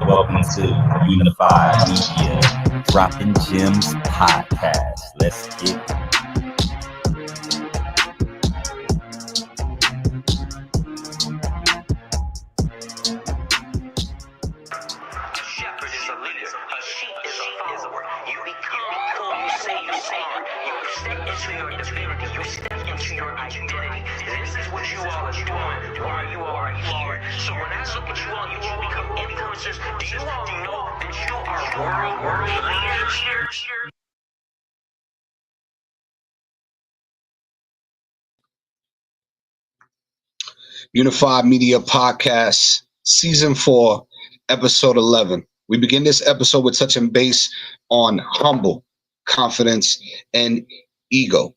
Welcome to Unified Media Dropping Gems Podcast. Let's get it. Unified Media Podcast, Season 4, Episode 11. We begin this episode with touching base on humble, confidence, and ego.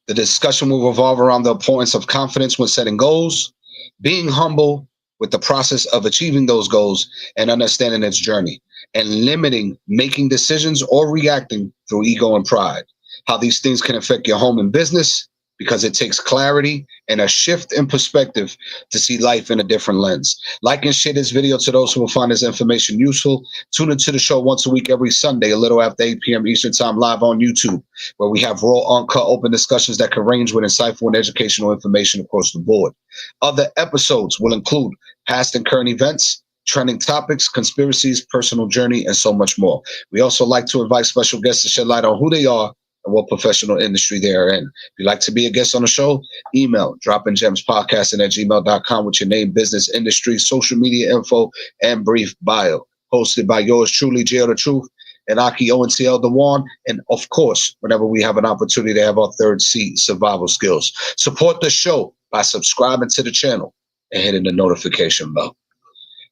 The discussion will revolve around the importance of confidence when setting goals, being humble with the process of achieving those goals and understanding its journey, and limiting making decisions or reacting through ego and pride. How these things can affect your home and business, because it takes clarity and a shift in perspective to see life in a different lens. Like and share this video to those who will find this information useful. Tune into the show once a week every Sunday, a little after 8 p.m. Eastern Time, live on YouTube, where we have raw, uncut, open discussions that can range with insightful and educational information across the board. Other episodes will include past and current events, trending topics, conspiracies, personal journey, and so much more. We also like to invite special guests to shed light on who they are and what professional industry they are in. If you'd like to be a guest on the show, email droppinggemspodcasting@gmail.com with your name, business, industry, social media info, and brief bio. Hosted by yours truly, Jail the Truth, and Aki ONCL Dewan. And of course, whenever we have an opportunity to have our third seat, survival skills. Support the show by subscribing to the channel and hitting the notification bell.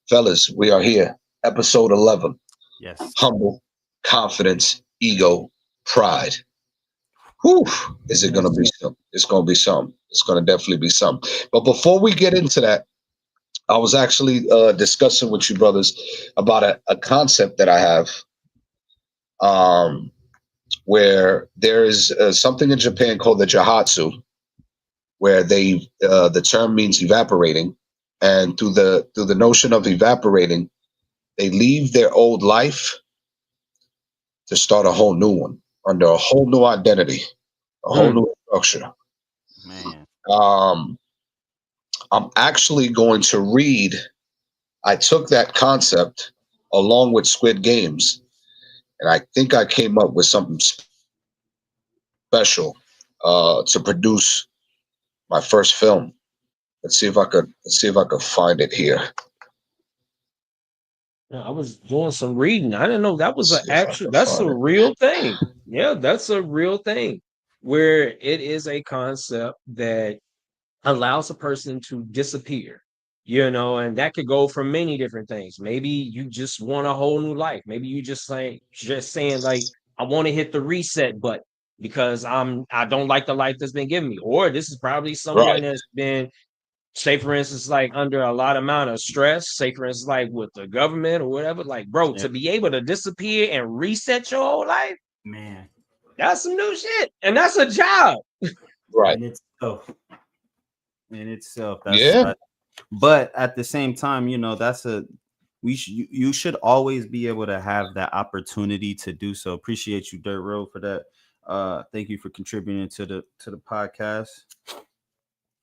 Fellas, we are here. Episode 11. Yes. Humble, confidence, ego, pride. Whew, is it going to be something? It's going to be something. It's going to definitely be something. But before we get into that, I was actually discussing with you brothers about a concept that I have, where there is something in Japan called the Jihatsu, where the term means evaporating, and through the notion of evaporating, they leave their old life to start a whole new one under a whole new identity, a whole new structure. Man. I'm actually going to read. I took that concept along with Squid Games, and I think I came up with something special to produce my first film. Let's see if I could find it here. I was doing some reading. I didn't know that was that's a real thing. Yeah, that's a real thing, where it is a concept that allows a person to disappear, and that could go for many different things. Maybe you just want a whole new life. Maybe you just saying like, I want to hit the reset button because I don't like the life that's been given me. Or this is probably someone that's been, say for instance, like under a lot amount of stress, say for instance, like with the government or whatever, like, bro, to be able to disappear and reset your whole life, Man, that's some new shit. And that's a job. Right. In itself. That's but at the same time, you should always be able to have that opportunity to do so. Appreciate you, Dirt Road, for that. Thank you for contributing to the podcast.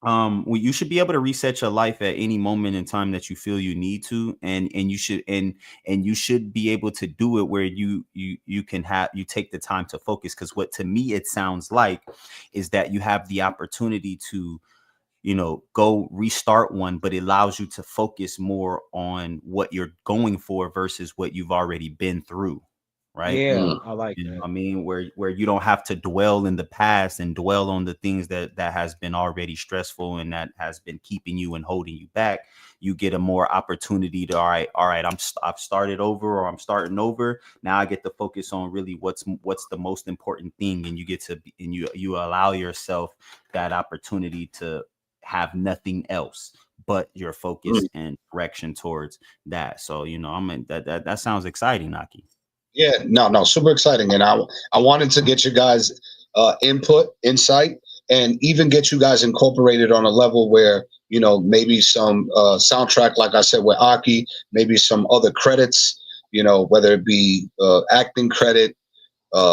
You should be able to reset your life at any moment in time that you feel you need to, and you should be able to do it where you take the time to focus. Because what to me it sounds like is that you have the opportunity to go restart one, but it allows you to focus more on what you're going for versus what you've already been through. right? Yeah, I like You know that. what I mean? Where you don't have to dwell in the past and dwell on the things that has been already stressful and that has been keeping you and holding you back. You get a more opportunity to, all right, I've started over, or I'm starting over. Now I get to focus on really what's the most important thing, and you get to and you allow yourself that opportunity to have nothing else but your focus and direction towards that. So, that sounds exciting, Naki. Yeah, no, super exciting, and I wanted to get you guys input, insight, and even get you guys incorporated on a level where maybe some soundtrack, like I said with Aki, maybe some other credits, whether it be acting credit,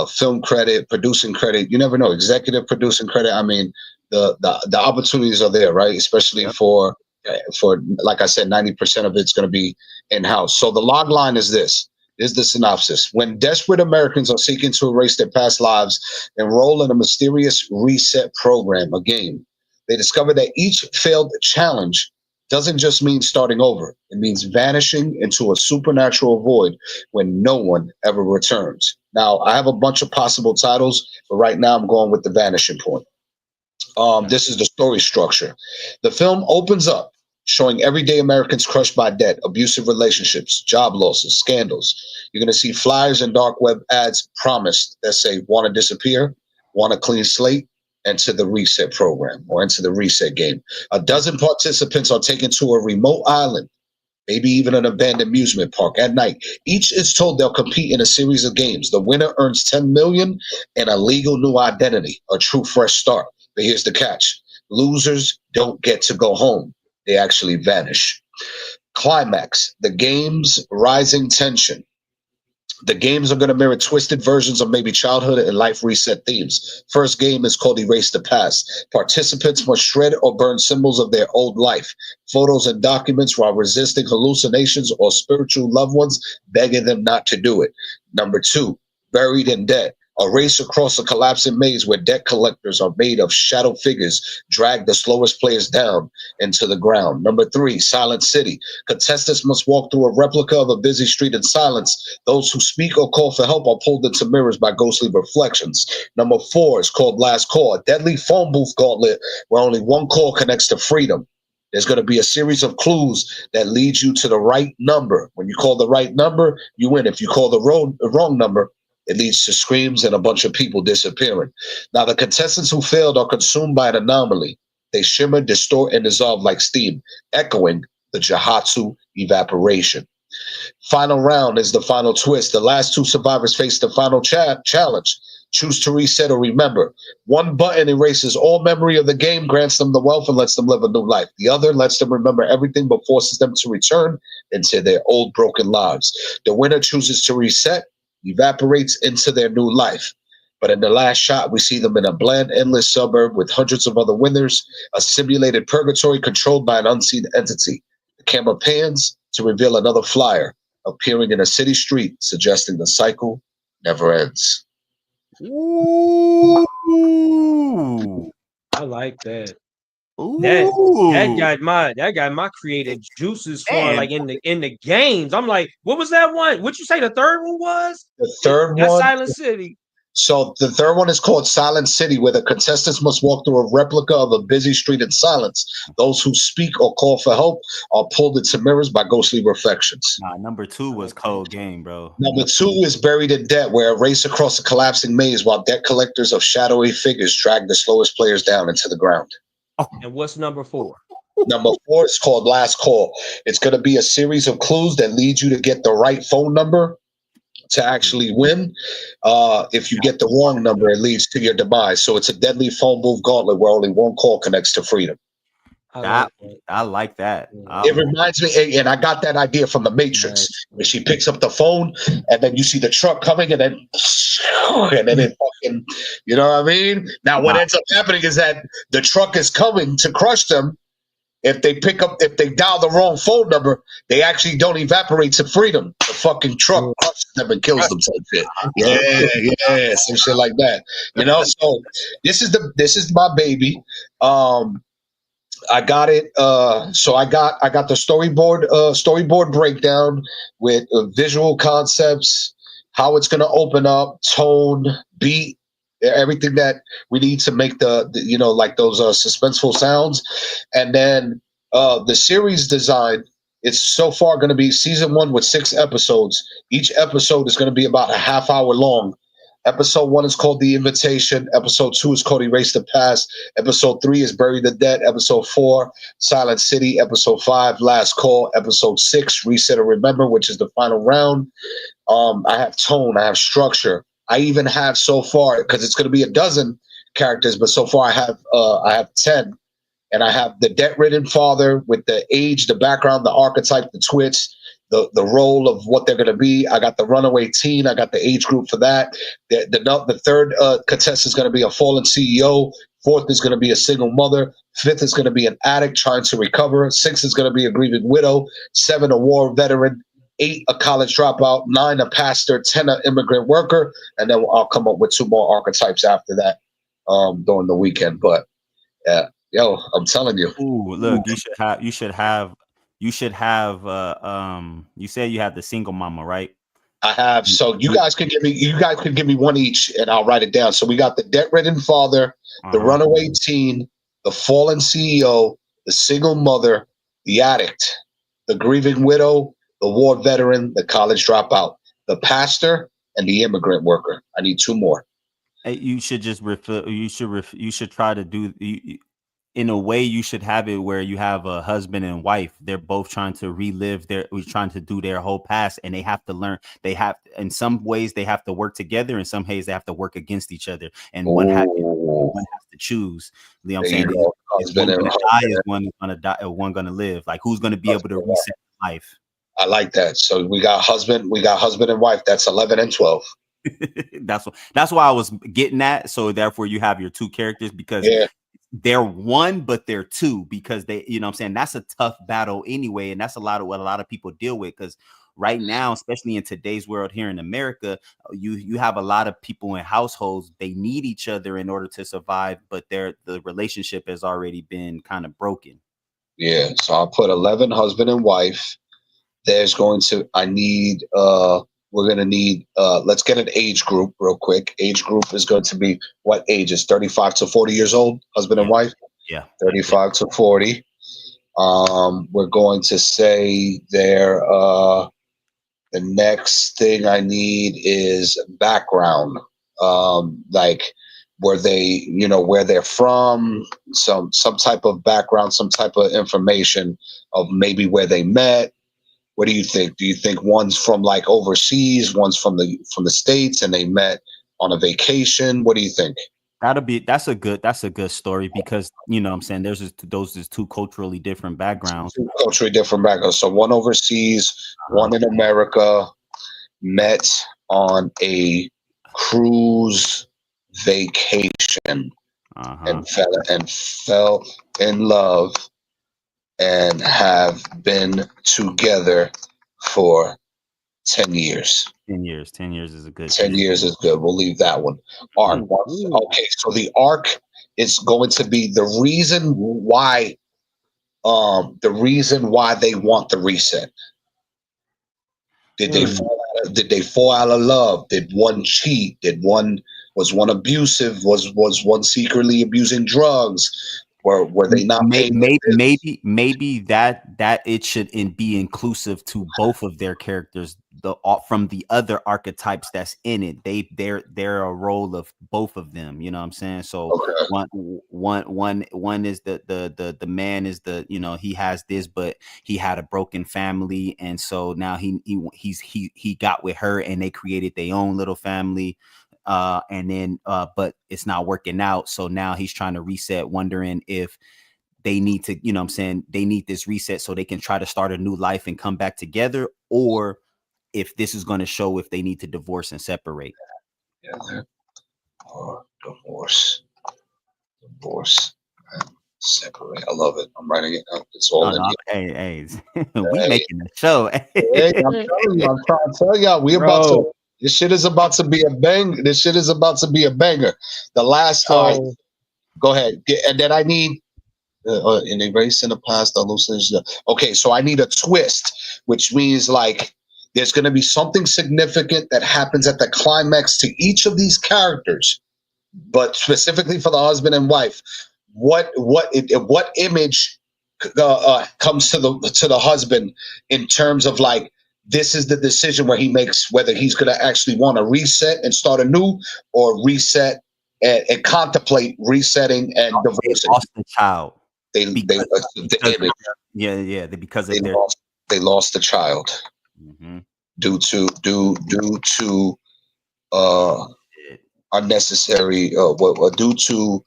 film credit, producing credit. You never know, executive producing credit. I mean, the opportunities are there, right? Especially Yep. for like I said, 90% of it's going to be in house. So the log line is this. Is the synopsis. When desperate Americans are seeking to erase their past lives, enroll in a mysterious reset program, a game, they discover that each failed challenge doesn't just mean starting over. It means vanishing into a supernatural void when no one ever returns. Now, I have a bunch of possible titles, but right now I'm going with the vanishing point. This is the story structure. The film opens up showing everyday Americans crushed by debt, abusive relationships, job losses, scandals. You're going to see flyers and dark web ads promised that say, want to disappear, want a clean slate, enter the reset program or enter the reset game. A dozen participants are taken to a remote island, maybe even an abandoned amusement park at night. Each is told they'll compete in a series of games. The winner earns 10 million and a legal new identity, a true fresh start. But here's the catch. Losers don't get to go home. They actually vanish. Climax, the game's rising tension. The games are going to mirror twisted versions of maybe childhood and life reset themes. First game is called Erase the Past. Participants must shred or burn symbols of their old life, photos and documents, while resisting hallucinations or spiritual loved ones begging them not to do it. Number two, Buried in Debt. A race across a collapsing maze where debt collectors are made of shadow figures drag the slowest players down into the ground. Number three, Silent City. Contestants must walk through a replica of a busy street in silence. Those who speak or call for help are pulled into mirrors by ghostly reflections. Number four is called Last Call, a deadly phone booth gauntlet where only one call connects to freedom. There's going to be a series of clues that lead you to the right number. When you call the right number, you win. If you call the wrong number, it leads to screams and a bunch of people disappearing. Now, the contestants who failed are consumed by an anomaly. They shimmer, distort, and dissolve like steam, echoing the Jahatsu evaporation. Final round is the final twist. The last two survivors face the final challenge. Choose to reset or remember. One button erases all memory of the game, grants them the wealth, and lets them live a new life. The other lets them remember everything but forces them to return into their old broken lives. The winner chooses to reset, evaporates into their new life. But in the last shot, we see them in a bland, endless suburb with hundreds of other winners, a simulated purgatory controlled by an unseen entity. The camera pans to reveal another flyer appearing in a city street, suggesting the cycle never ends. Ooh. I like that. That Ooh. that got my creative juices flowing Man. like in the games. I'm like, what was that one? What you say the third one was? The third That's one. Silent City. So the third one is called Silent City, where the contestants must walk through a replica of a busy street in silence. Those who speak or call for help are pulled into mirrors by ghostly reflections. Nah, number two was Cold Game, bro. Number two is Buried in Debt, where a race across a collapsing maze while debt collectors of shadowy figures drag the slowest players down into the ground. And what's number four? Number four is called Last Call. It's going to be a series of clues that lead you to get the right phone number to actually win. If you get the wrong number, it leads to your demise. So it's a deadly phone booth gauntlet where only one call connects to freedom. I like that. It reminds me, and I got that idea from The Matrix, where she picks up the phone, and then you see the truck coming, and then it fucking, you know what I mean? Now, what ends up happening is that the truck is coming to crush them. If they dial the wrong phone number, they actually don't evaporate to freedom. The fucking truck crushes them and kills them. Some shit. Yeah, some shit like that. You know, so this is my baby. I got it. So I got the storyboard breakdown with visual concepts, how it's going to open up, tone, beat, everything that we need to make the you know, like those suspenseful sounds. And then the series design, it's so far going to be season 1 with 6 episodes. Each episode is going to be about a half hour long. Episode 1 is called The Invitation. Episode 2 is called Erase the Past. Episode 3 is Bury the Dead. Episode 4, Silent City. Episode 5, Last Call. Episode 6, Reset and Remember, which is the final round. I have tone, I have structure. I even have so far, because it's going to be a dozen characters, but so far I have 10. And I have the debt-ridden father with the age, the background, the archetype, the twist, the role of what they're going to be. I got the runaway teen. I got the age group for that. The third contestant is going to be a fallen CEO. Fourth is going to be a single mother. Fifth is going to be an addict trying to recover. Sixth is going to be a grieving widow. 7, a war veteran. 8, a college dropout. 9, a pastor. 10, an immigrant worker. And then I'll come up with 2 more archetypes after that during the weekend. But yeah, yo, I'm telling you. Ooh, look, you should have you said you have the single mama, right? I have. So you guys could give me one each and I'll write it down. So we got the debt-ridden father, the runaway teen, the fallen CEO, the single mother, the addict, the grieving widow, the war veteran, the college dropout, the pastor, and the immigrant worker. I need 2 more. You should just you should try to do in a way. You should have it where you have a husband and wife. They're both trying to relive trying to do their whole past, and they have to learn. They have, in some ways, they have to work together. In some ways, they have to work against each other. And one has to choose. You know what I'm saying? Is one going to die? Is one going to die? Or one going to live? Like, who's going to be able to reset life? I like that. So we got husband and wife. That's 11 and 12. That's why I was getting at. So therefore, you have your 2 characters, because they're one, but they're 2, because they, you know what I'm saying, that's a tough battle anyway. And that's a lot of what a lot of people deal with, because right now, especially in today's world here in America, you have a lot of people in households, they need each other in order to survive, but the relationship has already been kind of broken. Yeah. So I'll put 11, husband and wife. There's going to, we're going to need, let's get an age group real quick. Age group is going to be what ages? 35 to 40 years old, husband and wife? Yeah. 35 to 40. We're going to say there, the next thing I need is background. Like where they're from, some type of background, some type of information of maybe where they met. What do you think? Do you think one's from like overseas, one's from the States, and they met on a vacation? What do you think? That's a good story, because you know what I'm saying, those 2 culturally different backgrounds. So one overseas, one in America, met on a cruise vacation and fell in love and have been together for 10 years. 10 years. 10 years is a good. 10 years is good. We'll leave that one. Arc. Okay, so the arc is going to be the reason why they want the reset. Did they fall out of love? Did one cheat? Was one abusive? Was one secretly abusing drugs? Were they not maybe that it should be inclusive to both of their characters, from the other archetypes that's in it. They're a role of both of them, you know what I'm saying? So one is the man is the, you know, he has this, but he had a broken family, and so now he got with her and they created their own little family. And then but it's not working out, so now he's trying to reset, wondering if they need to, you know what I'm saying, they need this reset so they can try to start a new life and come back together, or if this is going to show if they need to divorce and separate. Or divorce and separate. I love it. I'm writing it up. It's all in here. Hey, we making the show. Hey, I'm trying to tell y'all, this shit is about to be a bang. This shit is about to be a banger. The last time, go ahead. And then I need an erase in the past. Okay, so I need a twist, which means like There's going to be something significant that happens at the climax to each of these characters, but specifically for the husband and wife. What image comes to the husband in terms of like, this is the decision where he makes whether he's going to actually want to reset and start anew, or reset and contemplate resetting and divorcing. Lost the child. Because they lost the child due to unnecessary due to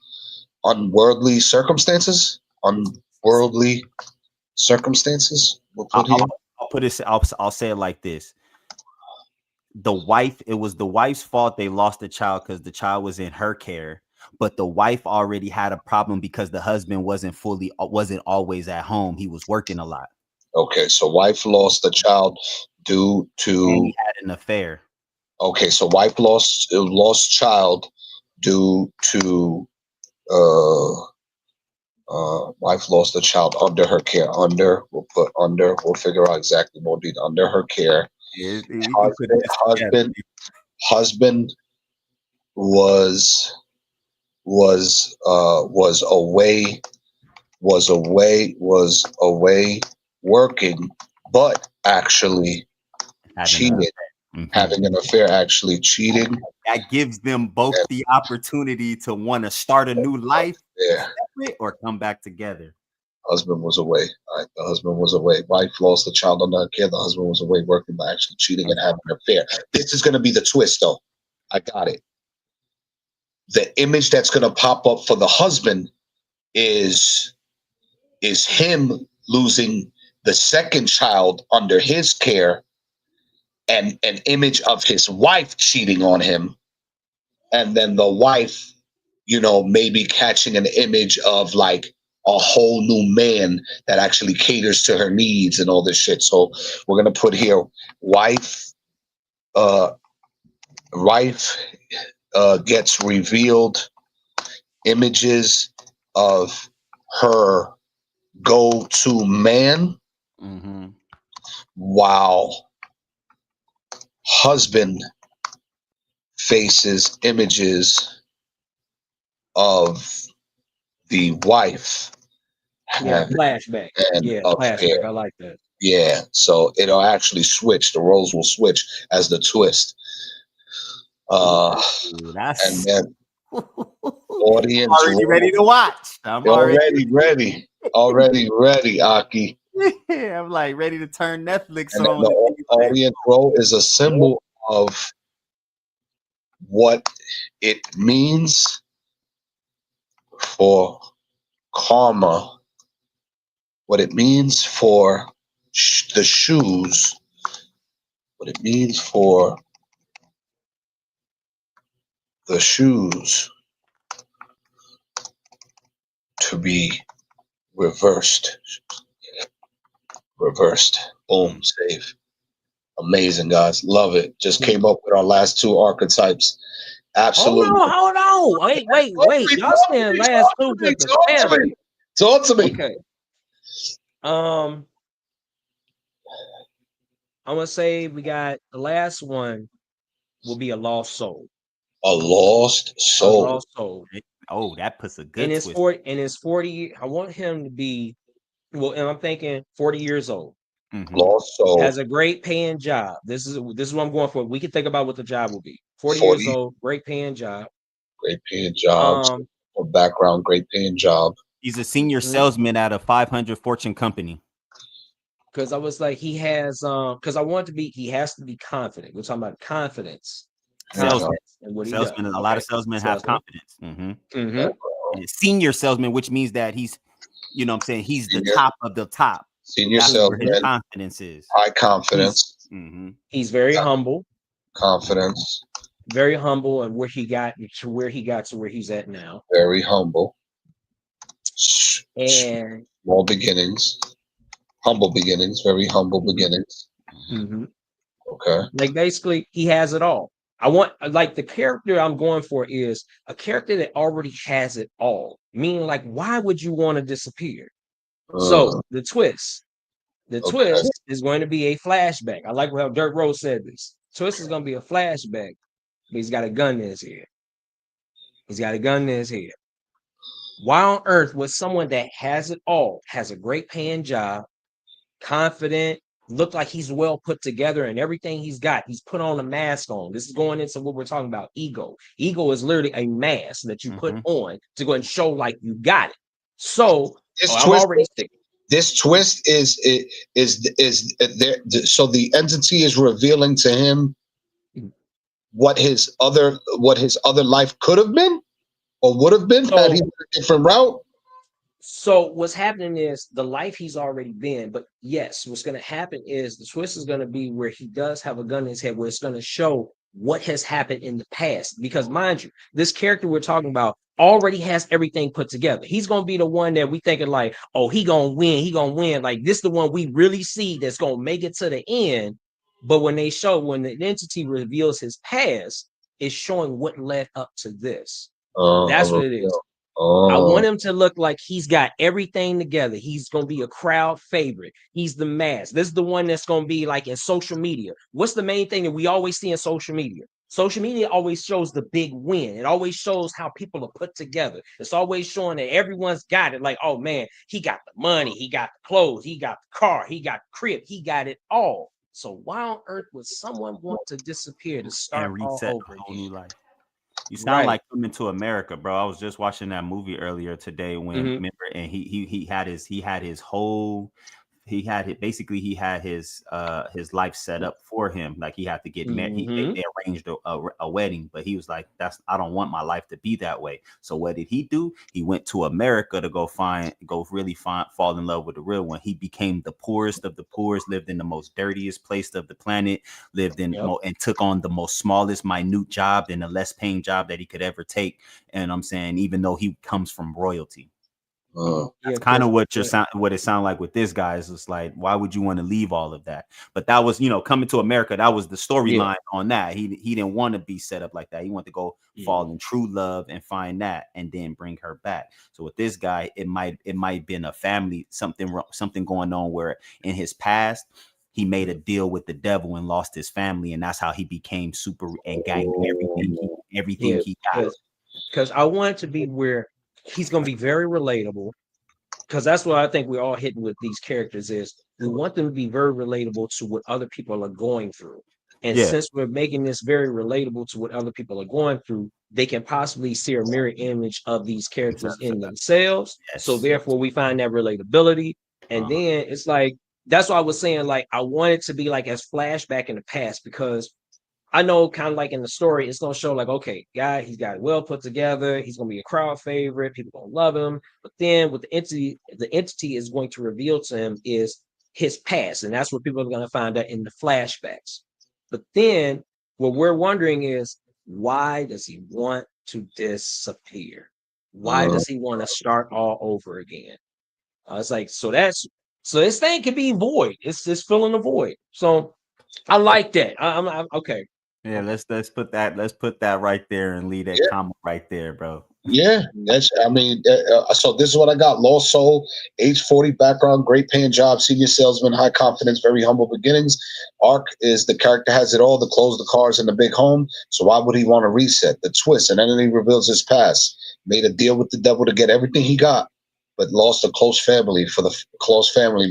unworldly circumstances. I'll say it like this. It was the wife's fault they lost the child because the child was in her care, but the wife already had a problem because the husband wasn't always at home. He was working a lot. Okay, so wife lost the child due to, and he had an affair. Okay, so wife lost child due to wife lost the child under her care. We'll figure out exactly more detail. Under her care. Husband was away working, but actually having an affair, actually cheating. That gives them both the opportunity to want to start a new life, or come back together. Husband was away. All right, the husband was away. Wife lost the child under her care. The husband was away working, but actually cheating and having an affair. This is going to be the twist, though. I got it. The image that's going to pop up for the husband is him losing the second child under his care, and an image of his wife cheating on him, and then the wife, maybe catching an image of like a whole new man that actually caters to her needs and all this shit. So we're going to put here wife gets revealed images of her go-to man, while husband faces images of the wife. Flashback. Flashback. I like that. Yeah, so it'll actually switch. The roles will switch as the twist. And then audience already ready to watch. I'm already ready. Already ready, Aki. I'm like ready to turn Netflix and on. The audience role is a symbol of what it means for karma, what it means for the shoes, what it means for the shoes to be reversed. Boom, save. Amazing, guys. Love it. Just came up with our last two archetypes. Absolutely. Hold on. Wait. Y'all saying last two with the family. Talk to me. Okay. I'm gonna say we got the last one will be a lost soul. A lost soul. A lost soul. Oh, that puts a good twist. And it's 40. I want him to be and I'm thinking 40 years old. Lost soul. Has a great paying job. This is what I'm going for. We can think about what the job will be. 40 years old, great paying job. Great paying job. Background, great paying job. He's a senior salesman at a 500 Fortune company. Because I was like, he has because I want to be, he has to be confident. We're talking about confidence. Salesman. And what salesmen, a lot of salesmen have confidence. And senior salesman, which means that he's, you know what I'm saying, he's the top of the top. Senior salesman. His confidence is high confidence. He's very humble. Confidence. Very humble, and where he got to where he's at now. Very humble. And small beginnings. Humble beginnings. Very humble beginnings. Okay. Like basically, he has it all. I want, like, the character I'm going for is a character that already has it all. Meaning, like, why would you want to disappear? So the twist, The twist is going to be a flashback. I like how Dirt Rose said this. Twist is going to be a flashback, but he's got a gun in his head. He's got a gun in his head. Why on earth would someone that has it all, has a great paying job, confident, look like he's well put together and everything he's got, he's put on a mask on. This is going into what we're talking about, ego. Ego is literally a mask that you put on to go and show like you got it. So this twist is there. So the entity is revealing to him what his other life could have been or would have been had he went a different route. So what's happening is the life he's already been, but yes, what's going to happen is the twist is going to be where he does have a gun in his head, where it's going to show what has happened in the past. Because mind you, this character we're talking about already has everything put together. He's going to be the one that we thinking like, oh, he going to win. Like this, the one we really see that's going to make it to the end. But when the entity reveals his past, it's showing what led up to this. That's what it is. I want him to look like he's got everything together. He's going to be a crowd favorite. He's the mass. This is the one that's going to be like in social media. What's the main thing that we always see in social media? Social media always shows the big win. It always shows how people are put together. It's always showing that everyone's got it. Like, oh man, he got the money, he got the clothes, he got the car, he got the crib, he got it all. So why on earth would someone want to disappear to start and reset all over a whole new life? You sound right. like Coming to America, bro. I was just watching that movie earlier today when remember, and he had his life set up for him. Like he had to get married. They arranged a wedding, but he was like, I don't want my life to be that way. So what did he do? He went to America to go fall in love with the real one. He became the poorest of the poorest, lived in the most dirtiest place of the planet, lived in and took on the most smallest, minute job and the less paying job that he could ever take. And I'm saying, even though he comes from royalty. That's kind of what it sounded like with this guy. Is just like, why would you want to leave all of that? But that was, Coming to America. That was the storyline on that. He didn't want to be set up like that. He wanted to go fall in true love and find that, and then bring her back. So with this guy, it might have been a family, something going on where in his past he made a deal with the devil and lost his family, and that's how he became super and gained everything he got. Because I want it to be where he's going to be very relatable, because that's what I think we're all hitting with these characters is we want them to be very relatable to what other people are going through. And since we're making this very relatable to what other people are going through, they can possibly see a mirror image of these characters in themselves. So therefore we find that relatability. And then it's like, that's why I was saying, like, I want it to be like as flashback in the past, because I know kind of like in the story, it's going to show like, okay, guy, he's got it well put together. He's going to be a crowd favorite. People going to love him. But then with the entity is going to reveal to him is his past. And that's what people are going to find out in the flashbacks. But then what we're wondering is, why does he want to disappear? Why does he want to start all over again? It's like, so this thing could be void. It's just filling the void. So I like that. I'm okay. Yeah, let's put that right there and leave that comment right there, bro. Yeah, so this is what I got. Lost soul, age 40, background, great paying job, senior salesman, high confidence, very humble beginnings. Arc is the character has it all, the clothes, the cars, and the big home. So why would he want to reset? The twist, and then he reveals his past. Made a deal with the devil to get everything he got, but lost a close family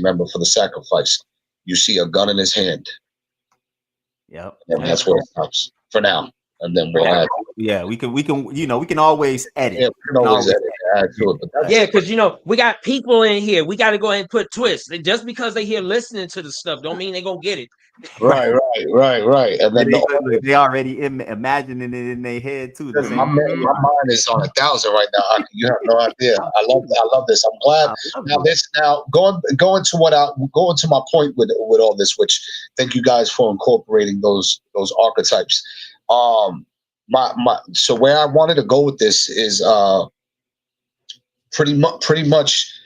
member for the sacrifice. You see a gun in his hand. Yep. And that's where it comes for now. And then we'll add. Yeah, we can always edit. Yeah, we can always edit. Add to it, but because we got people in here. We got to go ahead and put twists. Just because they here listening to the stuff don't mean they're gonna get it. Right. And then they already imagining it in their head too. My mind is on 1,000 right now. You have no idea. I love this. I'm glad. Going to my point with all this, which thank you guys for incorporating those archetypes. So where I wanted to go with this is pretty much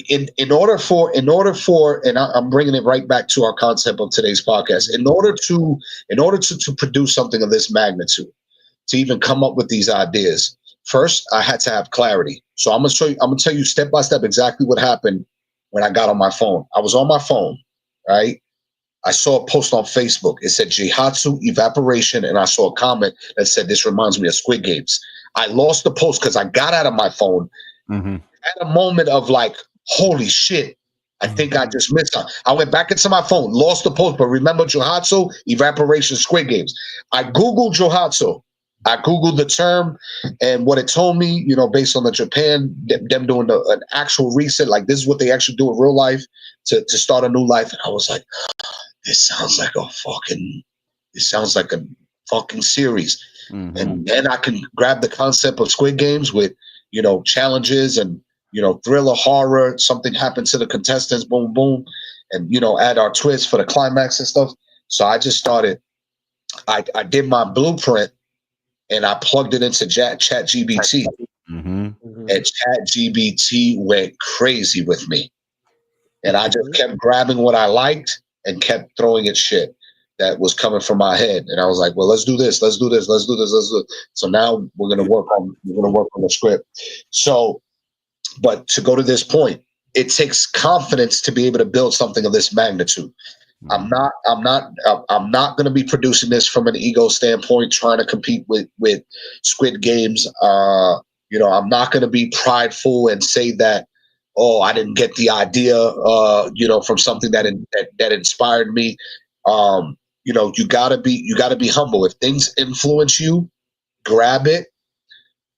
in order for, and I'm bringing it right back to our concept of today's podcast. In order to produce something of this magnitude, to even come up with these ideas, first I had to have clarity. So I'm gonna tell you step by step exactly what happened when I got on my phone. I was on my phone, right? I saw a post on Facebook. It said Jihatsu evaporation, and I saw a comment that said, "This reminds me of Squid Games." I lost the post because I got out of my phone at a moment of like, holy shit. I think I just missed out. I went back into my phone, lost the post, but remember Jihatsu evaporation Squid Games. I Googled Jihatsu. I Googled the term, and what it told me, based on the Japan, them doing an actual reset, like this is what they actually do in real life to start a new life. And I was like, this sounds like a fucking series. And then I can grab the concept of Squid Games with, challenges and, thriller, horror, something happens to the contestants, boom, boom, and, add our twist for the climax and stuff. So I just started, I did my blueprint and I plugged it into ChatGPT. And ChatGPT went crazy with me. And I just kept grabbing what I liked and kept throwing it shit that was coming from my head. And I was like, well, let's do this. So now we're gonna work on the script. So, but to go to this point, it takes confidence to be able to build something of this magnitude. I'm not going to be producing this from an ego standpoint, trying to compete with Squid Games. I'm not going to be prideful and say that, oh, I didn't get the idea, from something that inspired me. You gotta be humble. If things influence you, grab it,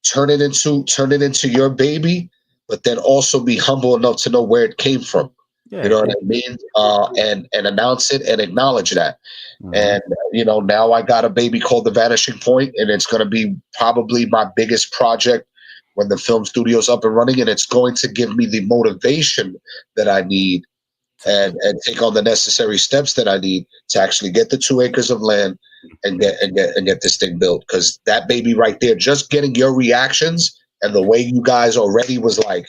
turn it into your baby, but then also be humble enough to know where it came from. Yeah, you know what I mean? And announce it and acknowledge that. And now I got a baby called The Vanishing Point, and it's going to be probably my biggest project when the film studio's up and running, and it's going to give me the motivation that I need and take on the necessary steps that I need to actually get the 2 acres of land and get this thing built. Because that baby right there, just getting your reactions and the way you guys already was like,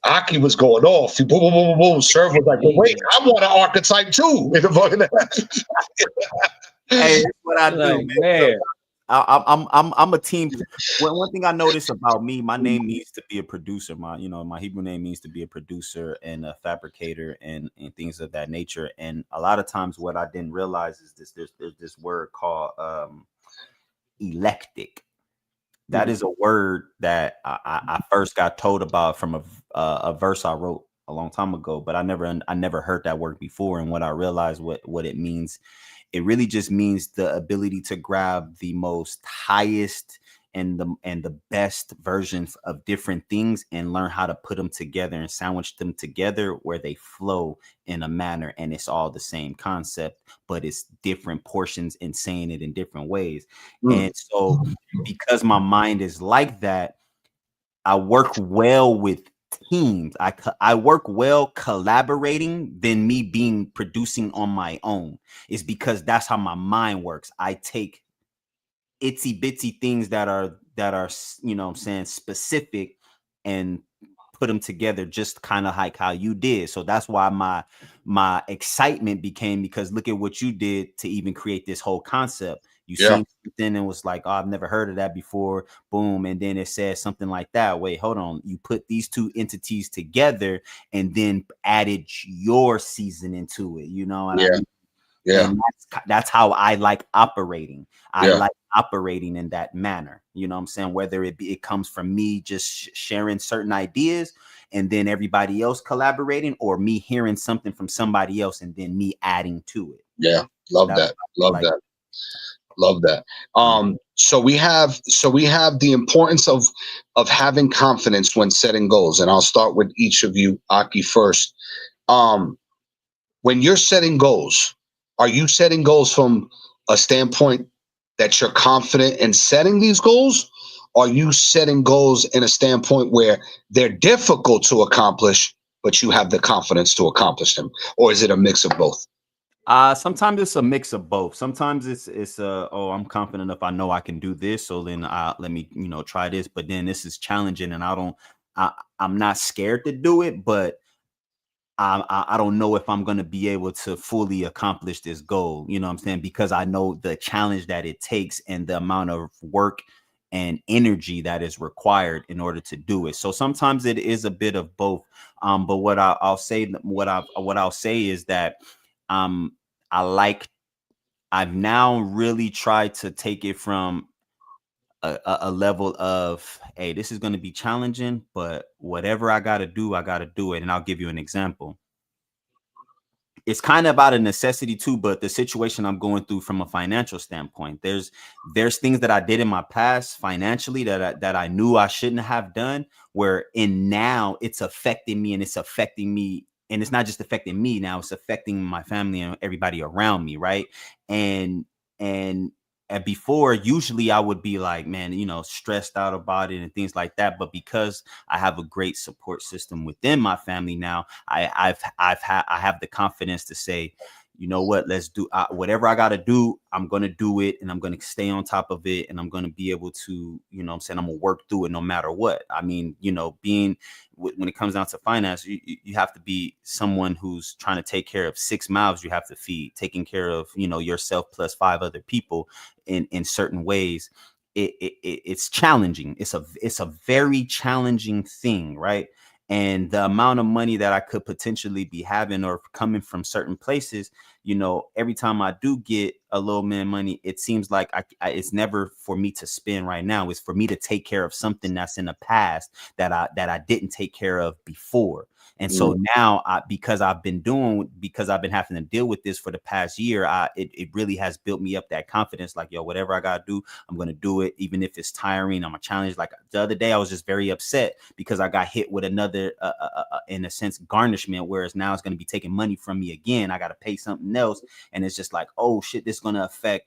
Aki was going off. Boom, boom, boom, boom. Serve was like, well, wait, I want an archetype too. Hey, that's what I do, man. I'm a team. One thing I noticed about me, my name needs to be a producer. My Hebrew name means to be a producer and a fabricator and things of that nature. And a lot of times, what I didn't realize is there's this word called eclectic. That is a word that I first got told about from a verse I wrote a long time ago, but I never heard that word before. And what I realized what it means, it really just means the ability to grab the most highest and the best versions of different things and learn how to put them together and sandwich them together where they flow in a manner, and it's all the same concept, but it's different portions and saying it in different ways. And so because my mind is like that, I work well with teams. I work well collaborating than me being producing on my own. Is because that's how my mind works. I take itsy bitsy things that are specific and put them together, just kind of like how you did. So that's why my excitement became, because look at what you did to even create this whole concept. You seen something and was like, oh, I've never heard of that before. Boom. And then it says something like that. Wait, hold on. You put these two entities together and then added your seasoning to it. You know what I mean? Yeah. And that's how I like operating. I like operating in that manner. You know what I'm saying? Whether it comes from me just sharing certain ideas and then everybody else collaborating, or me hearing something from somebody else and then me adding to it. Yeah. Love that. So we have the importance of having confidence when setting goals. And I'll start with each of you, Aki, first. When you're setting goals, are you setting goals from a standpoint that you're confident in setting these goals? Or are you setting goals in a standpoint where they're difficult to accomplish, but you have the confidence to accomplish them? Or is it a mix of both? Sometimes it's a mix of both. Sometimes it's I'm confident enough, I know I can do this, so then let me try this. But then this is challenging, and I'm not scared to do it, but I don't know if I'm going to be able to fully accomplish this goal. You know what I'm saying? Because I know the challenge that it takes and the amount of work and energy that is required in order to do it. So sometimes it is a bit of both. But what I'll say is that um, I like I've now really tried to take it from a level of, hey, this is going to be challenging, but whatever I got to do it. And I'll give you an example. It's kind of about a necessity too, but the situation I'm going through from a financial standpoint, there's things that I did in my past financially that I knew I shouldn't have done, where in now it's affecting me, and it's affecting me, and it's not just affecting me now, it's affecting my family and everybody around me, right? And and and before, usually I would be like, man, stressed out about it and things like that. But because I have a great support system within my family now, I have the confidence to say, you know what, let's do whatever I got to do. I'm going to do it, and I'm going to stay on top of it, and I'm going to be able to, I'm saying, I'm going to work through it no matter what. I mean, being when it comes down to finance, you have to be someone who's trying to take care of 6 mouths you have to feed, taking care of, yourself plus 5 other people in certain ways. It's challenging. It's a very challenging thing, right? And the amount of money that I could potentially be having or coming from certain places, every time I do get a little bit of money, it seems like it's never for me to spend right now. It's for me to take care of something that's in the past that I didn't take care of before. And so now, because I've been having to deal with this for the past year, it really has built me up that confidence. Like, yo, whatever I gotta do, I'm gonna do it, even if it's tiring. I'm a challenge. Like the other day, I was just very upset because I got hit with another, in a sense, garnishment. Whereas now it's gonna be taking money from me again. I gotta pay something else, and it's just like, oh shit, this is gonna affect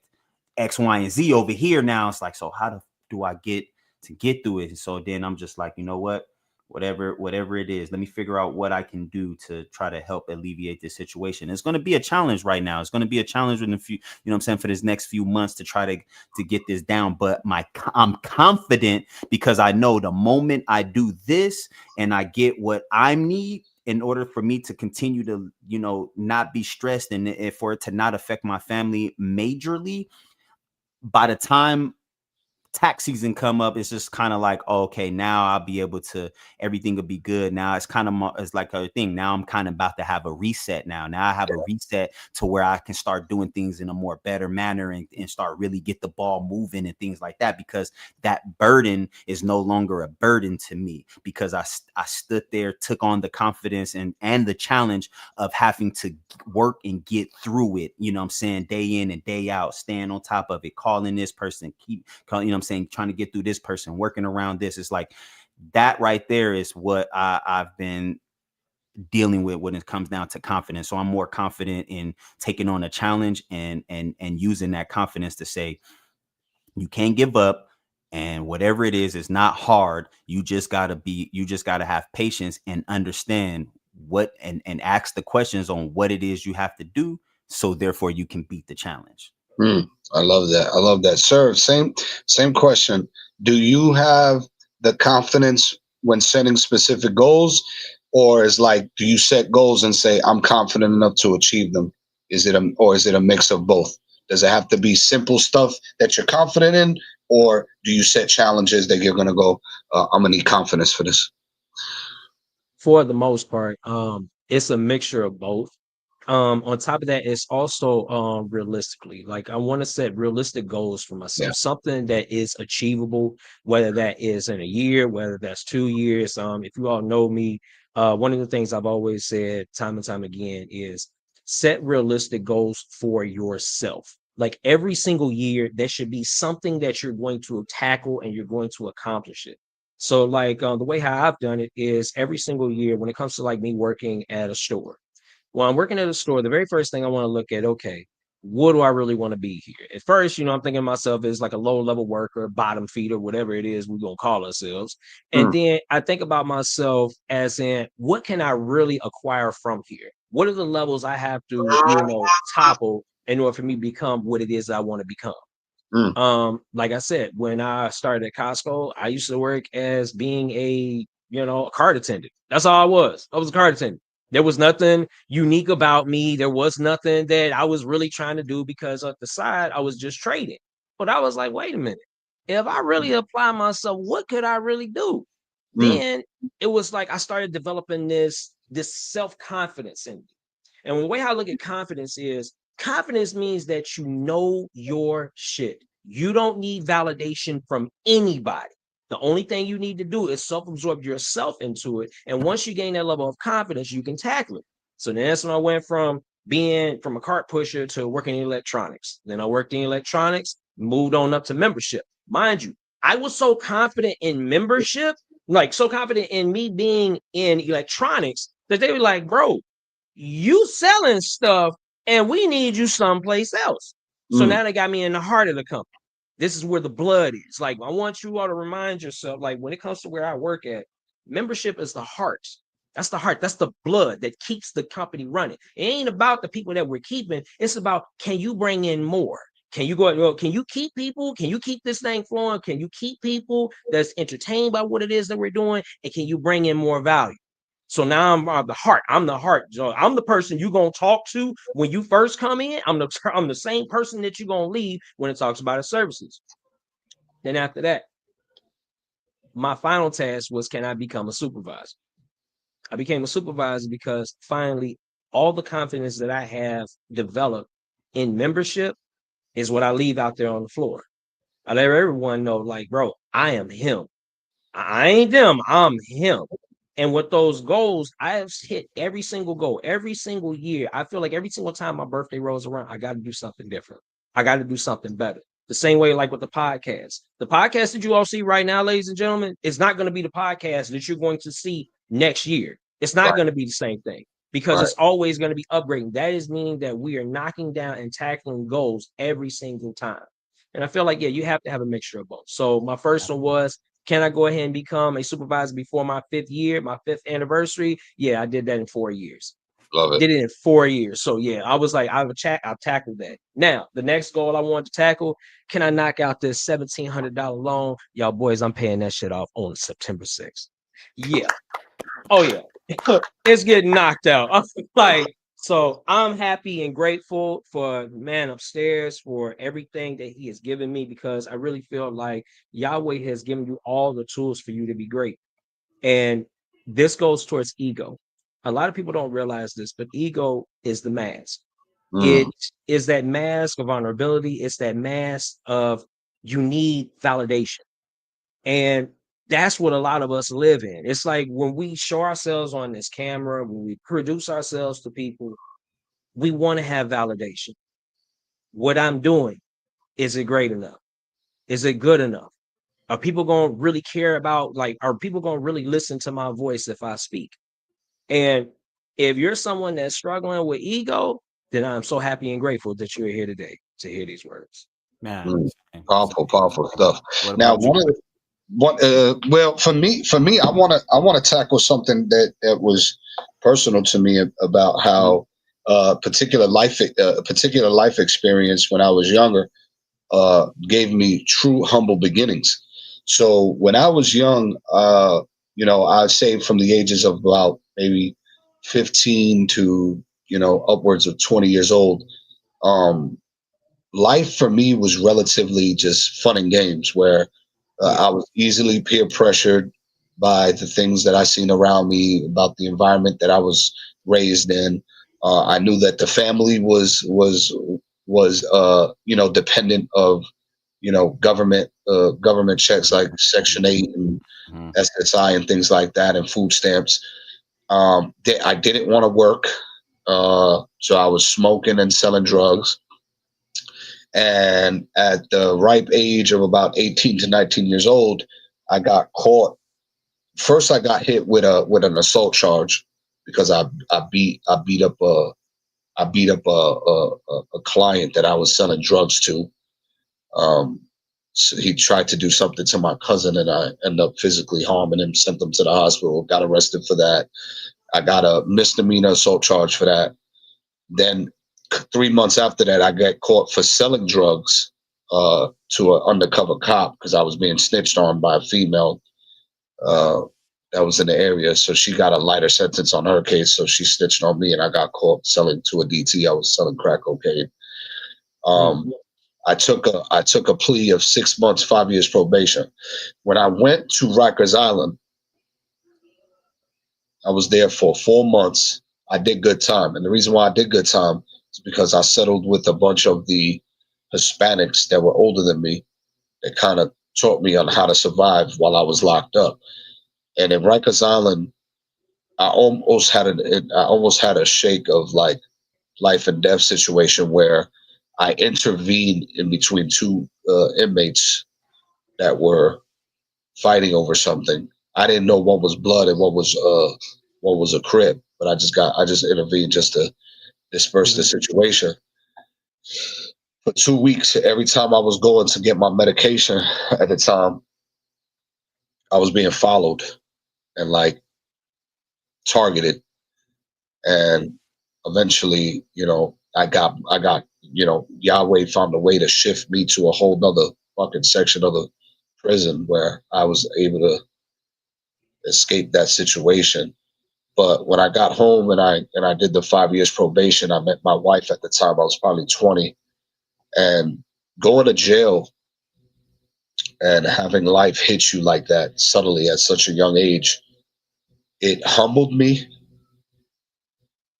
X, Y, and Z over here. Now it's like, so how do I get through it? And so then I'm just like, you know what? Whatever it is, let me figure out what I can do to try to help alleviate this situation. It's going to be a challenge right now. It's going to be a challenge in a few, what I'm saying, for this next few months to try to get this down. But I'm confident because I know the moment I do this and I get what I need in order for me to continue to, not be stressed and for it to not affect my family majorly, by the time tax season come up, it's just kind of like, oh, okay, now I'll be able to, everything will be good. Now it's kind of, it's like a thing. Now I'm kind of about to have a reset now. Now I have a reset to where I can start doing things in a more better manner and start really get the ball moving and things like that, because that burden is no longer a burden to me, because I stood there, took on the confidence and the challenge of having to work and get through it. What I'm saying, day in and day out, staying on top of it, calling this person, keep calling, I'm saying, trying to get through this person, working around this. It's like that right there is what I've been dealing with when it comes down to confidence. So I'm more confident in taking on a challenge and using that confidence to say, you can't give up, and whatever it is not hard. You just gotta have patience and understand what and ask the questions on what it is you have to do, so therefore you can beat the challenge. I love that. Sir, same question. Do you have the confidence when setting specific goals, or is like, do you set goals and say, I'm confident enough to achieve them? Is it a mix of both? Does it have to be simple stuff that you're confident in, or do you set challenges that you're going to go, I'm going to need confidence for this? For the most part, it's a mixture of both. On top of that, it's also realistically, like I want to set realistic goals for myself, something that is achievable, whether that is in a year, whether that's 2 years. If you all know me, one of the things I've always said time and time again is set realistic goals for yourself. Like every single year, there should be something that you're going to tackle and you're going to accomplish it. So like the way how I've done it is every single year when it comes to like me working at a store. When I'm working at a store, the very first thing I want to look at, okay, what do I really want to be here? At first, I'm thinking of myself as like a low level worker, bottom feeder, whatever it is we're going to call ourselves. And then I think about myself as in, what can I really acquire from here? What are the levels I have to, topple in order for me to become what it is I want to become? Like I said, when I started at Costco, I used to work as being a cart attendant. That's all I was. I was a cart attendant. There was nothing unique about me. There was nothing that I was really trying to do, because at the side I was just trading. But I was like, wait a minute. if I really apply myself, what could I really do? Then it was like I started developing this self-confidence in me. And the way I look at confidence means that you know your shit. You don't need validation from anybody. The only thing you need to do is self-absorb yourself into it. And once you gain that level of confidence, you can tackle it. So then that's when I went from being from a cart pusher to working in electronics. Then I worked in electronics, moved on up to membership. Mind you, I was so confident in membership, like so confident in me being in electronics that they were like, bro, you selling stuff and we need you someplace else. So now they got me in the heart of the company. This is where the blood is. Like, I want you all to remind yourself, like, when it comes to where I work at, membership is the heart. That's the heart. That's the blood that keeps the company running. It ain't about the people that we're keeping. It's about, can you bring in more? Can you go, well, can you keep people? Can you keep this thing flowing? Can you keep people that's entertained by what it is that we're doing? And can you bring in more value? So now I'm the heart. I'm the heart. So I'm the person you're gonna talk to when you first come in. I'm the same person that you're gonna leave when it talks about the services. Then after that, my final task was, can I become a supervisor? I became a supervisor because finally all the confidence that I have developed in membership is what I leave out there on the floor. I let everyone know, like, bro, I am him. I ain't them, I'm him. And with those goals, I have hit every single goal, every single year. I feel like every single time my birthday rolls around, I got to do something different. I got to do something better. The same way, like with the podcast. The podcast that you all see right now, ladies and gentlemen, is not going to be the podcast that you're going to see next year. It's not going to be the same thing because it's always going to be upgrading. That is meaning that we are knocking down and tackling goals every single time. And I feel like, yeah, you have to have a mixture of both. So my first one was, can I go ahead and become a supervisor before my 5th year, my 5th anniversary? Yeah, I did that in 4 years. Love it. Did it in 4 years. So yeah, I was like, I've tackled that. Now, the next goal I wanted to tackle, can I knock out this $1,700 loan? Y'all boys, I'm paying that shit off on September 6th. Yeah. Oh yeah. It's getting knocked out. I'm like, so I'm happy and grateful for man upstairs for everything that he has given me, because I really feel like Yahweh has given you all the tools for you to be great. And this goes towards ego. A lot of people don't realize this, but ego is the mask. It is that mask of vulnerability. It's that mask of you need validation. And that's what a lot of us live in. It's like when we show ourselves on this camera, when we produce ourselves to people, we want to have validation. What I'm doing, is it great enough? Is it good enough? Are people going to really care about, like, are people going to really listen to my voice if I speak? And if you're someone that's struggling with ego, then I'm so happy and grateful that you're here today to hear these words. Man, Powerful stuff. Now, well, for me, I want to tackle something that was personal to me about how particular life experience when I was younger gave me true humble beginnings. So when I was young, I'd say from the ages of about maybe 15 to upwards of 20 years old, life for me was relatively just fun and games, where I was easily peer pressured by the things that I seen around me, about the environment that I was raised in. I knew that the family was dependent of government checks like Section 8 and SSI and things like that, and food stamps. I didn't want to work, so I was smoking and selling drugs. And at the ripe age of about 18 to 19 years old, I got caught. First, I got hit with an assault charge because I beat up a client that I was selling drugs to. So he tried to do something to my cousin, and I ended up physically harming him. Sent him to the hospital. Got arrested for that. I got a misdemeanor assault charge for that. Then 3 months after that, I got caught for selling drugs to an undercover cop because I was being snitched on by a female that was in the area. So she got a lighter sentence on her case. So she snitched on me, and I got caught selling to a DT. I was selling crack cocaine. I took a plea of 6 months, 5 years probation. When I went to Rikers Island, I was there for 4 months. I did good time. And the reason why I did good time is because I settled with a bunch of the Hispanics that were older than me that kind of taught me on how to survive while I was locked up. And in Rikers Island, I almost had a shake of like life and death situation where I intervened in between two inmates that were fighting over something. I didn't know what was blood and what was a crib, but I just intervened just to disperse the situation. For 2 weeks, every time I was going to get my medication at the time, I was being followed and like targeted. And eventually, Yahweh found a way to shift me to a whole nother fucking section of the prison where I was able to escape that situation. But when I got home and I did the 5 years probation, I met my wife at the time. I was probably 20, and going to jail and having life hit you like that subtly at such a young age, it humbled me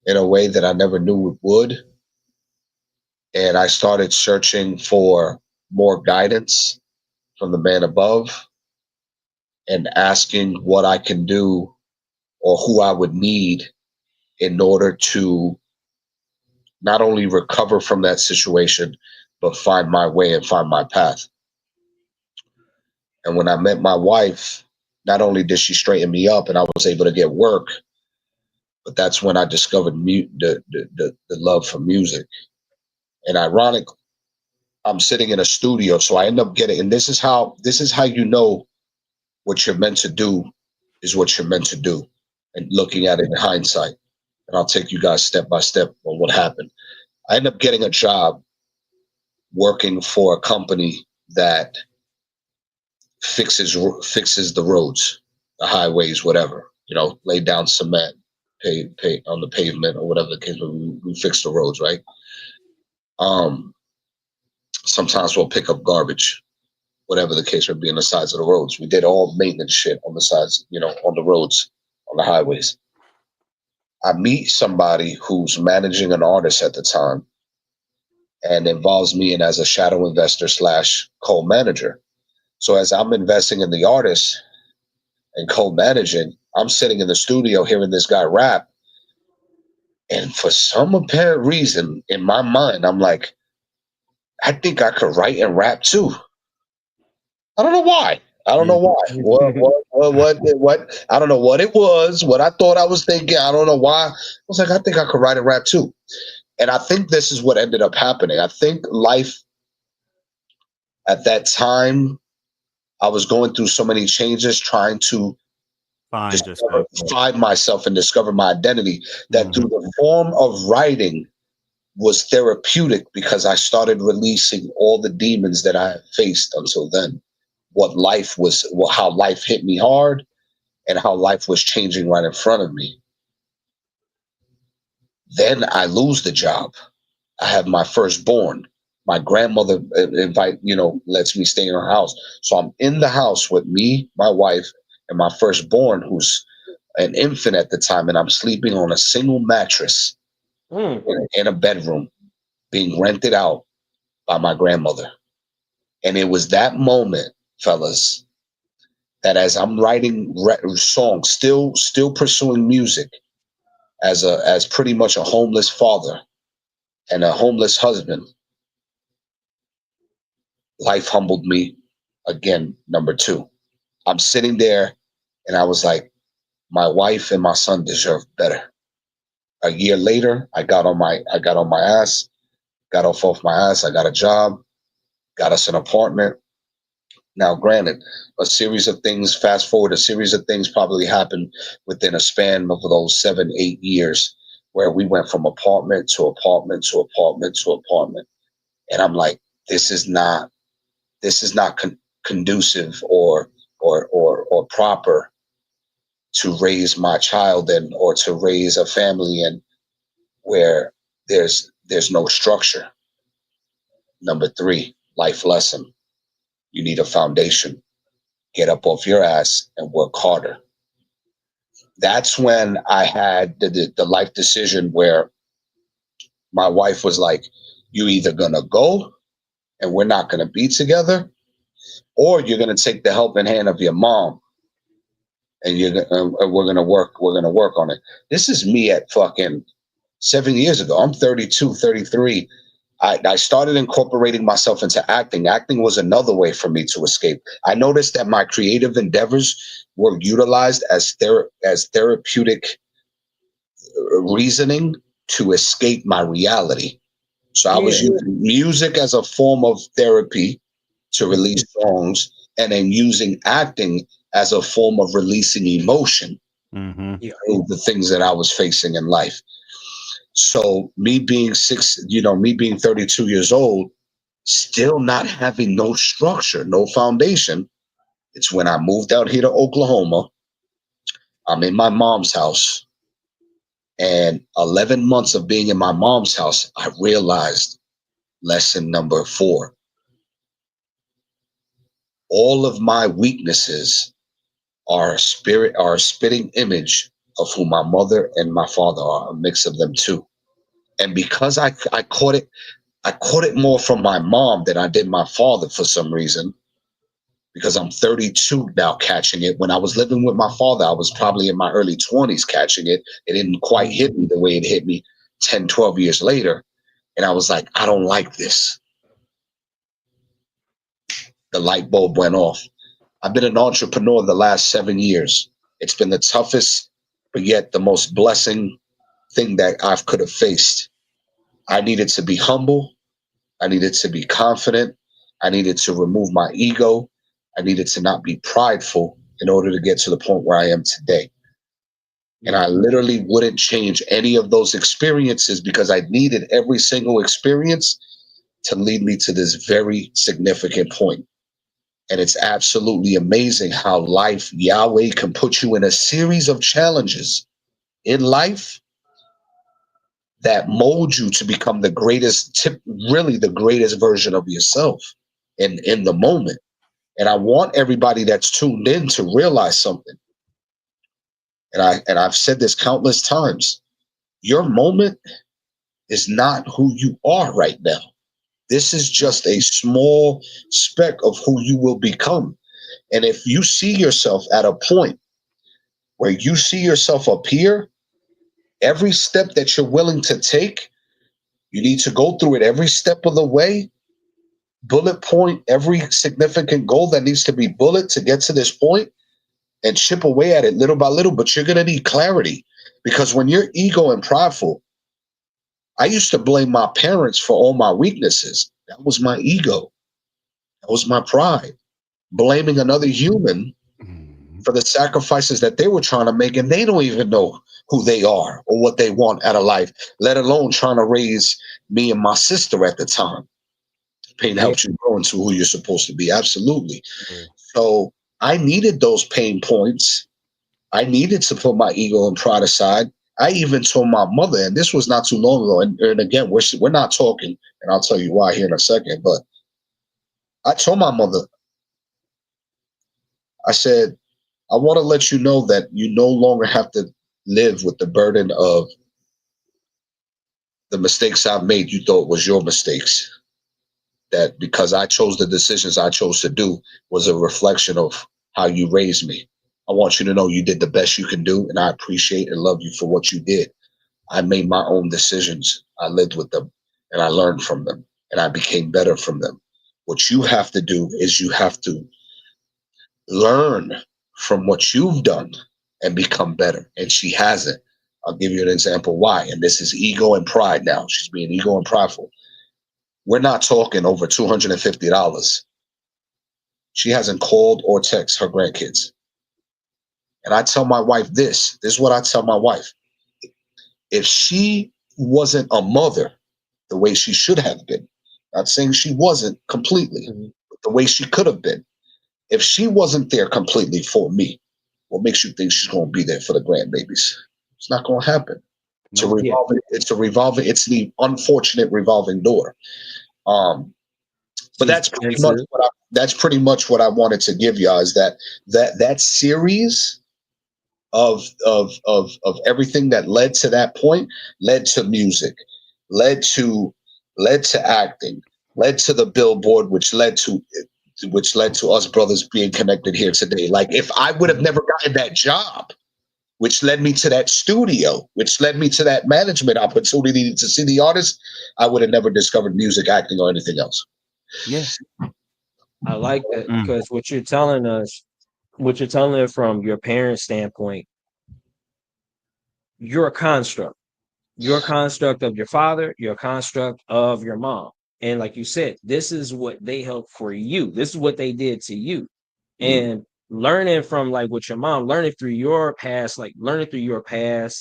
in a way that I never knew it would. And I started searching for more guidance from the man above and asking what I can do or who I would need in order to not only recover from that situation, but find my way and find my path. And when I met my wife, not only did she straighten me up and I was able to get work, but that's when I discovered the love for music. And ironically, I'm sitting in a studio, so I end up getting, and this is how you know what you're meant to do is what you're meant to do, and looking at it in hindsight. And I'll take you guys step by step on what happened. I end up getting a job working for a company that fixes the roads, the highways, whatever. Lay down cement, pay on the pavement or whatever the case. We fix the roads, right? Sometimes we'll pick up garbage, whatever the case would be, on the sides of the roads. We did all maintenance shit on the sides, on the roads, on the highways. I meet somebody who's managing an artist at the time and involves me in as a shadow investor / co-manager. So as I'm investing in the artist and co-managing, I'm sitting in the studio hearing this guy rap. And for some apparent reason in my mind, I'm like, I think I could write and rap too. I don't know why. I don't know why. What? I don't know what it was, what I thought I was thinking. I don't know why. I was like, I think I could write and rap too. And I think this is what ended up happening. I think life at that time, I was going through so many changes, trying to find myself and discover my identity, that through the form of writing was therapeutic, because I started releasing all the demons that I had faced until then. How life hit me hard and how life was changing right in front of me. Then I lose the job. I have my firstborn. My grandmother lets me stay in her house. So I'm in the house with me, my wife, and my firstborn, who's an infant at the time, and I'm sleeping on a single mattress in a bedroom being rented out by my grandmother. And it was that moment, fellas, that as I'm writing songs, still pursuing music as pretty much a homeless father and a homeless husband, life humbled me again. Number two, I'm sitting there and I was like, my wife and my son deserve better. A year later, I got on my ass, got off my ass. I got a job, got us an apartment. Now, granted, a series of things probably happened within a span of those 7-8 years, where we went from apartment to apartment to apartment to apartment. And I'm like, this is not conducive or proper to raise my child in, or to raise a family in, where there's no structure. Number 3, life lesson. You need a foundation. Get up off your ass and work harder. That's when I had the life decision where my wife was like, you either gonna go and we're not gonna be together, or you're gonna take the helping hand of your mom and we're gonna work on it. This is me at fucking 7 years ago. I'm 32, 33. I started incorporating myself into acting. Acting was another way for me to escape. I noticed that my creative endeavors were utilized as therapeutic reasoning to escape my reality. So I was using music as a form of therapy to release songs, and then using acting as a form of releasing emotion through the things that I was facing in life. So me being 32 years old, still not having no structure, no foundation. It's when I moved out here to Oklahoma. I'm in my mom's house. And 11 months of being in my mom's house, I realized lesson number 4. All of my weaknesses are a spitting image of who my mother and my father are, a mix of them too. And because I caught it more from my mom than I did my father for some reason, because I'm 32 now catching it. When I was living with my father, I was probably in my early 20s catching it. It didn't quite hit me the way it hit me 10, 12 years later. And I was like, I don't like this. The light bulb went off. I've been an entrepreneur the last 7 years. It's been the toughest, but yet the most blessing thing that I could have faced. I needed to be humble. I needed to be confident. I needed to remove my ego. I needed to not be prideful in order to get to the point where I am today. And I literally wouldn't change any of those experiences because I needed every single experience to lead me to this very significant point. And it's absolutely amazing how life, Yahweh, can put you in a series of challenges in life that mold you to become the greatest, really the greatest version of yourself in the moment. And I want everybody that's tuned in to realize something. And I've said this countless times. Your moment is not who you are right now. This is just a small speck of who you will become. And if you see yourself at a point where you see yourself up here, every step that you're willing to take, you need to go through it every step of the way, bullet point every significant goal that needs to be bullet to get to this point, and chip away at it little by little. But you're going to need clarity, because when you're ego and prideful, I used to blame my parents for all my weaknesses. That was my ego. That was my pride. Blaming another human for the sacrifices that they were trying to make, and they don't even know who they are or what they want out of life, let alone trying to raise me and my sister at the time. Pain helps you grow into who you're supposed to be. Absolutely. So I needed those pain points. I needed to put my ego and pride aside. I even told my mother, and this was not too long ago, and again, we're not talking, and I'll tell you why here in a second, but I told my mother, I said, I want to let you know that you no longer have to live with the burden of the mistakes I've made you thought was your mistakes. That because I chose the decisions I chose to do was a reflection of how you raised me. I want you to know you did the best you can do, and I appreciate and love you for what you did. I made my own decisions. I lived with them, and I learned from them, and I became better from them. What you have to do is you have to learn from what you've done and become better. And she hasn't. I'll give you an example why. And this is ego and pride now. She's being ego and prideful. We're not talking over $250. She hasn't called or texted her grandkids. And I tell my wife this. This is what I tell my wife. If she wasn't a mother the way she should have been, not saying she wasn't completely, but the way she could have been, if she wasn't there completely for me, what makes you think she's going to be there for the grandbabies? It's not going to happen. It's the unfortunate revolving door. But that's pretty much what I wanted to give y'all is that series of everything that led to that point, led to music, led to acting, led to the Billboard, which led to us brothers being connected here today. Like if I would have never gotten that job, which led me to that studio, which led me to that management opportunity to see the artist, I would have never discovered music, acting, or anything else. Yes. I like that because what you're telling us from your parents' standpoint, you're a construct. You're a construct of your father, you're a construct of your mom. And like you said, this is what they helped for you. This is what they did to you. And learning from like with your mom, learning through your past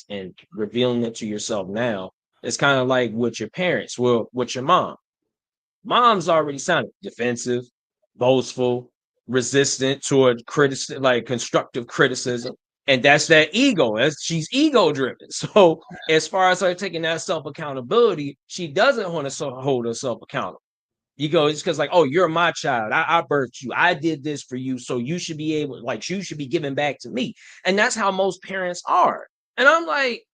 and revealing it to yourself now, it's kind of like with your parents. Well, with your mom. Mom's already sounded defensive, boastful, resistant toward constructive criticism. And that's that ego. She's ego driven. So as far as her taking that self accountability, she doesn't want to hold herself accountable. It's because like, oh, you're my child. I birthed you. I did this for you. So you should be you should be giving back to me. And that's how most parents are. And I'm like,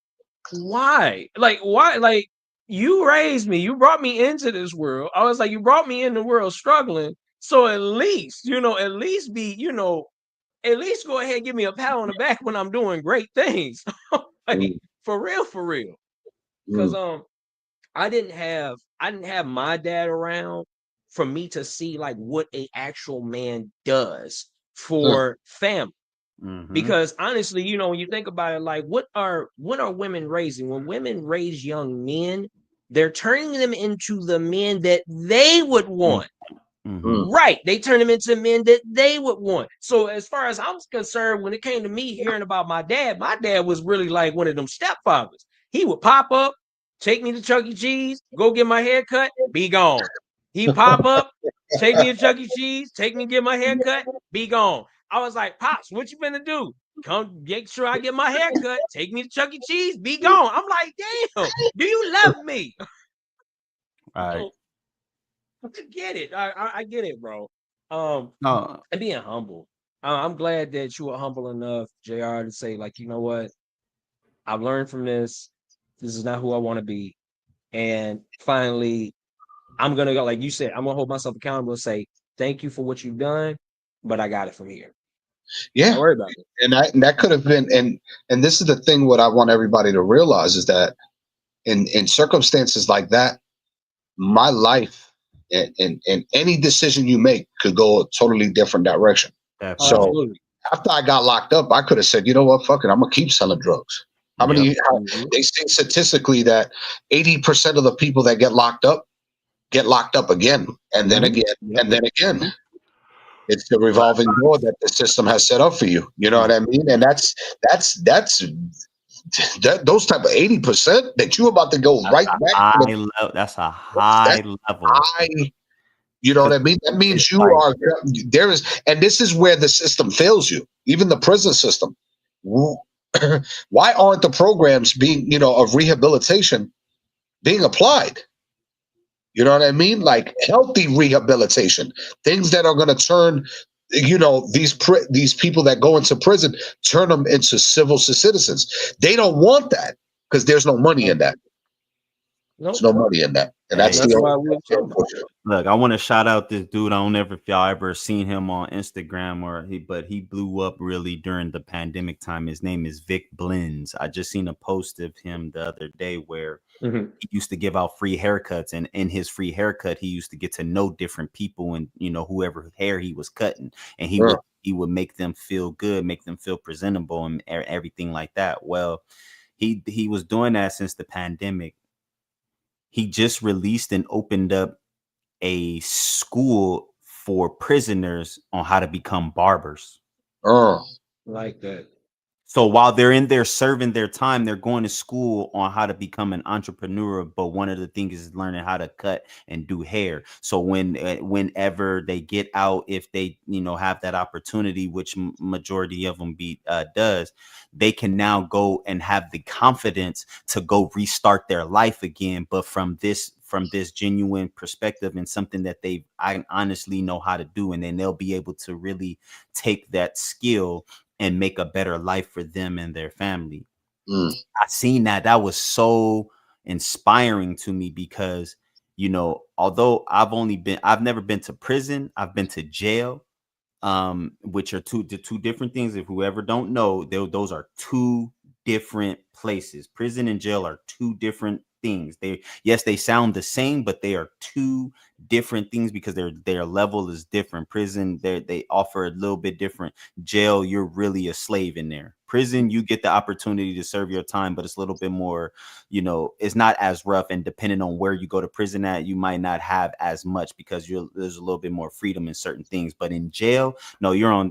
why? Why? Like, you raised me. You brought me into this world. I was like, you brought me in the world struggling. So at least go ahead and give me a pat on the back when I'm doing great things. For real. Because I didn't have my dad around for me to see like what a actual man does for family. Because honestly, when you think about it, like what are women raising? When women raise young men, they're turning them into the men that they would want. Right. They turn them into men that they would want. So as far as I'm concerned, when it came to me hearing about my dad was really like one of them stepfathers. He would pop up, take me to Chuck E. Cheese, go get my hair cut, be gone. He pop up, take me to Chuck E. Cheese, take me to get my hair cut, be gone. I was like, Pops, what you gonna do? Come make sure I get my hair cut, take me to Chuck E. Cheese, be gone. I'm like, damn, do you love me? All right. I get it. I get it, bro. And being humble. I'm glad that you were humble enough, JR, to say, like, you know what? I've learned from this. This is not who I want to be. And finally, I'm gonna go, like you said, I'm gonna hold myself accountable and say, thank you for what you've done, but I got it from here. Yeah. Don't worry about it. And that could have been, and this is the thing, what I want everybody to realize is that in circumstances like that, my life and any decision you make could go a totally different direction. So after I got locked up, I could have said, you know what, fuck it, I'm gonna keep selling drugs. They say statistically that 80% of the people that get locked up again, and then again, and then again. It's the revolving door that the system has set up for you. You know what I mean? And that's those type of 80% that you're about to go right back. That's a high level. You know what I mean? That means you are there is, and this is where the system fails you. Even the prison system. Why aren't the programs being, of rehabilitation being applied? You know what I mean? Like healthy rehabilitation, things that are going to turn, these people that go into prison, turn them into civil citizens. They don't want that because there's no money in that. There's no money in that. And that's the Look, I want to shout out this dude. I don't know if y'all ever seen him on Instagram but he blew up really during the pandemic time. His name is Vic Blends. I just seen a post of him the other day where he used to give out free haircuts, and in his free haircut, he used to get to know different people and whoever hair he was cutting, and he would make them feel good, make them feel presentable, and everything like that. Well, he was doing that since the pandemic. He just released and opened up a school for prisoners on how to become barbers. Like that. So while they're in there serving their time, they're going to school on how to become an entrepreneur. But one of the things is learning how to cut and do hair. So whenever they get out, if they have that opportunity, which majority of them does, they can now go and have the confidence to go restart their life again. But from this from this genuine perspective and something that I honestly know how to do, and then they'll be able to really take that skill and make a better life for them and their family. I seen that was so inspiring to me because, you know, although I've never been to prison, I've been to jail, which are two different things. If whoever don't know, those are two different places. Prison and jail are two different things. They sound the same, but they are two different things because their level is different. Prison, they offer a little bit different. Jail, you're really a slave in there. Prison, you get the opportunity to serve your time, but it's a little bit more, you know, it's not as rough, and depending on where you go to prison at, you might not have as much because there's a little bit more freedom in certain things. But in jail, no, you're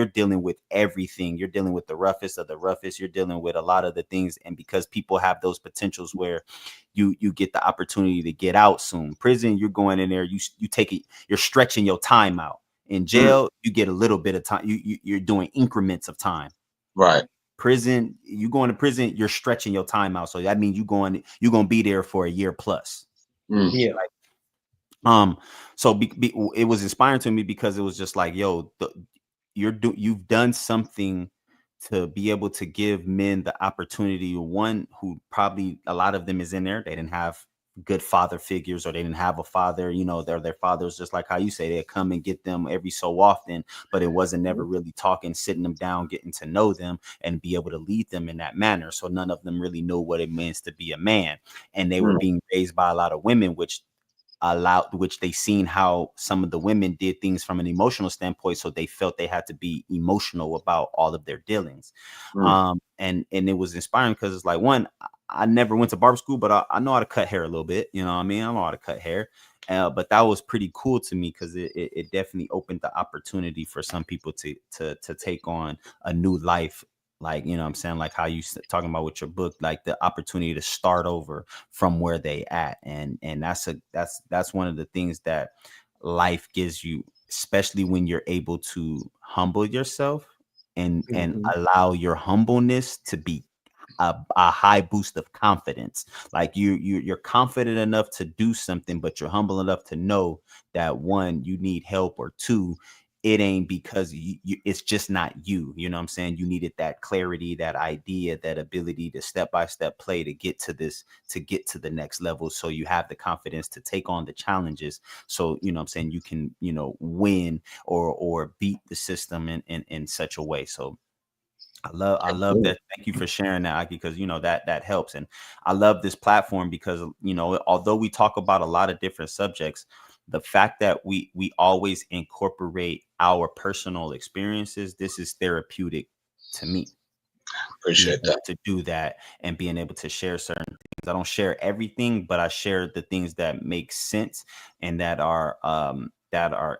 dealing with everything. You're dealing with the roughest of the roughest. You're dealing with a lot of the things, and because people have those potentials where you get the opportunity to get out soon. Prison, you're going in there, you take it, you're stretching your time out. In jail, you get a little bit of time. You're doing increments of time. Right. Prison, you going to prison, you're stretching your time out. So that means you're going to be there for a year plus. Yeah. So it was inspiring to me because it was just like, yo, you've done something to be able to give men the opportunity. One who probably a lot of them is in there, they didn't have good father figures, or they didn't have a father, you know, their fathers, just like how you say, they'd come and get them every so often, but it wasn't never really talking, sitting them down, getting to know them and be able to lead them in that manner. So none of them really knew what it means to be a man, and they were being raised by a lot of women, which they seen how some of the women did things from an emotional standpoint, so they felt they had to be emotional about all of their dealings. And it was inspiring because it's like, one, I never went to barber school, but I know how to cut hair a little bit, you know what I mean? I know how to cut hair. But that was pretty cool to me because it definitely opened the opportunity for some people to take on a new life. Like, you know what I'm saying? Like how you talking about with your book, like the opportunity to start over from where they at. And that's one of the things that life gives you, especially when you're able to humble yourself and allow your humbleness to be a high boost of confidence. Like you're confident enough to do something, but you're humble enough to know that, one, you need help, or two, it ain't because it's just not you. You know what I'm saying? You needed that clarity, that idea, that ability to step by step play to get to the next level. So you have the confidence to take on the challenges. So, you know what I'm saying, you can, you know, win or beat the system in such a way. So I love that. Thank you for sharing that, Aki, because, you know, that helps. And I love this platform because, you know, although we talk about a lot of different subjects, the fact that we always incorporate our personal experiences, this is therapeutic to me. Appreciate that. To do that and being able to share certain things. I don't share everything, but I share the things that make sense and that are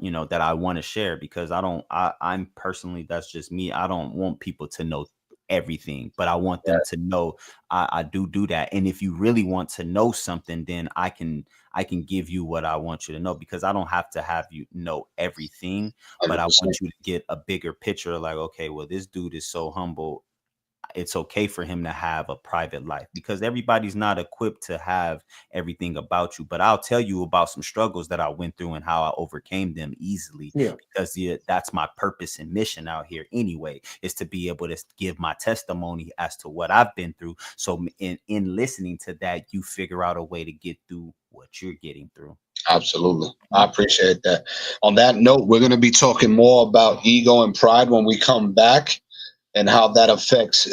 you know, that I want to share, because I'm personally, that's just me. I don't want people to know everything, but I want them to know I do that. And if you really want to know something, then I can give you what I want you to know, because I don't have to have you know everything, but 100%. I want you to get a bigger picture. Like, okay, well, this dude is so humble. It's okay for him to have a private life, because everybody's not equipped to have everything about you. But I'll tell you about some struggles that I went through and how I overcame them easily. Because that's my purpose and mission out here anyway, is to be able to give my testimony as to what I've been through. So in listening to that, you figure out a way to get through what you're getting through. Absolutely. I appreciate that. On that note, we're going to be talking more about ego and pride when we come back, and how that affects,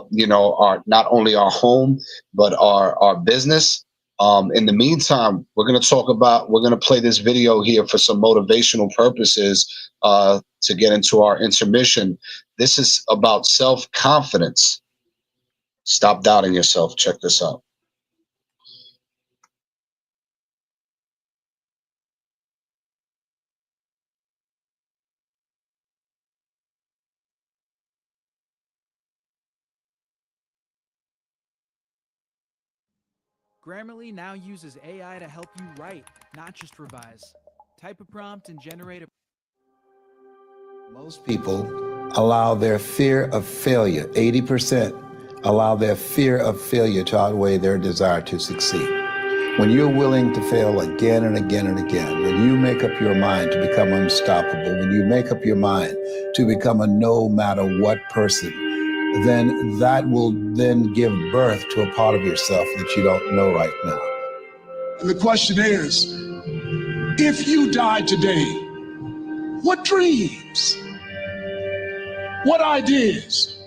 you know, our, not only our home, but our business. In the meantime, we're going to play this video here for some motivational purposes to get into our intermission. This is about self-confidence. Stop doubting yourself. Check this out. Grammarly now uses AI to help you write, not just revise. Type a prompt and generate a... Most people allow their fear of failure, 80%, allow their fear of failure to outweigh their desire to succeed. When you're willing to fail again and again and again, when you make up your mind to become unstoppable, when you make up your mind to become a no matter what person, then that will then give birth to a part of yourself that you don't know right now. And the question is, if you died today, what dreams, what ideas,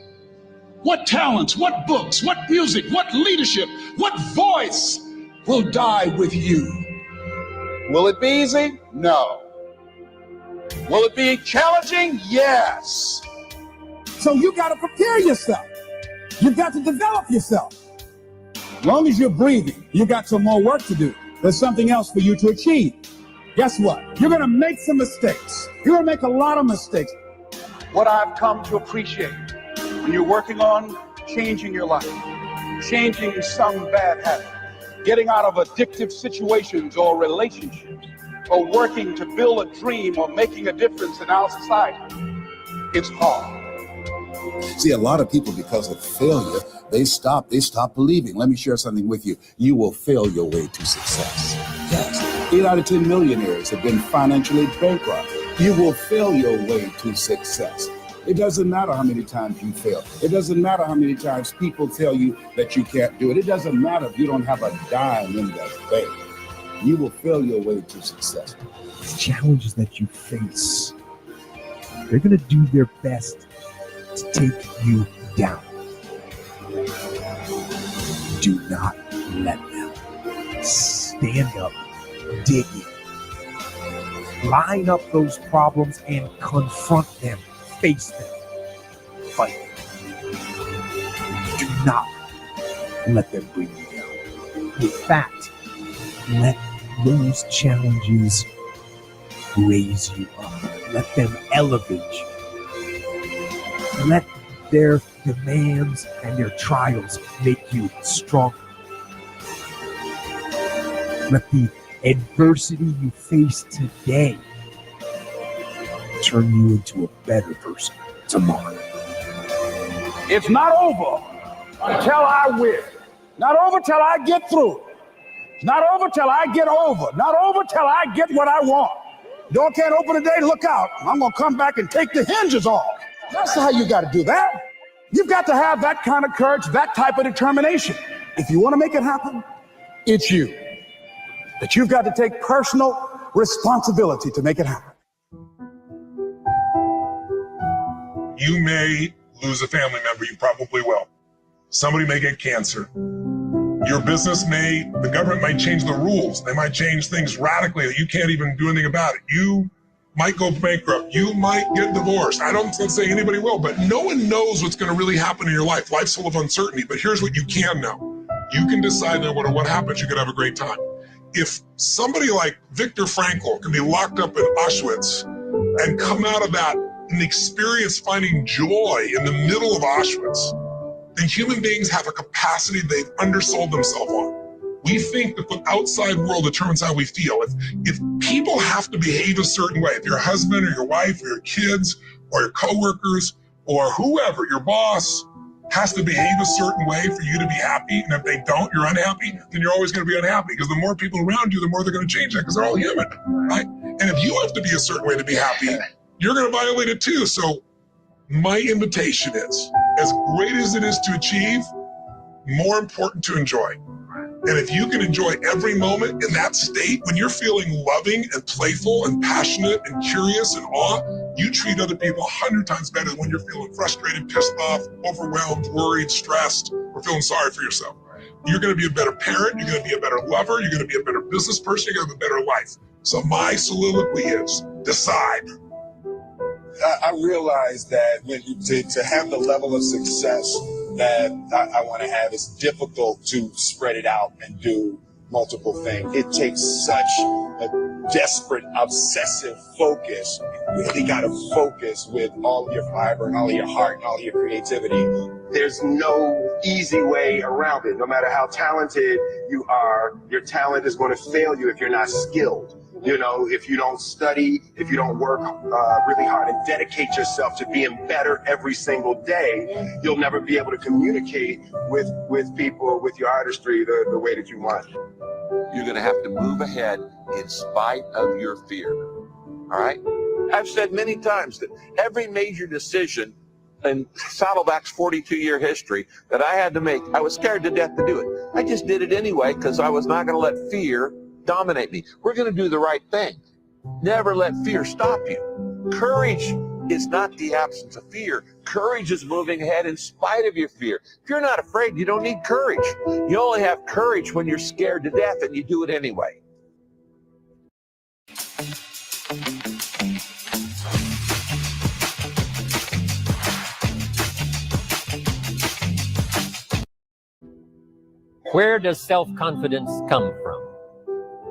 what talents, what books, what music, what leadership, what voice will die with you? Will it be easy? No. Will it be challenging? Yes. So you got to prepare yourself. You've got to develop yourself. As long as you're breathing, you got some more work to do. There's something else for you to achieve. Guess what? You're going to make some mistakes. You're going to make a lot of mistakes. What I've come to appreciate when you're working on changing your life, changing some bad habit, getting out of addictive situations or relationships, or working to build a dream or making a difference in our society, it's hard. See, a lot of people, because of failure, they stop believing. Let me share something with you. You will fail your way to success. Yes. 8 out of 10 millionaires have been financially bankrupt. You will fail your way to success. It doesn't matter how many times you fail. It doesn't matter how many times people tell you that you can't do it. It doesn't matter if you don't have a dime in the bank. You will fail your way to success. The challenges that you face, they're going to do their best to take you down. Do not let them. Stand up, dig in. Line up those problems and confront them. Face them. Fight them. Do not let them bring you down. In fact, let those challenges raise you up. Let them elevate you. Let their demands and their trials make you stronger. Let the adversity you face today turn you into a better person tomorrow. It's not over until I win. Not over till I get through. Not over till I get over. Not over till I get what I want. Door can't open today, look out. I'm going to come back and take the hinges off. That's how you got to do that. You've got to have that kind of courage, that type of determination. If you want to make it happen, it's you. But you've got to take personal responsibility to make it happen. You may lose a family member, you probably will. Somebody may get cancer. Your business the government might change the rules. They might change things radically that you can't even do anything about it. You might go bankrupt. You might get divorced. I don't say anybody will, but no one knows what's going to really happen in your life. Life's full of uncertainty, but here's what you can know. You can decide no matter what happens, you can have a great time. If somebody like Viktor Frankl can be locked up in Auschwitz and come out of that and experience finding joy in the middle of Auschwitz, then human beings have a capacity they've undersold themselves on. We think that the outside world determines how we feel. If people have to behave a certain way, if your husband or your wife or your kids or your coworkers or whoever, your boss, has to behave a certain way for you to be happy, and if they don't, you're unhappy, then you're always going to be unhappy, because the more people around you, the more they're going to change that, because they're all human, right? And if you have to be a certain way to be happy, you're going to violate it too. So my invitation is, as great as it is to achieve, more important to enjoy. And if you can enjoy every moment in that state, when you're feeling loving and playful and passionate and curious and awe, you treat other people 100 times better than when you're feeling frustrated, pissed off, overwhelmed, worried, stressed, or feeling sorry for yourself. You're going to be a better parent, you're going to be a better lover, you're going to be a better business person, you're going to have a better life. So my soliloquy is, decide. I realize that to have the level of success that I want to have, it's difficult to spread it out and do multiple things. It takes such a desperate, obsessive focus. You really got to focus with all of your fiber and all of your heart and all of your creativity. There's no easy way around it. No matter how talented you are, your talent is going to fail you if you're not skilled. You know, if you don't study, if you don't work really hard and dedicate yourself to being better every single day, you'll never be able to communicate with people, with your artistry the way that you want. You're going to have to move ahead in spite of your fear. All right? I've said many times that every major decision in Saddleback's 42-year history that I had to make, I was scared to death to do it. I just did it anyway because I was not going to let fear dominate me. We're going to do the right thing. Never let fear stop you. Courage is not the absence of fear. Courage is moving ahead in spite of your fear. If you're not afraid, you don't need courage. You only have courage when you're scared to death, and you do it anyway. Where does self-confidence come from?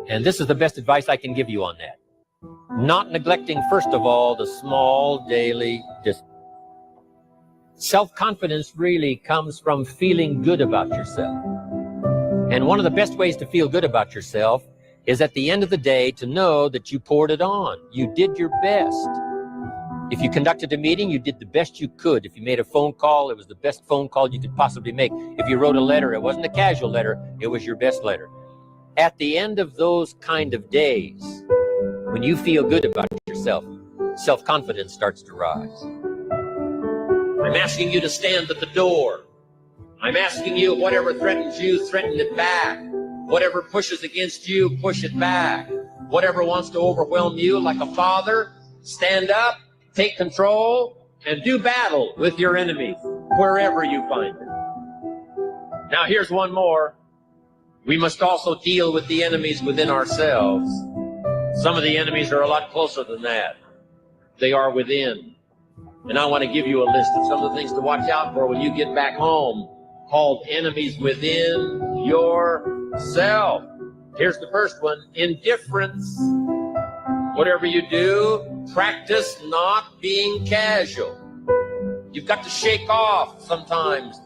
And this is the best advice I can give you on that. Not neglecting, first of all, the small daily discipline. Self-confidence really comes from feeling good about yourself. And one of the best ways to feel good about yourself is at the end of the day to know that you poured it on. You did your best. If you conducted a meeting, you did the best you could. If you made a phone call, it was the best phone call you could possibly make. If you wrote a letter, it wasn't a casual letter, it was your best letter. At the end of those kind of days, when you feel good about yourself, self-confidence starts to rise. I'm asking you to stand at the door. I'm asking you, whatever threatens you, threaten it back. Whatever pushes against you, push it back. Whatever wants to overwhelm you like a father, stand up, take control, and do battle with your enemies, wherever you find them. Now here's one more. We must also deal with the enemies within ourselves. Some of the enemies are a lot closer than that. They are within. And I want to give you a list of some of the things to watch out for when you get back home, called enemies within yourself. Here's the first one, indifference. Whatever you do, practice not being casual. You've got to shake off sometimes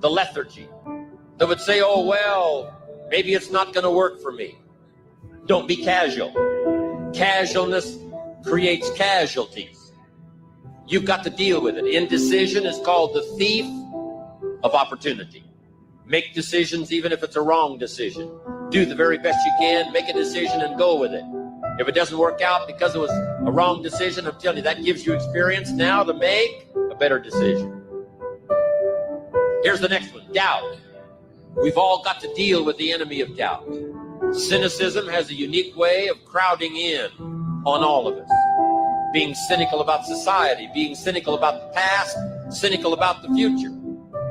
the lethargy that would say, oh, well, maybe it's not going to work for me. Don't be casual. Casualness creates casualties. You've got to deal with it. Indecision is called the thief of opportunity. Make decisions even if it's a wrong decision. Do the very best you can, make a decision and go with it. If it doesn't work out because it was a wrong decision, I'm telling you, that gives you experience now to make a better decision. Here's the next one, doubt. We've all got to deal with the enemy of doubt. Cynicism has a unique way of crowding in on all of us. Being cynical about society, being cynical about the past, cynical about the future.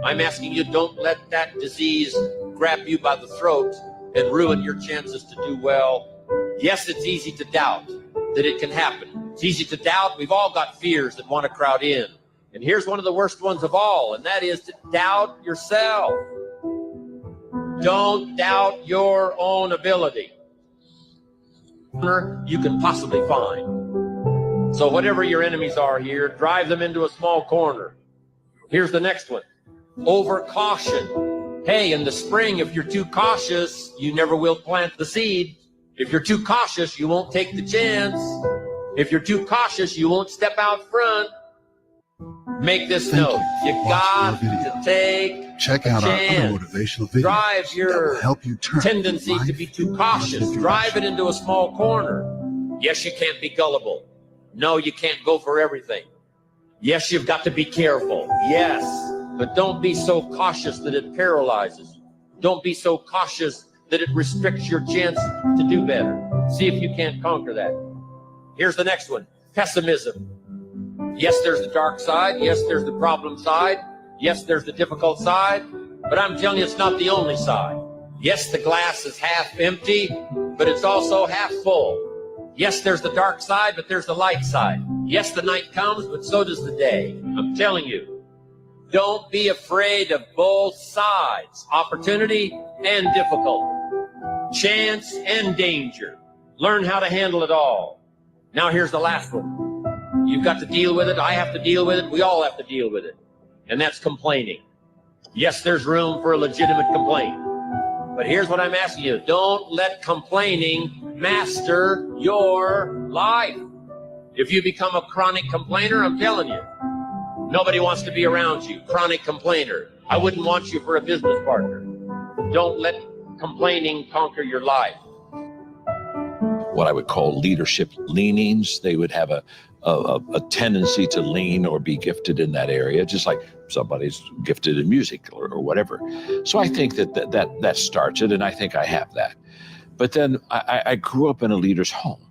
I'm asking you, don't let that disease grab you by the throat and ruin your chances to do well. Yes, it's easy to doubt that it can happen. It's easy to doubt. We've all got fears that want to crowd in. And here's one of the worst ones of all, and that is to doubt yourself. Don't doubt your own ability. You can possibly find. So whatever your enemies are here, drive them into a small corner. Here's the next one. Over caution. Hey, in the spring, if you're too cautious, you never will plant the seed. If you're too cautious, you won't take the chance. If you're too cautious, you won't step out front. Make this note. You got to take Check out our other chance. motivational videos Drive that your will help you turn tendency life to be too into cautious. positive Drive direction. it into a small corner. Yes, you can't be gullible. No, you can't go for everything. Yes, you've got to be careful. Yes, but don't be so cautious that it paralyzes you. Don't be so cautious that it restricts your chance to do better. See if you can't conquer that. Here's the next one. Pessimism. Yes, there's the dark side. Yes, there's the problem side. Yes, there's the difficult side. But I'm telling you, it's not the only side. Yes, the glass is half empty, but it's also half full. Yes, there's the dark side, but there's the light side. Yes, the night comes, but so does the day. I'm telling you, don't be afraid of both sides, opportunity and difficulty, chance and danger. Learn how to handle it all. Now here's the last one. You've got to deal with it. I have to deal with it. We all have to deal with it. And that's complaining. Yes, there's room for a legitimate complaint. But here's what I'm asking you. Don't let complaining master your life. If you become a chronic complainer, I'm telling you, nobody wants to be around you. Chronic complainer. I wouldn't want you for a business partner. Don't let complaining conquer your life. What I would call leadership leanings. They would have a tendency to lean or be gifted in that area, just like somebody's gifted in music or whatever. So I think that starts it, and I think I have that. But then I grew up in a leader's home.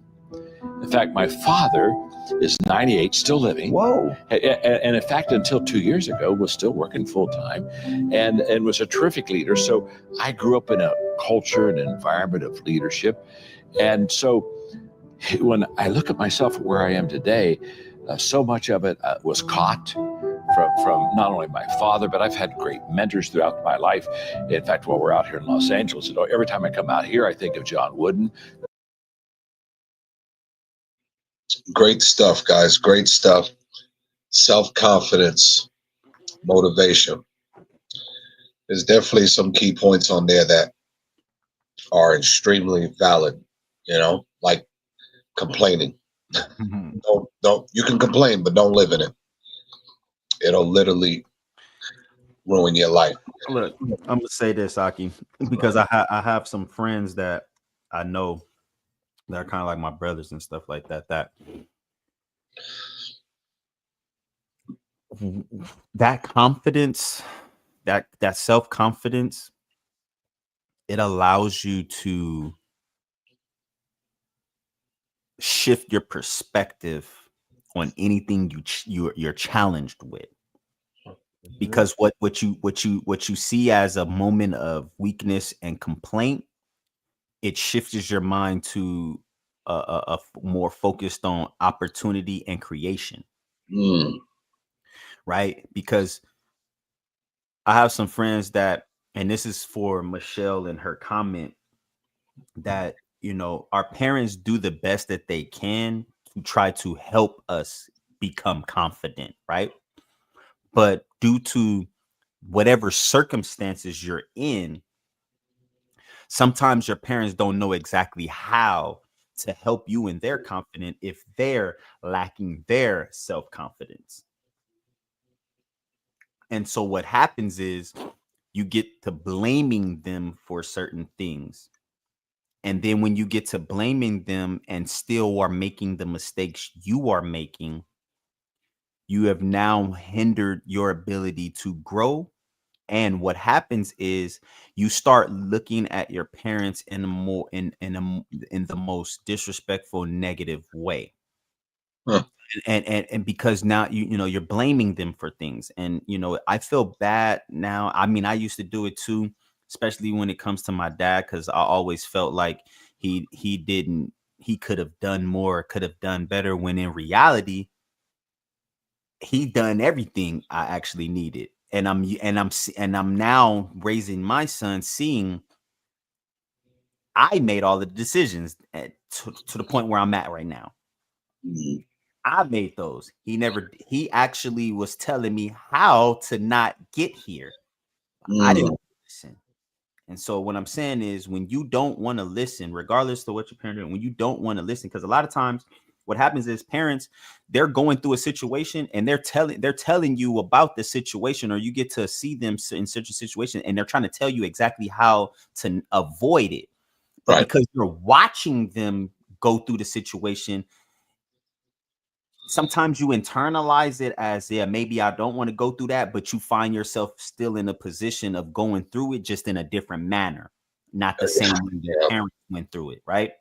In fact, my father is 98, still living. Whoa. And in fact, until 2 years ago, was still working full time and was a terrific leader. So I grew up in a culture and environment of leadership. And so when I look at myself where I am today, so much of it was caught from not only my father, but I've had great mentors throughout my life. In fact, while we're out here in Los Angeles, every time I come out here, I think of John Wooden. Great stuff, guys. Great stuff. Self-confidence, motivation. There's definitely some key points on there that are extremely valid, like complaining. Don't you can complain, but don't live in it. It'll literally ruin your life. Look, I'm gonna say this, Aki, because I have some friends that I know that are kind of like my brothers and stuff like that. That confidence, that self-confidence, it allows you to shift your perspective on anything you're challenged with, because what you see as a moment of weakness and complaint, it shifts your mind to a more focused on opportunity and creation. Right? Because I have some friends that, and this is for Michelle and her comment, that our parents do the best that they can to try to help us become confident, right? But due to whatever circumstances you're in, sometimes your parents don't know exactly how to help you in their confidence if they're lacking their self-confidence. And so what happens is you get to blaming them for certain things. And then when you get to blaming them and still are making the mistakes you are making, you have now hindered your ability to grow. And what happens is you start looking at your parents in the most disrespectful, negative way. Huh. And because now you're blaming them for things. And I feel bad now. I mean, I used to do it too, especially when it comes to my dad, because I always felt like he could have done more, could have done better, when in reality he done everything I actually needed. And I'm now raising my son, seeing I made all the decisions to the point where I'm at right now. I made those. He actually was telling me how to not get here. I didn't listen. And so what I'm saying is, when you don't want to listen, regardless of what your parent doing, when you don't want to listen, because a lot of times what happens is parents, they're going through a situation and they're telling you about the situation, or you get to see them in such a situation and they're trying to tell you exactly how to avoid it. But right, because you're watching them go through the situation, sometimes you internalize it as, yeah, maybe I don't want to go through that, but you find yourself still in a position of going through it, just in a different manner, not the same way your parents went through it, right?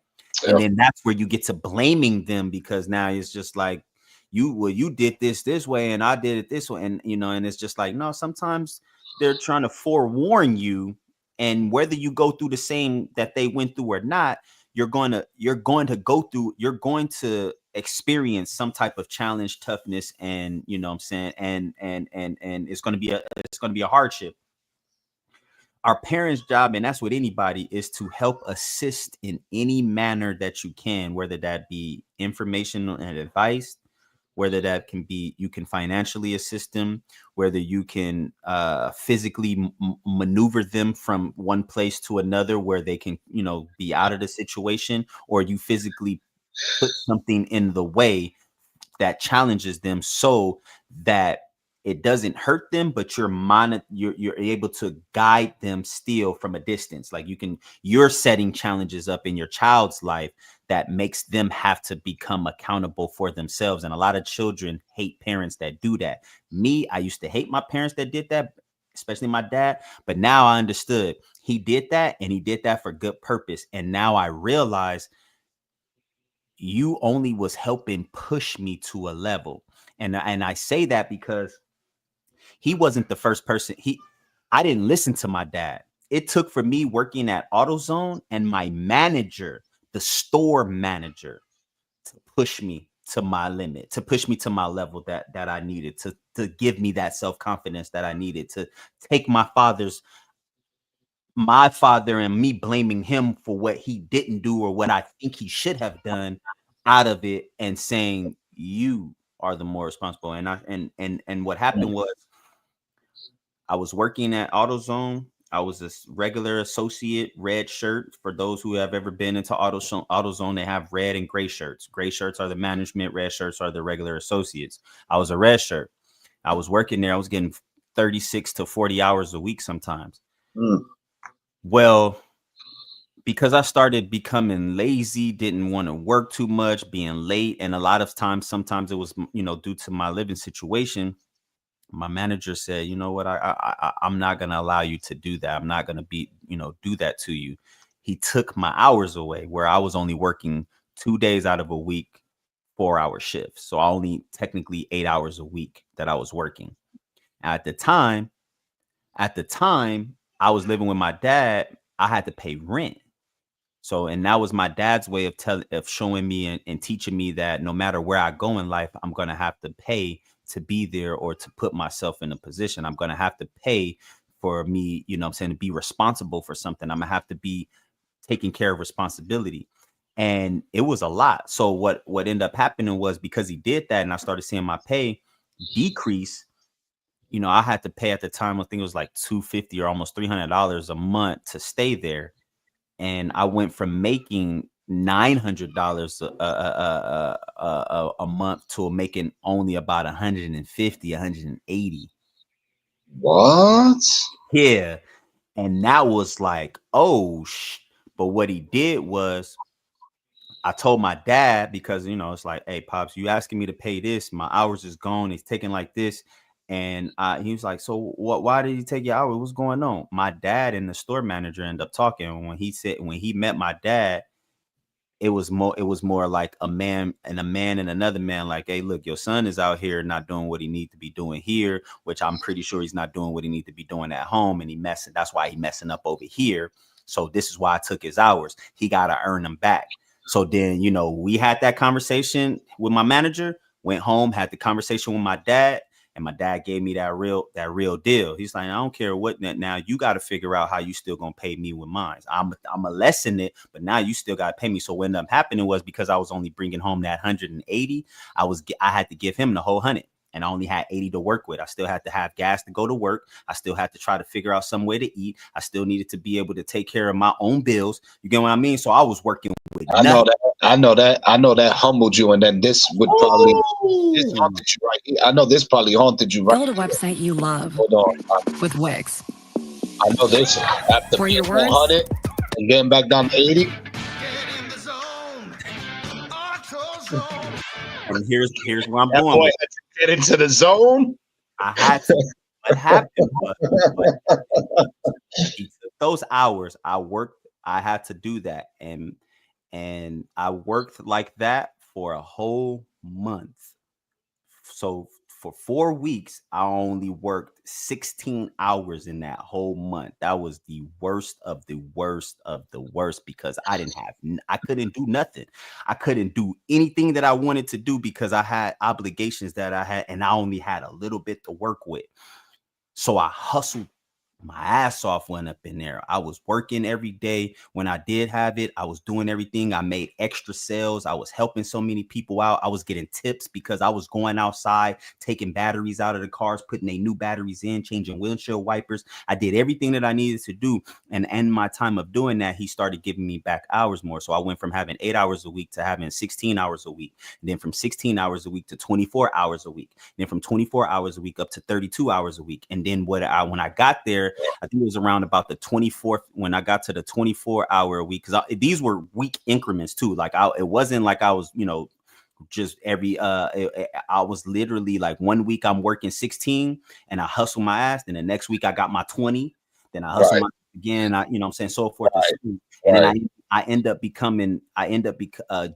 And then that's where you get to blaming them, because now it's just like, you did this way and I did it this way, and and it's just like, no, sometimes they're trying to forewarn you, and whether you go through the same that they went through or not, you're going to experience some type of challenge, toughness, and what I'm saying, and it's going to be a hardship. Our parents' job, and that's with anybody, is to help assist in any manner that you can, whether that be information and advice, whether that can be, you can financially assist them, whether you can physically maneuver them from one place to another where they can, be out of the situation, or you physically put something in the way that challenges them so that it doesn't hurt them, but you're able to guide them still from a distance. Like you're setting challenges up in your child's life that makes them have to become accountable for themselves. And a lot of children hate parents that do that. Me, I used to hate my parents that did that, especially my dad. But now I understood he did that, and he did that for good purpose. And now I realize you only was helping push me to a level. And I say that because he wasn't the first person. I didn't listen to my dad. It took for me working at AutoZone and my manager, the store manager, to push me to my limit, to push me to my level that I needed, to give me that self-confidence that I needed, to take my father and me blaming him for what he didn't do or what I think he should have done out of it, and saying you are the more responsible. And what happened was, I was working at AutoZone. I was a regular associate, red shirt. For those who have ever been into AutoZone, they have red and gray shirts. Gray shirts are the management, red shirts are the regular associates. I was a red shirt. I was working there. I was getting 36 to 40 hours a week sometimes. Well, because I started becoming lazy, didn't want to work too much, being late, and a lot of times, sometimes it was, due to my living situation, my manager said, you know what, I'm not going to allow you to do that. I'm not going to do that to you. He took my hours away, where I was only working 2 days out of a week, 4-hour shifts. So I only technically 8 hours a week that I was working. At the time, I was living with my dad. I had to pay rent. So, and that was my dad's way of showing me and teaching me that no matter where I go in life, I'm going to have to pay to be there, or to put myself in a position. I'm going to have to pay for me, to be responsible for something. I'm going to have to be taking care of responsibility. And it was a lot. So what ended up happening was, because he did that and I started seeing my pay decrease, I had to pay at the time, I think it was like $250 or almost $300 a month to stay there. And I went from making $900 a month to making only about 150, 180. What? Yeah. And that was like, oh, but what he did was, I told my dad, because, it's like, hey, Pops, you asking me to pay this, my hours is gone, it's taking like this. And he was like, so why did he take your hours? What's going on? My dad and the store manager ended up talking. When he met my dad, it was more like a man and another man, like, hey, look, your son is out here not doing what he needs to be doing here, which I'm pretty sure he's not doing what he needs to be doing at home. And that's why he messing up over here. So this is why I took his hours. He got to earn them back. So then, we had that conversation with my manager, went home, had the conversation with my dad. And my dad gave me that real deal. He's like, I don't care what. Now you got to figure out how you still gonna pay me with mine. I'm a lessen it, but now you still got to pay me. So what ended up happening was, because I was only bringing home that 180, I had to give him the whole 100, and I only had 80 to work with. I still had to have gas to go to work. I still had to try to figure out some way to eat. I still needed to be able to take care of my own bills. You get what I mean? So I was working with nothing. I know that humbled you, and then this would probably this haunted you right here. I know this probably haunted you right. Build a website you love. Hold on. With Wix. I know this. After being 100 and getting back down to 80. And here's where I'm that going. Boy had to get into the zone. I had to. What happened was, those hours I worked, I had to do that, and I worked like that for a whole month. So for 4 weeks, I only worked 16 hours in that whole month. That was the worst of the worst of the worst, because I couldn't do nothing. I couldn't do anything that I wanted to do, because I had obligations that I had, and I only had a little bit to work with. So I hustled my ass off went up in there. I was working every day. When I did have it, I was doing everything. I made extra sales. I was helping so many people out. I was getting tips because I was going outside, taking batteries out of the cars, putting a new batteries in, changing windshield wipers. I did everything that I needed to do. And in my time of doing that, he started giving me back hours more. So I went from having 8 hours a week to having 16 hours a week. And then from 16 hours a week to 24 hours a week. And then from 24 hours a week up to 32 hours a week. And then when I got there, I think it was around about the 24th when I got to the 24-hour a week, because these were week increments too. Like it wasn't like I was, just every I was literally like 1 week I'm working 16 and I hustle my ass. Then the next week I got my 20. Then I hustle my again. I'm saying so forth. And then I end up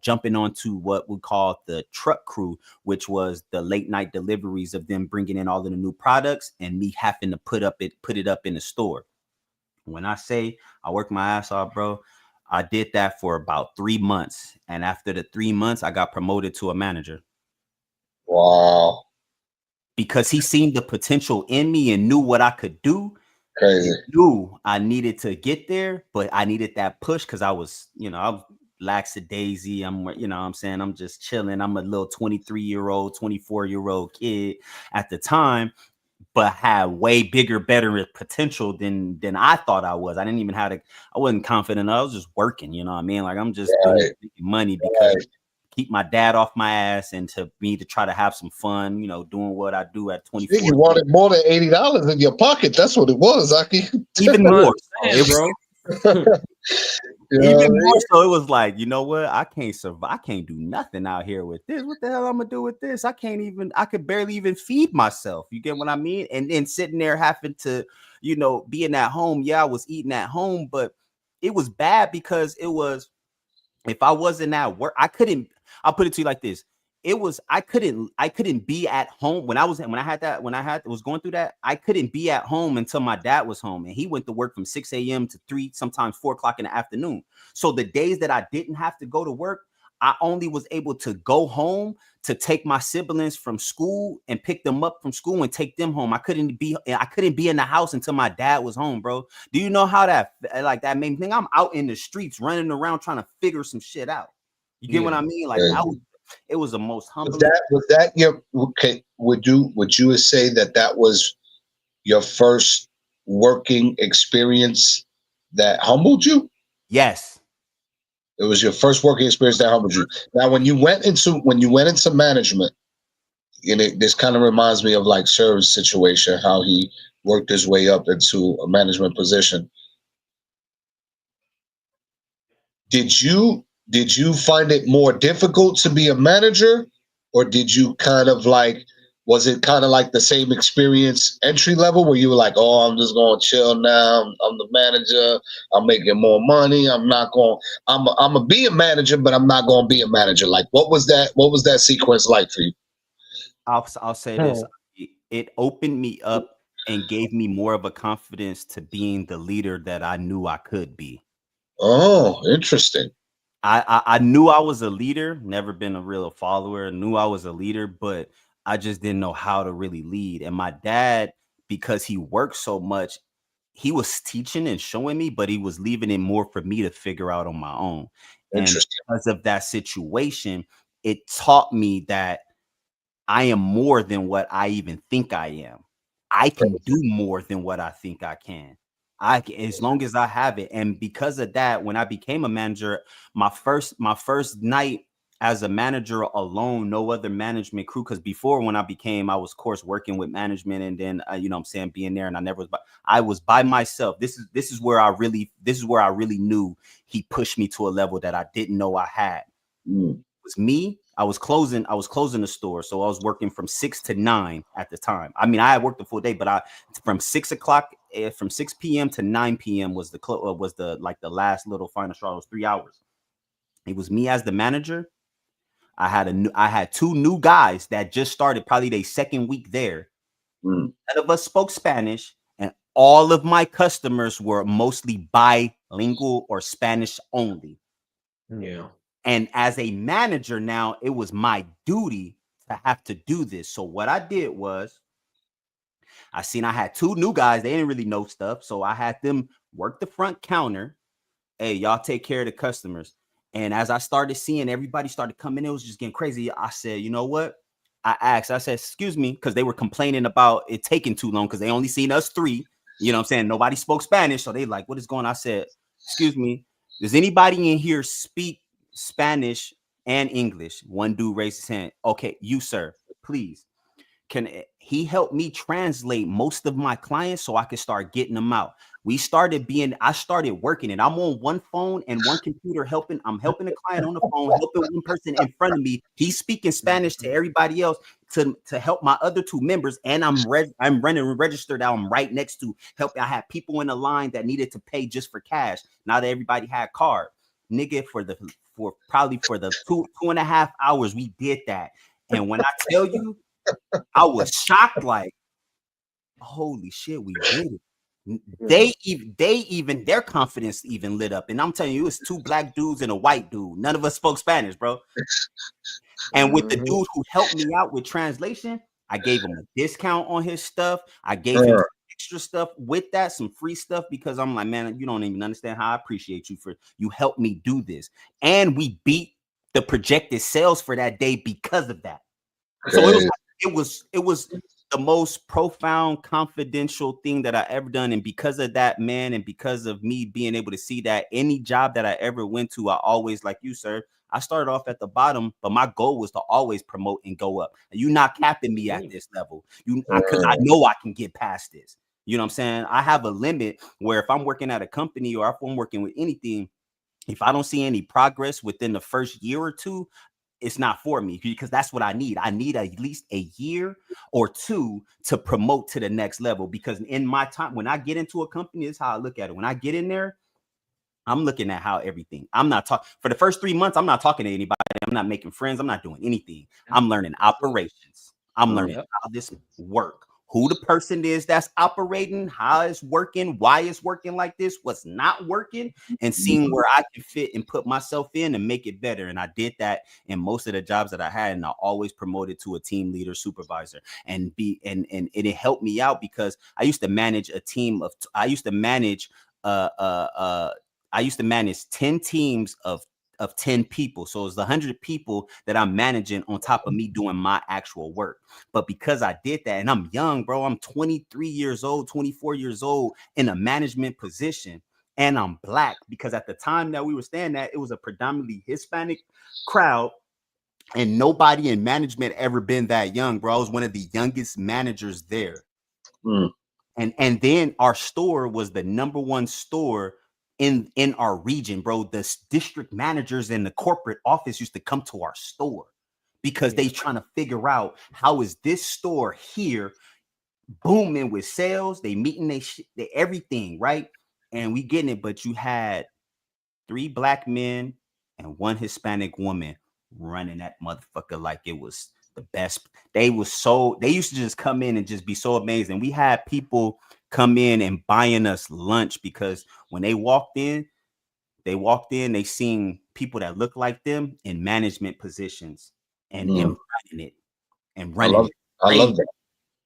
jumping onto what we call the truck crew, which was the late night deliveries of them bringing in all of the new products and me having to put it up in the store. When I say I worked my ass off, bro, I did that for about 3 months. And after the 3 months, I got promoted to a manager. Wow. Because he seen the potential in me and knew what I could do. Crazy. Knew I needed to get there, but I needed that push because I was lackadaisy. I'm just chilling. I'm a little 23-year-old, 24-year-old kid at the time, but had way bigger, better potential than I thought I was. I didn't even I wasn't confident. I was just working, you know what I mean? Like I'm just making money because keep my dad off my ass and to try to have some fun, doing what I do at 24. You wanted more than $80 in your pocket. That's what it was, Aki. Even more, bro. Even more so, it was like, you know what? I can't survive. I can't do nothing out here with this. What the hell I'm gonna do with this? I could barely even feed myself. You get what I mean? And then sitting there having to, being at home. Yeah, I was eating at home, but it was bad because if I wasn't at work, I'll put it to you like this. I couldn't be at home when I was going through that. I couldn't be at home until my dad was home, and he went to work from 6 a.m. to 3, sometimes 4 o'clock in the afternoon. So the days that I didn't have to go to work, I only was able to go home to take my siblings from school and pick them up from school and take them home. I couldn't be in the house until my dad was home, bro. Do you know how that made me think? I'm out in the streets running around trying to figure some shit out. You get what I mean? Like it was the most humbling. Was that your okay? Would you say that was your first working experience that humbled you? Yes. It was your first working experience that humbled you. Now, when you went into management, this kind of reminds me of like Sir's situation, how he worked his way up into a management position. Did you find it more difficult to be a manager, or did you was it kind of like the same experience entry level where you were like, oh, I'm just going to chill now. I'm the manager. I'm making more money. I'm going to be a manager, but I'm not going to be a manager. Like, what was that sequence like for you? I'll say this. It opened me up and gave me more of a confidence to being the leader that I knew I could be. Oh, interesting. I knew I was a leader, never been a real follower, knew I was a leader, but I just didn't know how to really lead. And my dad, because he worked so much, he was teaching and showing me, but he was leaving it more for me to figure out on my own. And because of that situation, it taught me that I am more than what I even think I am. I can do more than what I think I can. As long as I have it. And because of that, when I became a manager, my first night as a manager alone, no other management crew. Because before, when I was of course working with management, and then being there, and I was by myself. This is where I really knew he pushed me to a level that I didn't know I had. It was me. I was closing the store, so I was working from 6 to 9 at the time. I mean, I had worked the full day, but from 6 p.m. to 9 p.m. was the last little final straw. It was 3 hours. It was me as the manager. I had 2 new guys that just started probably their second week there. None of us spoke Spanish, and all of my customers were mostly bilingual or Spanish only. Yeah. And as a manager now, it was my duty to have to do this. So what I did was I seen I had 2 new guys. They didn't really know stuff. So I had them work the front counter. Hey, y'all take care of the customers. And as I started seeing everybody started coming in, it was just getting crazy. I said, you know what? I said, excuse me, because they were complaining about it taking too long because they only seen us 3. You know what I'm saying? Nobody spoke Spanish. So they like, what is going on? I said, excuse me, does anybody in here speak Spanish and English? One dude raised his hand. Okay, you, sir, please. Can he help me translate most of my clients so I can start getting them out? I started working it. I'm on one phone and one computer helping. I'm helping the client on the phone, helping one person in front of me. He's speaking Spanish to everybody else to help my other 2 members. And I'm running a register that I'm right next to help. I had people in the line that needed to pay just for cash. Now that everybody had card, nigga, for the 2.5 hours we did that. And when I tell you, I was shocked, like, holy shit, we did it. They even their confidence even lit up. And I'm telling you, it was 2 black dudes and a white dude. None of us spoke Spanish, bro. And with the dude who helped me out with translation, I gave him a discount on his stuff. I gave him extra stuff with that, some free stuff, because I'm like, man, you don't even understand how I appreciate you for you helped me do this. And we beat the projected sales for that day because of that. So it was the most profound, confidential thing that I ever done. And because of that, man, and because of me being able to see that, any job that I ever went to, I always, like you, sir, I started off at the bottom, but my goal was to always promote and go up. You're not capping me at this level. Because I know I can get past this. You know what I'm saying? I have a limit where if I'm working at a company or if I'm working with anything, if I don't see any progress within the first year or 2, it's not for me, because that's what I need. I need at least a year or 2 to promote to the next level. Because in my time, when I get into a company, this is how I look at it. When I get in there, I'm looking at how everything. I'm not talking for the first 3 months. I'm not talking to anybody. I'm not making friends. I'm not doing anything. I'm learning operations. I'm learning how this work. Who the person is that's operating, how it's working, why it's working like this, what's not working, and seeing where I can fit and put myself in and make it better. And I did that in most of the jobs that I had, and I always promoted to a team leader, supervisor, and it helped me out because I used to manage a team of. I used to manage 10 teams of 10 people. So it's 100 people that I'm managing on top of me doing my actual work. But because I did that, and I'm young, bro, I'm 23 years old, 24 years old in a management position, and I'm black, because at the time that we were staying at, it was a predominantly Hispanic crowd, and nobody in management ever been that young, bro. I was one of the youngest managers there. And then our store was the number 1 store in our region, bro. The district managers in the corporate office used to come to our store because they trying to figure out how is this store here booming with sales. They meeting they everything, right? And we getting it, but you had 3 black men and 1 Hispanic woman running that motherfucker like it was the best. They used to just come in and just be so amazing. We had people come in and buying us lunch because when they walked in, they seen people that look like them in management positions and running it. I love that.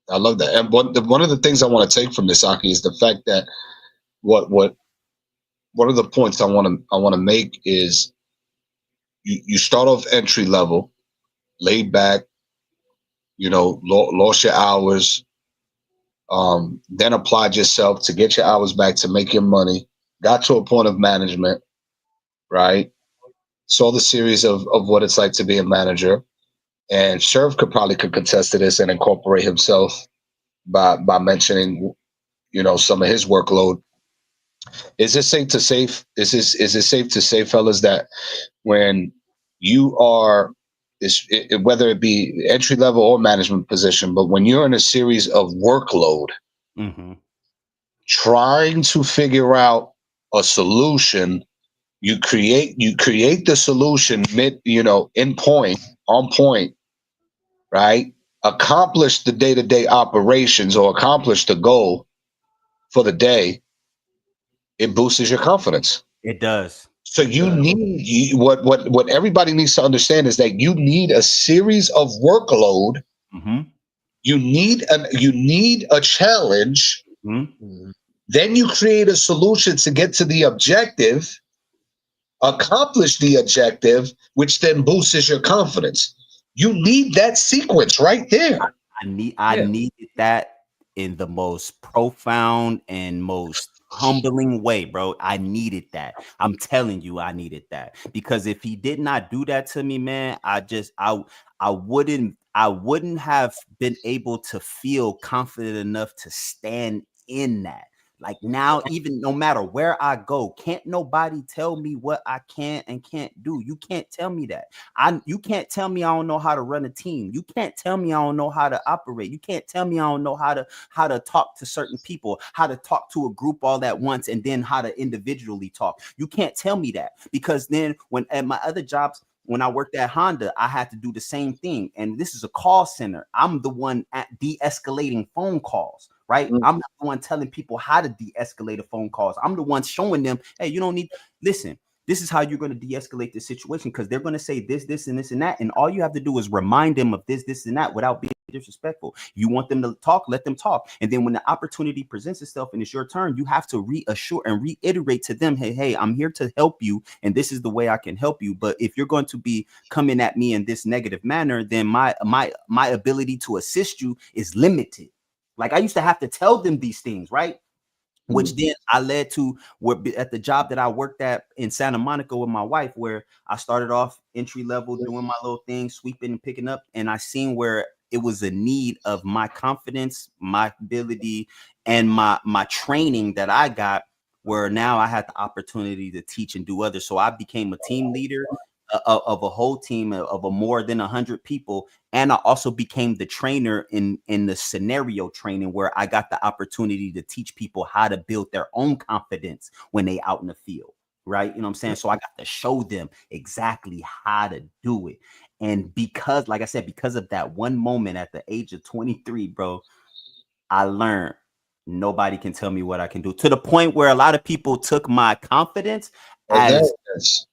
I love that. And one of the things I want to take from this, Aki, is the fact that one of the points I want to make is you start off entry level, laid back, lost your hours, then applied yourself to get your hours back to make your money, got to a point of management, right? Saw the series of what it's like to be a manager. And Sherv could contest to this and incorporate himself by mentioning, some of his workload. Is it safe to say, fellas, that when you are, whether it be entry level or management position, but when you're in a series of workload, trying to figure out a solution, you create the solution on point, right? Accomplish the day-to-day operations or accomplish the goal for the day. It boosts your confidence. It does. So you need what everybody needs to understand is that you need a series of workload You need a challenge. Mm-hmm. Then you create a solution to get to the objective, accomplish the objective, which then boosts your confidence. You need that sequence right there. I needed that in the most profound and most humbling way, bro. I needed that. I'm telling you, I needed that, because if he did not do that to me, man, I wouldn't have been able to feel confident enough to stand in that. Like now, even no matter where I go, can't nobody tell me what I can and can't do. You can't tell me that. You can't tell me I don't know how to run a team. You can't tell me I don't know how to operate. You can't tell me I don't know how to talk to certain people, how to talk to a group all at once, and then how to individually talk. You can't tell me that, because then when at my other jobs, when I worked at Honda, I had to do the same thing. And this is a call center. I'm the one at de-escalating phone calls, right? I'm not the one telling people how to de-escalate a phone calls. I'm the one showing them, hey, you don't need, listen, this is how you're going to de-escalate the situation, because they're going to say this, this, and this, and that. And all you have to do is remind them of this, this, and that without being disrespectful. You want them to talk, let them talk. And then when the opportunity presents itself and it's your turn, you have to reassure and reiterate to them, hey, I'm here to help you, and this is the way I can help you. But if you're going to be coming at me in this negative manner, then my ability to assist you is limited. Like, I used to have to tell them these things, right? Which then I led to at the job that I worked at in Santa Monica with my wife, where I started off entry level, doing my little thing, sweeping and picking up. And I seen where it was a need of my confidence, my ability, and my training that I got, where now I had the opportunity to teach and do others. So I became a team leader of a whole team of more than 100 people. And I also became the trainer in the scenario training, where I got the opportunity to teach people how to build their own confidence when they out in the field, right? You know what I'm saying? So I got to show them exactly how to do it. And because, like I said, because of that one moment at the age of 23, bro, I learned nobody can tell me what I can do, to the point where a lot of people took my confidence as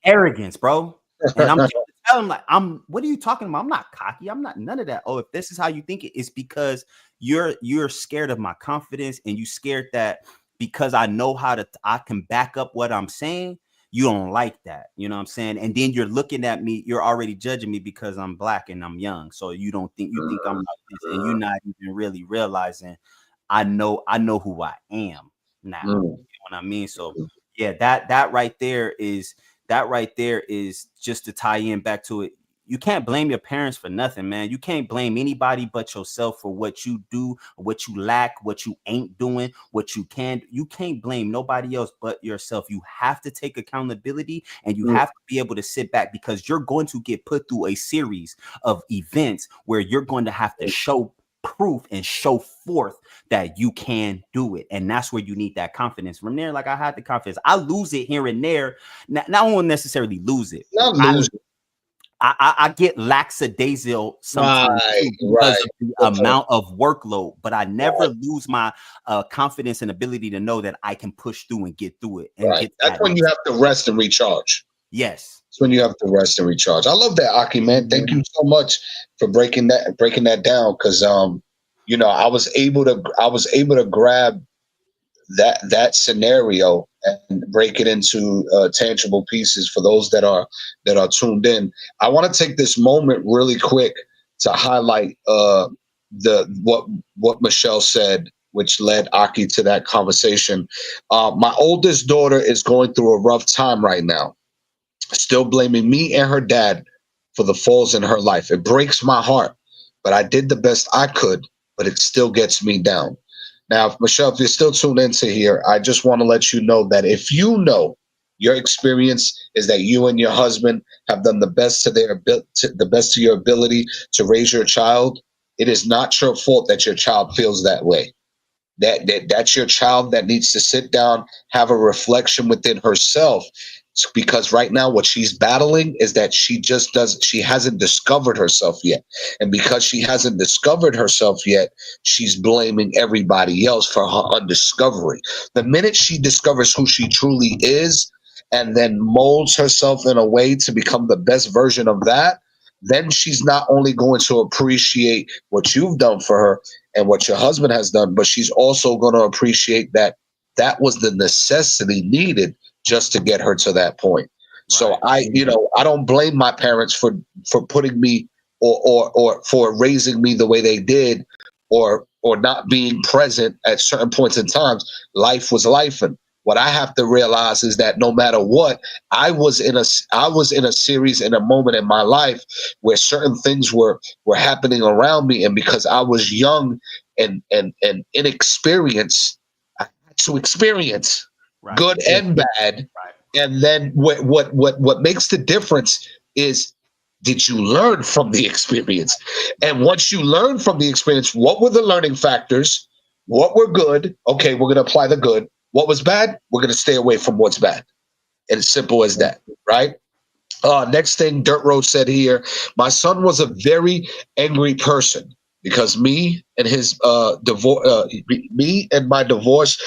arrogance, bro. And I'm telling them, like, what are you talking about? I'm not cocky. I'm not none of that. Oh, if this is how you think it's because you're scared of my confidence, and you scared that because I know I can back up what I'm saying, you don't like that. You know what I'm saying? And then you're looking at me, you're already judging me because I'm black and I'm young. So you think I'm like this, and you're not even really realizing I know who I am now. You know what I mean? So yeah, that right there is just to tie in back to it. You can't blame your parents for nothing, man. You can't blame anybody but yourself for what you do, what you lack, what you ain't doing, what you can. You can't blame nobody else but yourself. You have to take accountability, and you have to be able to sit back, because you're going to get put through a series of events where you're going to have to show proof and show forth that you can do it. And that's where you need that confidence. From there, like, I had the confidence. I lose it here and there. Now I won't necessarily lose it. I get lackadaisical sometimes because of the amount of workload, but I never lose my confidence and ability to know that I can push through and get through it. And that's when you have to rest and recharge. Yes. That's when you have to rest and recharge. I love that, Aki, man. Thank you so much for breaking that down. Cause you know, I was able to grab that scenario and break it into tangible pieces for those that are tuned in. I want to take this moment really quick to highlight what Michelle said, which led Aki to that conversation. My oldest daughter is going through a rough time right now, still blaming me and her dad for the falls in her life. It breaks my heart, but I did the best I could, but it still gets me down. Now, Michelle, if you're still tuned into here, I just want to let you know that if you know your experience is that you and your husband have done the best the best of your ability to raise your child, it is not your fault that your child feels that way. That's your child that needs to sit down, have a reflection within herself, because right now what she's battling is that she hasn't discovered herself yet. And because she hasn't discovered herself yet, she's blaming everybody else for her undiscovery. The minute she discovers who she truly is and then molds herself in a way to become the best version of that, then she's not only going to appreciate what you've done for her and what your husband has done, but she's also going to appreciate that that was the necessity needed just to get her to that point. So I don't blame my parents for putting me or for raising me the way they did, or not being present at certain points in times. Life was life, and what I have to realize is that no matter what, I was in a series, in a moment in my life where certain things were happening around me, and because I was young and inexperienced, I had to experience good and bad. And then what makes the difference is, did you learn from the experience? And once you learn from the experience, what were the learning factors? What were good? Okay, we're going to apply the good. What was bad? We're going to stay away from what's bad. And it's simple as that, right? Next thing Dirt Road said here, my son was a very angry person because me and my divorce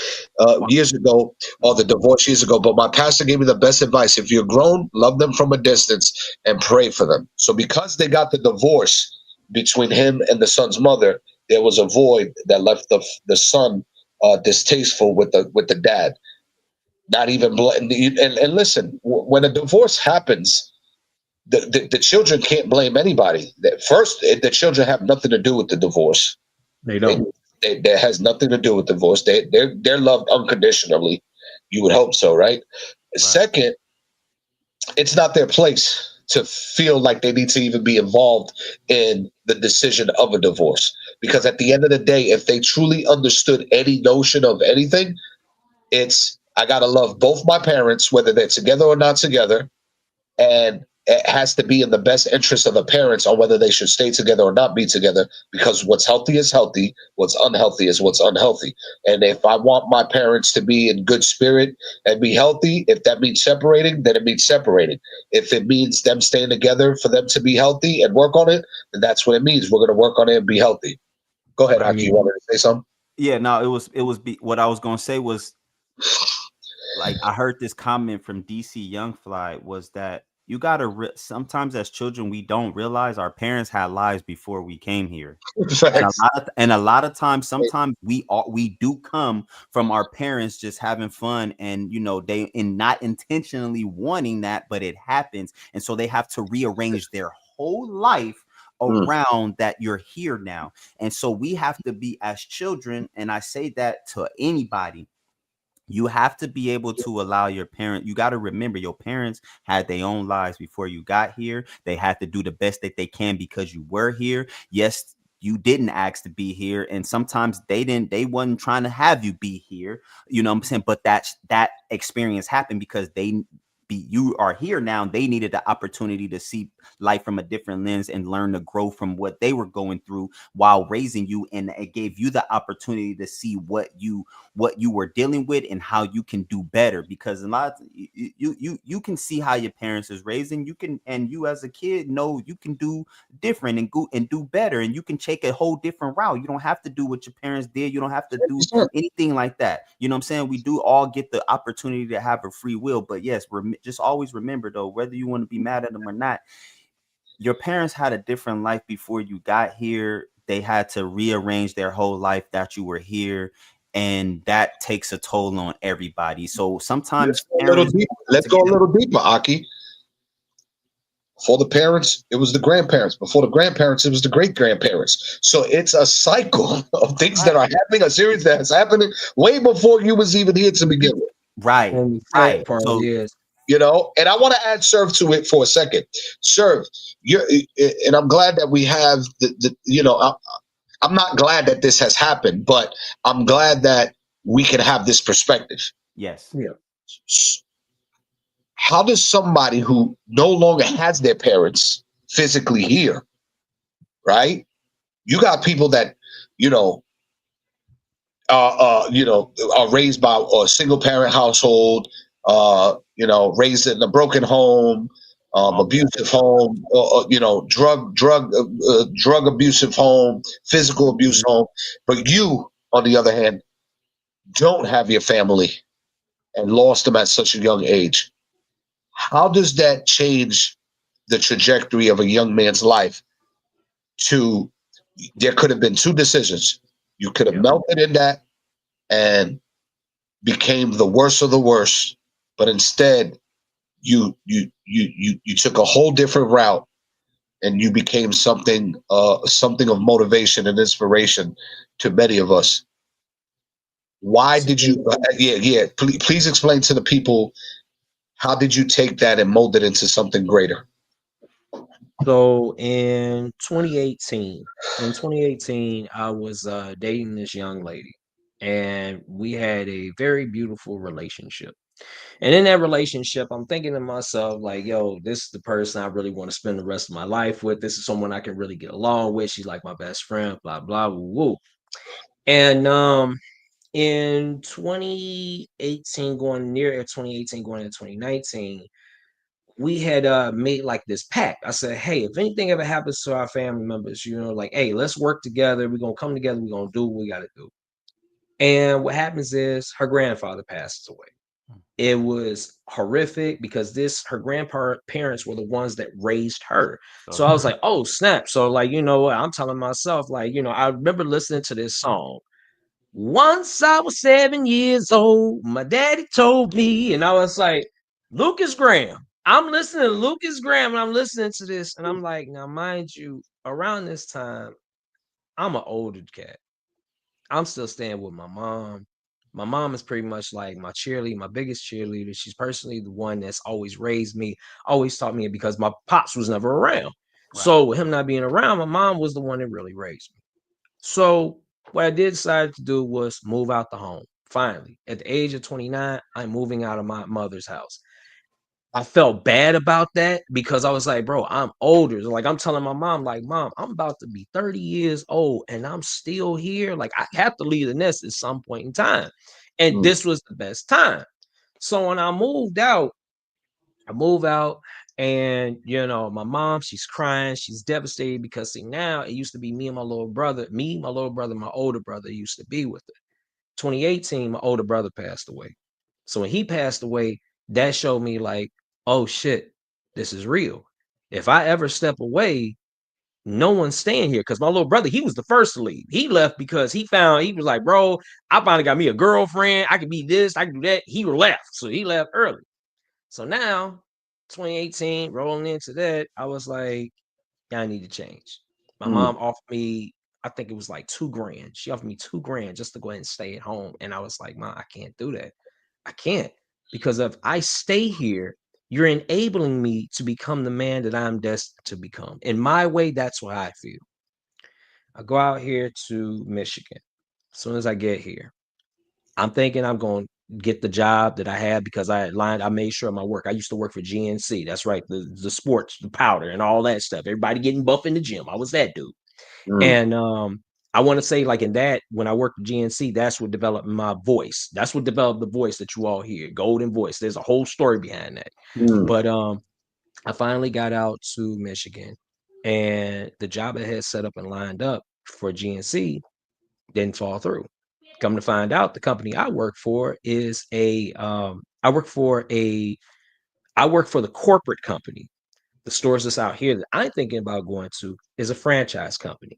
years ago, or the divorce years ago, but my pastor gave me the best advice. If you're grown, love them from a distance and pray for them. So because they got the divorce between him and the son's mother, there was a void that left the son distasteful with the dad. Not even and listen, when a divorce happens, the children can't blame anybody. First, the children have nothing to do with the divorce. They don't. That has nothing to do with divorce. They're loved unconditionally. You would hope so, right? Second, it's not their place to feel like they need to even be involved in the decision of a divorce. Because at the end of the day, if they truly understood any notion of anything, it's, I gotta love both my parents, whether they're together or not together, and it has to be in the best interest of the parents on whether they should stay together or not be together, because what's healthy is healthy, what's unhealthy is what's unhealthy. And if I want my parents to be in good spirit and be healthy, if that means separating, then it means separating. If it means them staying together for them to be healthy and work on it, then that's what it means. We're going to work on it and be healthy. Go ahead, Aki, you wanted to say something? Yeah, no, what I was going to say was, like, I heard this comment from DC Young Fly was that you gotta sometimes as children we don't realize our parents had lives before we came here, and a lot of times sometimes we do come from our parents just having fun, and they not intentionally wanting that, but it happens, and so they have to rearrange their whole life around that you're here now. And so we have to be, as children, and I say that to anybody, you have to be able to allow your parent. You got to remember your parents had their own lives before you got here. They had to do the best that they can because you were here. Yes, you didn't ask to be here, and sometimes they wasn't trying to have you be here. You know what I'm saying? But that experience happened because you are here now. They needed the opportunity to see life from a different lens and learn to grow from what they were going through while raising you, and it gave you the opportunity to see what you were dealing with and how you can do better. Because a lot of, you can see how your parents is raising, and you as a kid know you can do different and do better, and you can take a whole different route. You don't have to do what your parents did. You don't have to do anything like that. You know what I'm saying? We do all get the opportunity to have a free will, but yes, just always remember though, whether you want to be mad at them or not, your parents had a different life before you got here. They had to rearrange their whole life that you were here, and that takes a toll on everybody. So sometimes let's go a little deeper, Aki. Before the parents, it was the grandparents. Before the grandparents, it was the great-grandparents. So it's a cycle of things that are happening, a series that's happening way before you was even here to begin with. Right. So, yes. And I want to add Serve to it for a second. Serve, and I'm glad that we have I'm not glad that this has happened, but I'm glad that we can have this perspective. Yes. Yeah. How does somebody who no longer has their parents physically here, right? You got people that, are raised by a single parent household, raised in a broken home, abusive home, drug abusive home, physical abuse home. But you, on the other hand, don't have your family and lost them at such a young age. How does that change the trajectory of a young man's life to, there could have been two decisions. You could have melted in that and became the worst of the worst, but instead you took a whole different route and you became something of motivation and inspiration to many of us. Why did you please explain to the people, how did you take that and mold it into something greater? So in 2018, I was dating this young lady, and we had a very beautiful relationship. And in that relationship, I'm thinking to myself, like, yo, this is the person I really want to spend the rest of my life with. This is someone I can really get along with. She's like my best friend, blah, blah, woo, woo. And in 2018, going into 2019, we had made like this pact. I said, hey, if anything ever happens to our family members, like, hey, let's work together. We're gonna come together, we're gonna do what we gotta do. And what happens is her grandfather passes away. It was horrific because her grandparents were the ones that raised her. So I was like, oh snap. So like, you know what? I'm telling myself, like, I remember listening to this song. Once I was 7 years old, my daddy told me, and I was like, Lucas Graham. I'm listening to Lucas Graham, and I'm listening to this, and I'm like, now, mind you, around this time, I'm an older cat. I'm still staying with my mom. My mom is pretty much like my cheerleader, my biggest cheerleader. She's personally the one that's always raised me, always taught me, because my pops was never around. Right. So with him not being around, my mom was the one that really raised me. So what I did decide to do was move out the home. Finally, at the age of 29, I'm moving out of my mother's house. I felt bad about that because I was like, bro, I'm older. Like, I'm telling my mom, like, Mom, I'm about to be 30 years old and I'm still here. Like, I have to leave the nest at some point in time. And this was the best time. So when I moved out, and my mom, she's crying, she's devastated because see, now it used to be me and my little brother, my older brother used to be with her. 2018, my older brother passed away. So when he passed away, that showed me like, oh shit, this is real. If I ever step away, no one's staying here. Because my little brother, he was the first to leave. He left because he was like, bro, I finally got me a girlfriend. I can be this, I can do that. He left. So he left early. So now, 2018, rolling into that, I was like, yeah, I need to change. My mom offered me, I think it was like $2,000. She offered me $2,000 just to go ahead and stay at home. And I was like, Mom, I can't do that. I can't. Because if I stay here, you're enabling me to become the man that I'm destined to become. In my way, that's what I feel. I go out here to Michigan. As soon as I get here, I'm thinking I'm going to get the job that I had because I made sure of my work. I used to work for GNC. That's right. The sports, the powder and all that stuff. Everybody getting buff in the gym. I was that dude. And I want to say, like, in that, when I worked at GNC, that's what developed my voice. That's what developed the voice that you all hear, golden voice. There's a whole story behind that. But I finally got out to Michigan, and the job I had set up and lined up for GNC didn't fall through. Come to find out, the company I work for is I work for the corporate company. The stores that's out here that I'm thinking about going to is a franchise company.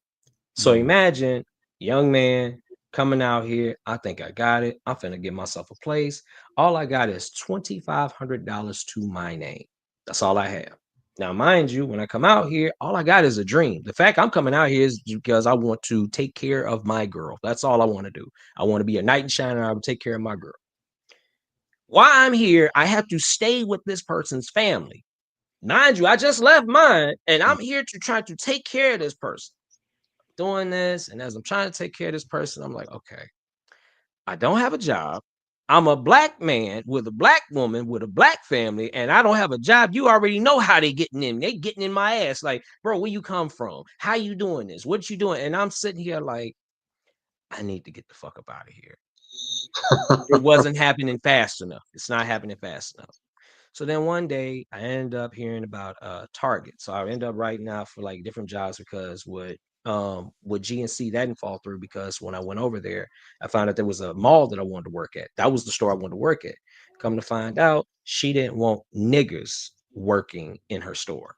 So imagine, young man coming out here. I think I got it. I'm finna get myself a place. All I got is $2,500 to my name. That's all I have. Now, mind you, when I come out here, all I got is a dream. The fact I'm coming out here is because I want to take care of my girl. That's all I want to do. I want to be a knight in shining. I will take care of my girl. While I'm here, I have to stay with this person's family. Mind you, I just left mine, and I'm here to try to take care of this person. Doing this, and as I'm trying to take care of this person, I'm like, okay, I don't have a job. I'm a black man with a black woman with a black family, and I don't have a job. You already know how they getting in. They getting in my ass. Like, bro, where you come from? How you doing this? What you doing? And I'm sitting here like, I need to get the fuck up out of here. It wasn't happening fast enough. It's not happening fast enough. So then one day I ended up hearing about Target. So I ended up writing out for like different jobs because with GNC, that didn't fall through because when I went over there, I found out there was a mall that I wanted to work at. That was the store I wanted to work at. Come to find out, she didn't want niggers working in her store.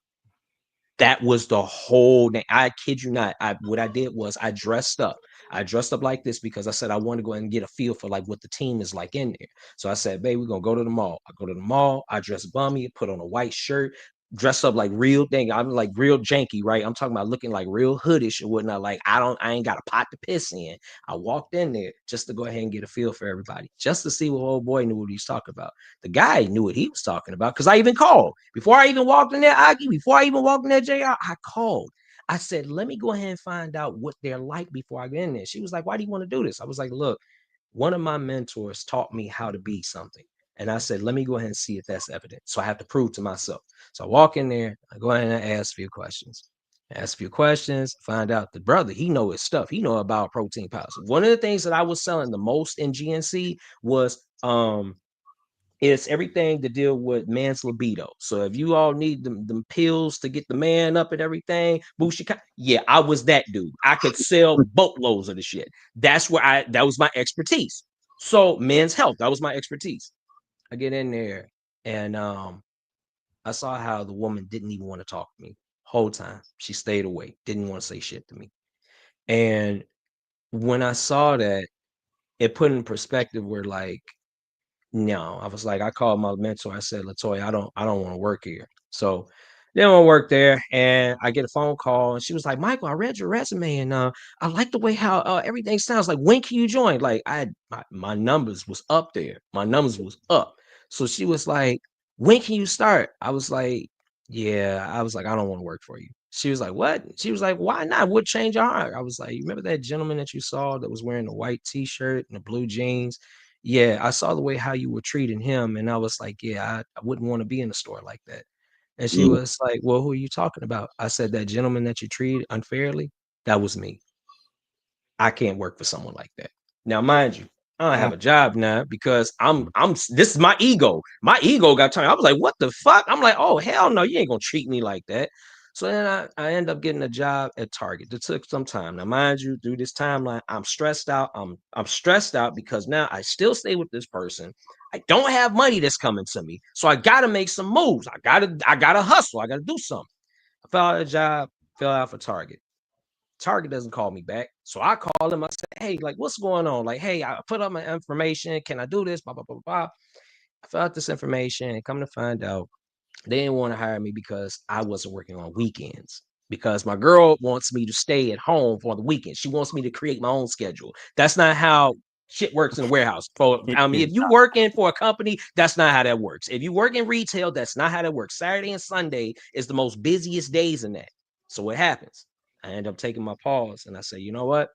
That was the whole thing. I kid you not. What I did was I dressed up. I dressed up like this because I said I want to go and get a feel for like what the team is like in there. So I said, babe, we're gonna go to the mall. I go to the mall, I dress bummy, put on a white shirt, dress up like real thing. I'm like real janky, right? I'm talking about looking like real hoodish and whatnot. Like I ain't got a pot to piss in. I walked in there just to go ahead and get a feel for everybody, just to see what old boy knew what he was talking about. The guy knew what he was talking about because I even called before I even walked in there, Aki, before I even walked in there, JR, I called. I said, let me go ahead and find out what they're like before I get in there. She was like, why do you want to do this? I was like, look, one of my mentors taught me how to be something. And I said, let me go ahead and see if that's evident. So I have to prove to myself. So I walk in there, I go ahead and ask a few questions. Find out the brother, he know his stuff. He know about protein powders. One of the things that I was selling the most in GNC was it's everything to deal with man's libido. So if you all need them pills to get the man up and everything, boost your yeah, I was that dude. I could sell boatloads of the shit. That was my expertise. So men's health, that was my expertise. I get in there and I saw how the woman didn't even want to talk to me whole time. She stayed away, didn't want to say shit to me. And when I saw that, it put in perspective where like, no, I was like, I called my mentor. I said, Latoya, I don't want to work here. So they don't work there. And I get a phone call and she was like, Michael, I read your resume and I like the way how everything sounds. Like, when can you join? Like my numbers was up there. My numbers was up. So she was like, when can you start? I was like, yeah. I was like, I don't want to work for you. She was like, what? She was like, why not? What change your heart? I was like, you remember that gentleman that you saw that was wearing the white t-shirt and the blue jeans? Yeah, I saw the way how you were treating him, and I was like, yeah, I wouldn't want to be in a store like that. And she was like, well, who are you talking about? I said, that gentleman that you treated unfairly, that was me. I can't work for someone like that. Now, mind you, I don't have a job now because this is my ego. My ego got turned. I was like, what the fuck? I'm like, oh, hell no, you ain't gonna treat me like that. So then I end up getting a job at Target. It took some time. Now, mind you, through this timeline, I'm stressed out. I'm stressed out because now I still stay with this person. I don't have money that's coming to me. So I gotta make some moves. I gotta hustle. I gotta do something. I fell out of a job, fell out for Target. Target doesn't call me back. So I call him. I say, hey, like, what's going on? Like, hey, I put up my information. Can I do this? Blah, blah, blah, blah. I filled out this information and come to find out they didn't want to hire me because I wasn't working on weekends. Because my girl wants me to stay at home for the weekend. She wants me to create my own schedule. That's not how shit works in a warehouse. I mean, if you working for a company, that's not how that works. If you work in retail, that's not how that works. Saturday and Sunday is the most busiest days in that. So what happens? I end up taking my pause and I say, you know what?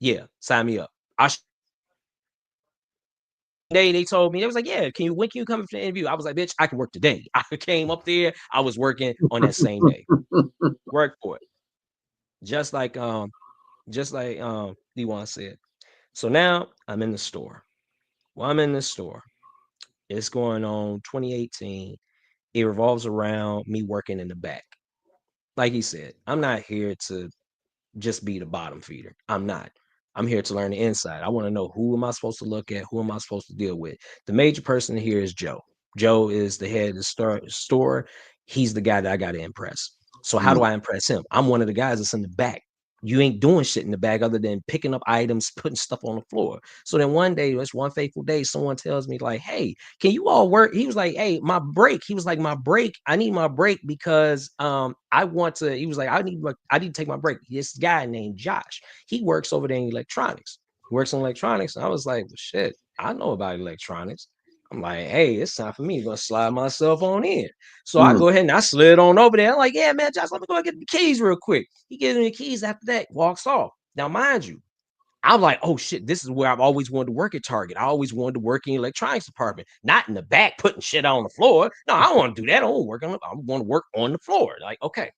Yeah, sign me up. They told me, it was like, yeah, when can you come for the interview? I was like, bitch, I can work today. I came up there, I was working on that same day. Work for it. Just like D1 said. So now I'm in the store. While I'm in the store, it's going on 2018. It revolves around me working in the back. Like he said, I'm not here to just be the bottom feeder. I'm not. I'm here to learn the inside. I want to know, who am I supposed to look at? Who am I supposed to deal with? The major person here is Joe. Joe is the head of the store. He's the guy that I got to impress. So how do I impress him? I'm one of the guys that's in the back. You ain't doing shit in the back other than picking up items, putting stuff on the floor. So then one day, it's one fateful day, someone tells me like, hey, can you all work? He was like, hey, my break. He was like, I need my break because I want to, he was like, I need to take my break. This guy named Josh, he works over there in electronics. He works in electronics. And I was like, well, shit, I know about electronics. I'm like, hey, it's time for me to go slide myself on in. So I go ahead and I slid on over there. I'm like, yeah, man, Josh, let me go and get the keys real quick. He gives me the keys. After that, walks off. Now, mind you, I'm like, oh shit, this is where I've always wanted to work at Target. I always wanted to work in the electronics department, not in the back putting shit on the floor. No, I don't want to do that. I want to work on the floor. Like, okay.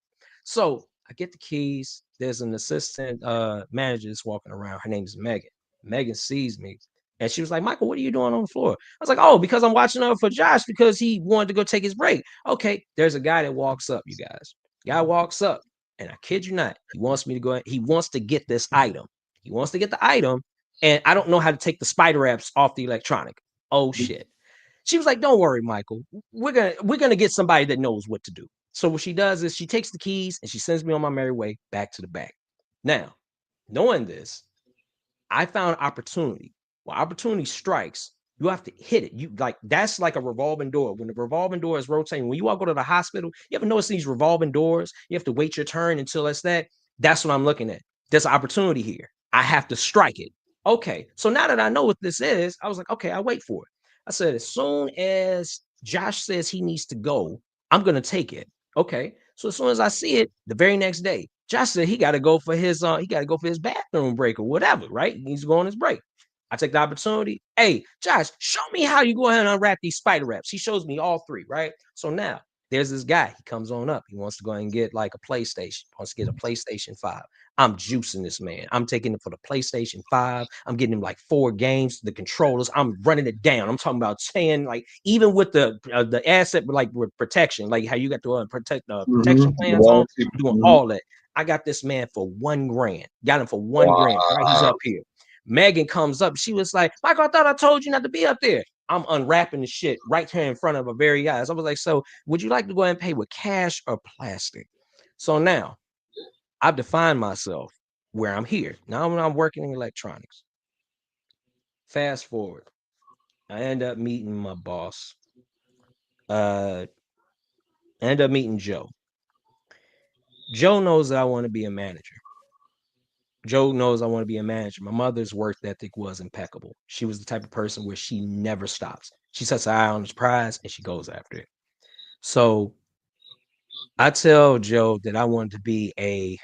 So I get the keys. There's an assistant manager that's walking around. Her name is Megan. Megan sees me. And she was like, Michael, what are you doing on the floor? I was like, oh, because I'm watching over for Josh because he wanted to go take his break. Okay, there's a guy that walks up, you guys. Guy walks up, and I kid you not, he wants me to go. He wants to get this item. He wants to get the item, and I don't know how to take the spider wraps off the electronic. Oh shit. She was like, don't worry, Michael. We're gonna get somebody that knows what to do. So what she does is she takes the keys and she sends me on my merry way back to the back. Now, knowing this, I found opportunity. When opportunity strikes, you have to hit it. You like that's like a revolving door. When the revolving door is rotating, when you all go to the hospital, you ever notice these revolving doors? You have to wait your turn until it's that. That's what I'm looking at. There's an opportunity here. I have to strike it. Okay. So now that I know what this is, I was like, okay, I'll wait for it. I said, as soon as Josh says he needs to go, I'm gonna take it. Okay. So as soon as I see it, the very next day, Josh said he got to go for his bathroom break or whatever, right? He needs to go on his break. I take the opportunity. Hey, Josh, show me how you go ahead and unwrap these spider wraps. He shows me all three, right? So now there's this guy. He comes on up. He wants to go ahead and get like a PlayStation. Wants to get a PlayStation 5. I'm juicing this man. I'm taking him for the PlayStation 5. I'm getting him like 4 games, the controllers. I'm running it down. I'm talking about saying like even with the asset like with protection, like how you got to protection plans on, doing all that. I got this man for $1,000. Got him for $1,000. Right, he's up here. Megan comes up. She was like, Michael, I thought I told you not to be up there. I'm unwrapping the shit right here in front of her very eyes. I was like, so would you like to go ahead and pay with cash or plastic? So now I've defined myself where I'm here. Now I'm working in electronics. Fast forward. I end up meeting my boss. I end up meeting Joe. Joe knows that I want to be a manager. Joe knows I want to be a manager. My mother's work ethic was impeccable. She was the type of person where she never stops. She sets her eye on the prize and she goes after it. So I tell Joe that I want to be a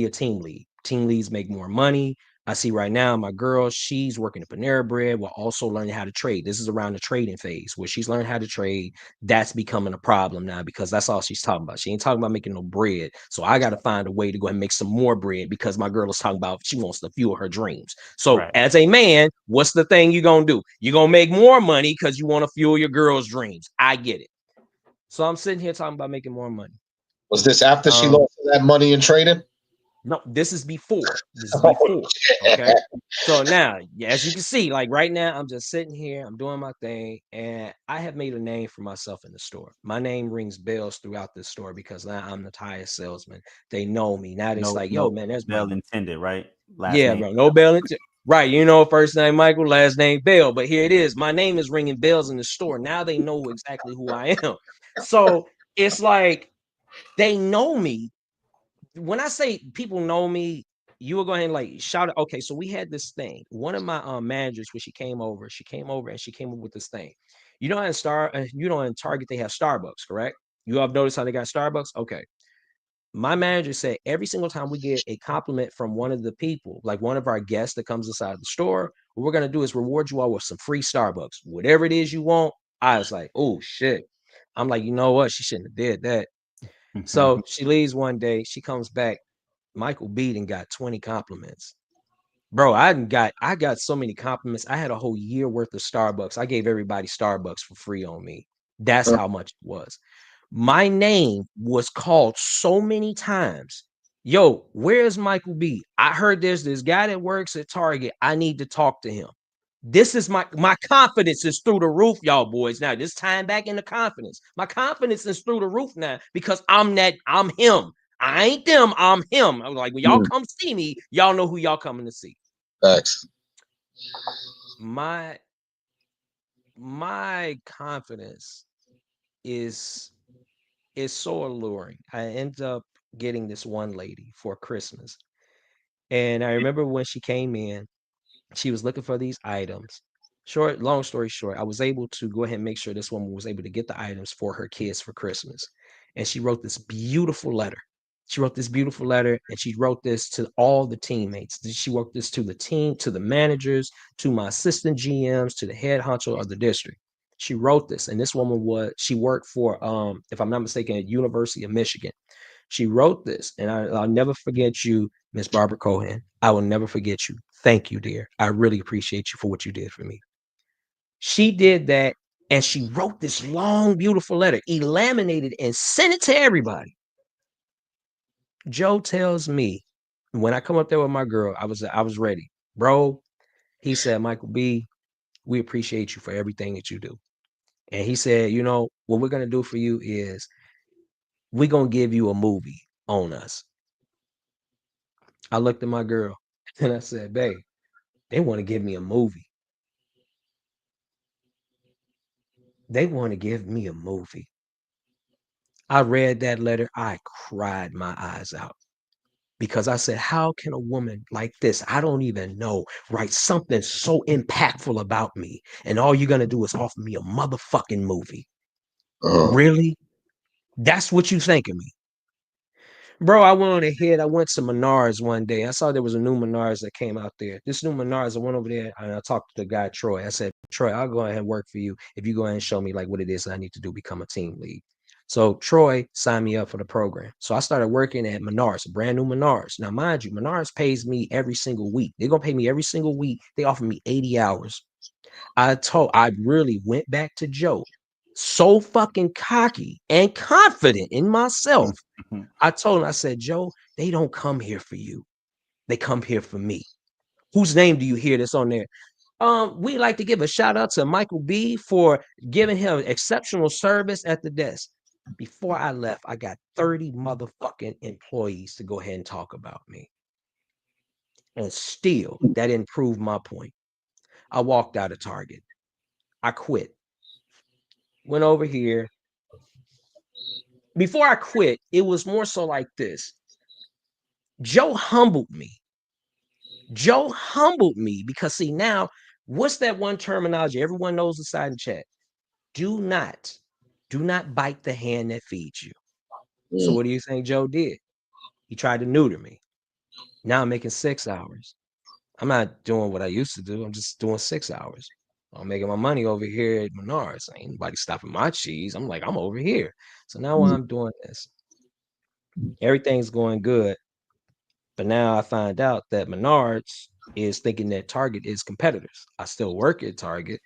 team lead. Team leads make more money. I see right now my girl, she's working at Panera Bread while also learning how to trade. This is around the trading phase where she's learning how to trade. That's becoming a problem now because that's all she's talking about. She ain't talking about making no bread. So I got to find a way to go ahead and make some more bread because my girl is talking about she wants to fuel her dreams. So as a man, what's the thing you're going to do? You're going to make more money because you want to fuel your girl's dreams. I get it. So I'm sitting here talking about making more money. Was this after she lost that money in trading? No, this is before. This is before. Okay. So now, as you can see, like right now, I'm just sitting here, I'm doing my thing, and I have made a name for myself in the store. My name rings bells throughout this store because now I'm the highest salesman. They know me. Now it's like, yo, man, there's Bell intended, right? Last name. Bro, no Bell intended. Right, you know, first name Michael, last name Bell. But here it is. My name is ringing bells in the store. Now they know exactly who I am. So it's like they know me. When I say people know me, you will go ahead and like shout it. Okay, so we had this thing. One of my managers, when she came over and she came up with this thing. You know, in Target they have Starbucks, correct? You have noticed how they got Starbucks? Okay. My manager said every single time we get a compliment from one of the people, like one of our guests that comes inside the store, what we're gonna do is reward you all with some free Starbucks, whatever it is you want. I was like, oh shit. I'm like, you know what? She shouldn't have did that. So she leaves one day. She comes back. Michael Beaton got 20 compliments. Bro, I got so many compliments. I had a whole year worth of Starbucks. I gave everybody Starbucks for free on me. That's how much it was. My name was called so many times. Yo, where's Michael B? I heard there's this guy that works at Target. I need to talk to him. This is my confidence is through the roof, y'all boys. Now, this time back into confidence. My confidence is through the roof now because I'm him. I ain't them, I'm him. I'm like, when y'all come see me, y'all know who y'all coming to see. Thanks. My confidence is so alluring. I end up getting this one lady for Christmas. And I remember when she came in, she was looking for these items. Long story short, I was able to go ahead and make sure this woman was able to get the items for her kids for Christmas. And she wrote this beautiful letter. And she wrote this to all the teammates. She wrote this to the team, to the managers, to my assistant GMs, to the head honcho of the district. She wrote this, and this woman she worked for, if I'm not mistaken, at University of Michigan. She wrote this, and I'll never forget you, Miss Barbara Cohen. I will never forget you. Thank you, dear. I really appreciate you for what you did for me. She did that, and she wrote this long, beautiful letter, laminated, and sent it to everybody. Joe tells me when I come up there with my girl, I was ready, bro. He said, Michael B, we appreciate you for everything that you do. And he said, you know, what we're going to do for you is We're gonna give you a movie on us. I looked at my girl and I said, babe, they want to give me a movie. They want to give me a movie. I read that letter. I cried my eyes out because I said, how can a woman like this, I don't even know, write something so impactful about me, and all you're going to do is offer me a motherfucking movie? Really? That's what you think of me? Bro, I went on ahead. I went to Menards one day. I saw there was a new Menards that came out there. This new Menards, I went over there and I talked to the guy, Troy. I said, Troy, I'll go ahead and work for you if you go ahead and show me like what it is I need to do, become a team lead. So Troy signed me up for the program. So I started working at Menards, a brand new Menards. Now, mind you, Menards pays me every single week. They're going to pay me every single week. They offer me 80 hours. I really went back to Joe, so fucking cocky and confident in myself. I told him, I said, Joe, they don't come here for you. They come here for me. Whose name do you hear that's on there? We like to give a shout out to Michael B for giving him exceptional service at the desk. Before I left, I got 30 motherfucking employees to go ahead and talk about me. And still, that didn't prove my point. I walked out of Target. I quit. Went over here. Before I quit, it was more so like this. Joe humbled me. Joe humbled me because, see, now, what's that one terminology everyone knows inside the chat? Do not bite the hand that feeds you. So what do you think Joe did? He tried to neuter me. Now I'm making 6 hours. I'm not doing what I used to do. I'm just doing 6 hours. I'm making my money over here at Menards. Ain't anybody stopping my cheese. I'm like, I'm over here. So now while I'm doing this, everything's going good. But now I find out that Menards is thinking that Target is competitors. I still work at Target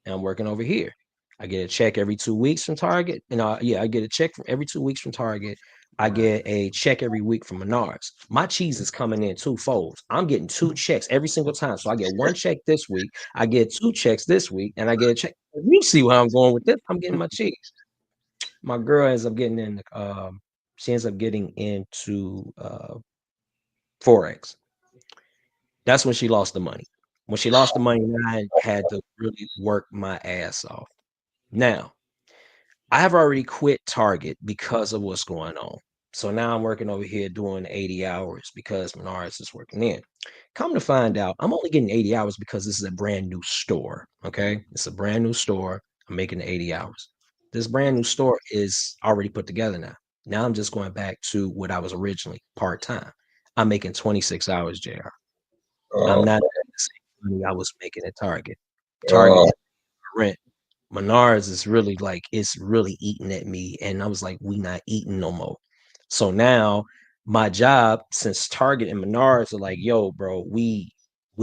and I'm working over here. I get a check every 2 weeks from Target. And I get a check from every 2 weeks from Target. I get a check every week from Menards. My cheese is coming in twofold. I'm getting 2 checks every single time. So I get 1 check this week. I get 2 checks this week. And I get a check. You see where I'm going with this. I'm getting my cheese. My girl ends up getting in. She ends up getting into Forex. That's when she lost the money. When she lost the money, I had to really work my ass off. Now, I have already quit Target because of what's going on. So now I'm working over here doing 80 hours because Menards is working in. Come to find out, I'm only getting 80 hours because this is a brand new store. Okay. It's a brand new store. I'm making 80 hours. This brand new store is already put together now. Now I'm just going back to what I was originally part-time. I'm making 26 hours, JR. I'm not making the same money I was making at Target. Target rent. Menards is really like, it's really eating at me. And I was like, we not eating no more. So now my job, since Target and Menards are like, yo, bro, we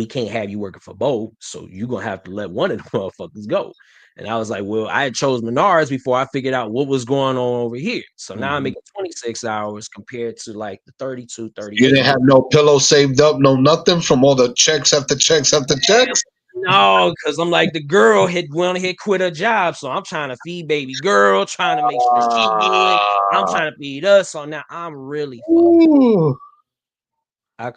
can't have you working for both. So you're going to have to let one of the motherfuckers go. And I was like, well, I had chose Menards before I figured out what was going on over here. So now I'm making 26 hours compared to like the 32, 38. You didn't have no pillow saved up, no nothing from all the checks after checks after checks? No, because I'm like, the girl had went ahead, quit her job. So I'm trying to feed baby girl, trying to make sure she's good. I'm trying to feed us. So now I'm really fucked. I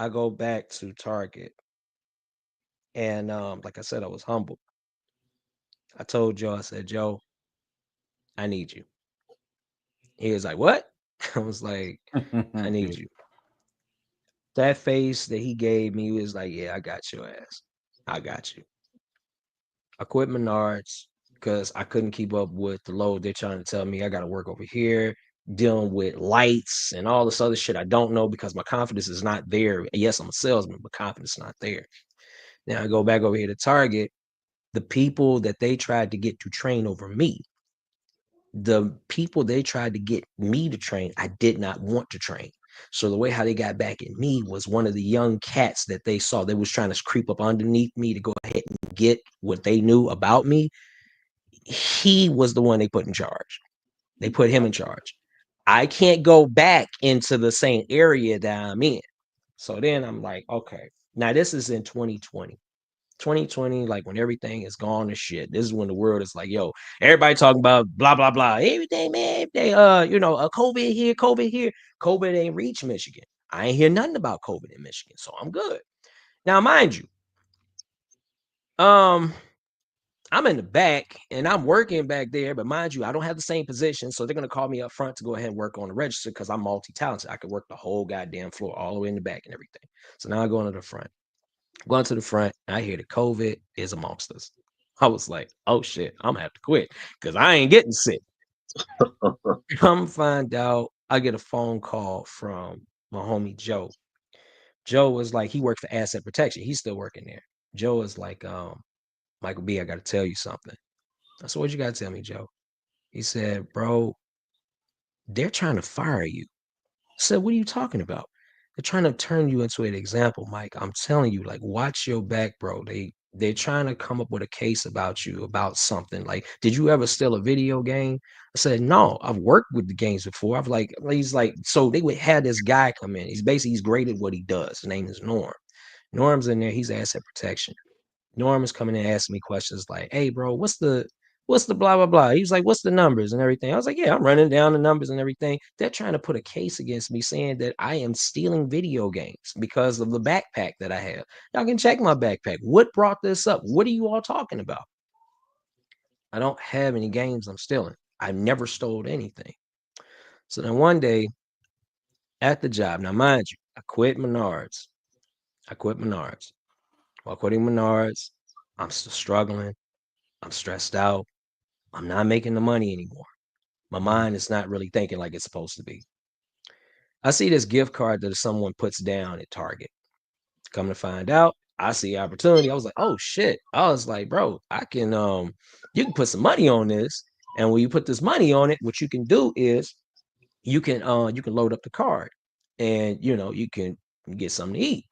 go back to Target. And like I said, I was humble. I told Joe, I said, Joe, I need you. He was like, what? I was like, I need you. That face that he gave me was like, yeah, I got your ass. I got you. I quit Menards because I couldn't keep up with the load. They're trying to tell me I got to work over here, dealing with lights and all this other shit I don't know because my confidence is not there. Yes, I'm a salesman, but confidence is not there. Now I go back over here to Target. The people that they tried to get to train over me, the people they tried to get me to train, I did not want to train. So the way how they got back at me was one of the young cats that they saw. They was trying to creep up underneath me to go ahead and get what they knew about me. He was the one they put in charge. They put him in charge. I can't go back into the same area that I'm in. So then I'm like, okay, now this is in 2020. 2020, like when everything is gone to shit. This is when the world is like, yo, everybody talking about blah blah blah. Everything, man. They COVID here, COVID here. COVID ain't reached Michigan. I ain't hear nothing about COVID in Michigan, so I'm good. Now, mind you, I'm in the back and I'm working back there, but mind you, I don't have the same position, so they're gonna call me up front to go ahead and work on the register because I'm multi-talented. I could work the whole goddamn floor all the way in the back and everything. So now I go into the front. Going to the front, I hear the COVID is amongst us. I was like, oh shit, I'm gonna have to quit because I ain't getting sick. Come find out, I get a phone call from my homie Joe. Joe was like, he worked for Asset Protection. He's still working there. Joe is like, Michael B, I gotta tell you something. I said, what you gotta tell me, Joe? He said, bro, they're trying to fire you. I said, what are you talking about? They're trying to turn you into an example, Mike. I'm telling you, like, watch your back, bro. They're trying to come up with a case about you, about something. Like, did you ever steal a video game? I said, no, I've worked with the games before. He's like, so they would have this guy come in. He's great at what he does. His name is Norm. Norm's in there, he's asset protection. Norm is coming in asking me questions like, hey, bro, what's the blah blah blah? He was like, what's the numbers and everything? I was like, yeah, I'm running down the numbers and everything. They're trying to put a case against me saying that I am stealing video games because of the backpack that I have. Y'all can check my backpack. What brought this up? What are you all talking about? I don't have any games I'm stealing. I never stole anything. So then one day at the job, now mind you, I quit Menards. While quitting Menards, I'm still struggling. I'm stressed out. I'm not making the money anymore. My mind is not really thinking like it's supposed to be. I see this gift card that someone puts down at Target. Come to find out, I see opportunity. I was like, oh shit. I was like, bro, I can you can put some money on this. And when you put this money on it, what you can do is you can load up the card and you can get something to eat.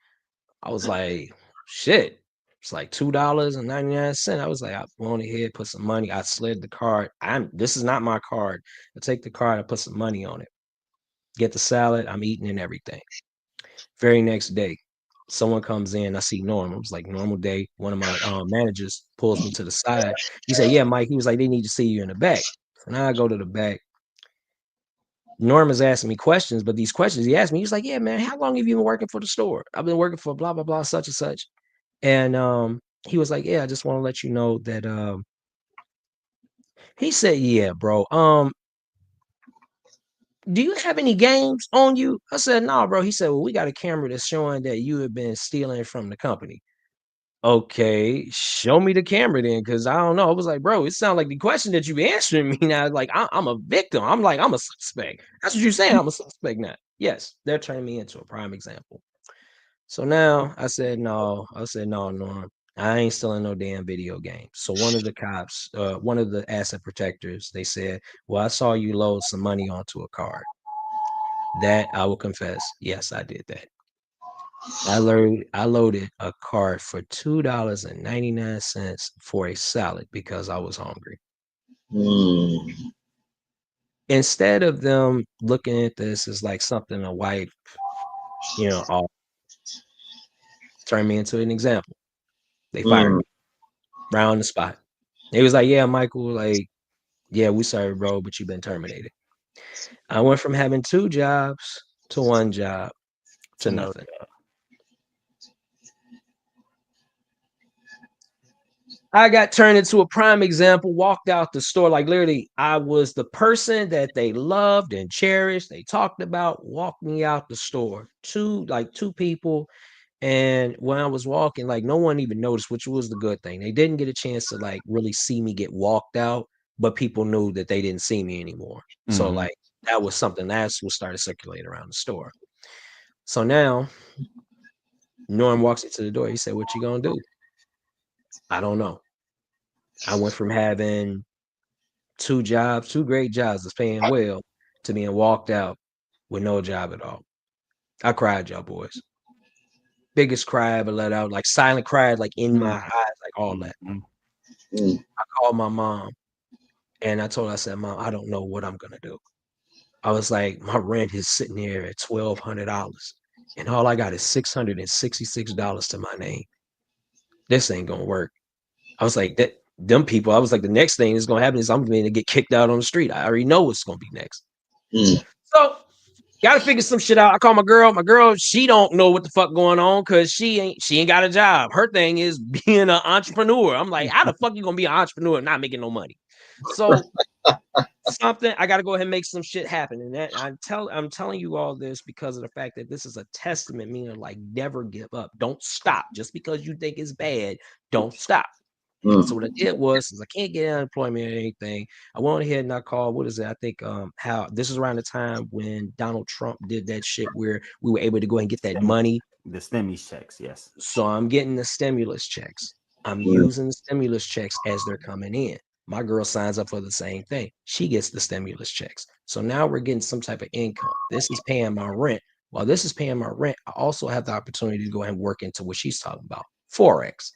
I was like, shit. It's like $2.99. I was like, I went ahead, put some money. I slid the card. This is not my card. I take the card, I put some money on it. Get the salad, I'm eating and everything. Very next day, someone comes in. I see Norm. It was like normal day. One of my managers pulls me to the side. He said, yeah, Mike. He was like, they need to see you in the back. So now I go to the back. Norm is asking me questions, but these questions he asked me, he was like, yeah, man, how long have you been working for the store? I've been working for blah, blah, blah, such and such. And he was like, yeah, I just want to let you know that he said, yeah, bro. Do you have any games on you? I said, no, bro. He said, well, we got a camera that's showing that you have been stealing from the company. Okay, show me the camera then, because I don't know. I was like, bro, it sounds like the question that you answering me now, like I'm a victim. I'm like, I'm a suspect. That's what you're saying. I'm a suspect now. Yes, they're turning me into a prime example. So now I said, no, Norm, I ain't stealing no damn video game. So one of the cops, one of the asset protectors, they said, well, I saw you load some money onto a card. That I will confess, yes, I did that. I loaded a card for $2.99 for a salad because I was hungry. Instead of them looking at this as like something a wife, turn me into an example. They fired me right on the spot. They was like, yeah, Michael, like, yeah, we sorry, bro, but you've been terminated. I went from having 2 jobs to 1 job to nothing. I got turned into a prime example, walked out the store. Like literally, I was the person that they loved and cherished. They talked about, walked me out the store. 2 people. And when I was walking, like no one even noticed, which was the good thing. They didn't get a chance to like really see me get walked out, but people knew that they didn't see me anymore. So like that was something that's what started circulating around the store. So now Norm walks into the door. He said, what you gonna do? I don't know. I went from having 2 jobs, 2 great jobs that's paying well, to being walked out with no job at all. I cried, y'all boys. Biggest cry I ever let out, like silent cry, like in my eyes, like all that. I called my mom and I told her, I said, Mom, I don't know what I'm gonna do. I was like, my rent is sitting there at $1,200 and all I got is $666 to my name. this ain't gonna work. I was like, that them people, I was like, the next thing is gonna happen is I'm going to get kicked out on the street. I already know what's gonna be next. So gotta figure some shit out. I call my girl. My girl, she don't know what the fuck going on because she ain't got a job. Her thing is being an entrepreneur. I'm like, how the fuck you gonna be an entrepreneur and not making no money? So something I gotta go ahead and make some shit happen. And that I'm telling you all this because of the fact that this is a testament, meaning like never give up. Don't stop. Just because you think it's bad, don't stop. So what I did was I can't get unemployment or anything. I went ahead and I called, what is it? I think how this is around the time when Donald Trump did that shit where we were able to go and get that money. The stimulus checks, yes. So I'm getting the stimulus checks. I'm using the stimulus checks as they're coming in. My girl signs up for the same thing. She gets the stimulus checks. So now we're getting some type of income. This is paying my rent. While this is paying my rent, I also have the opportunity to go ahead and work into what she's talking about, Forex.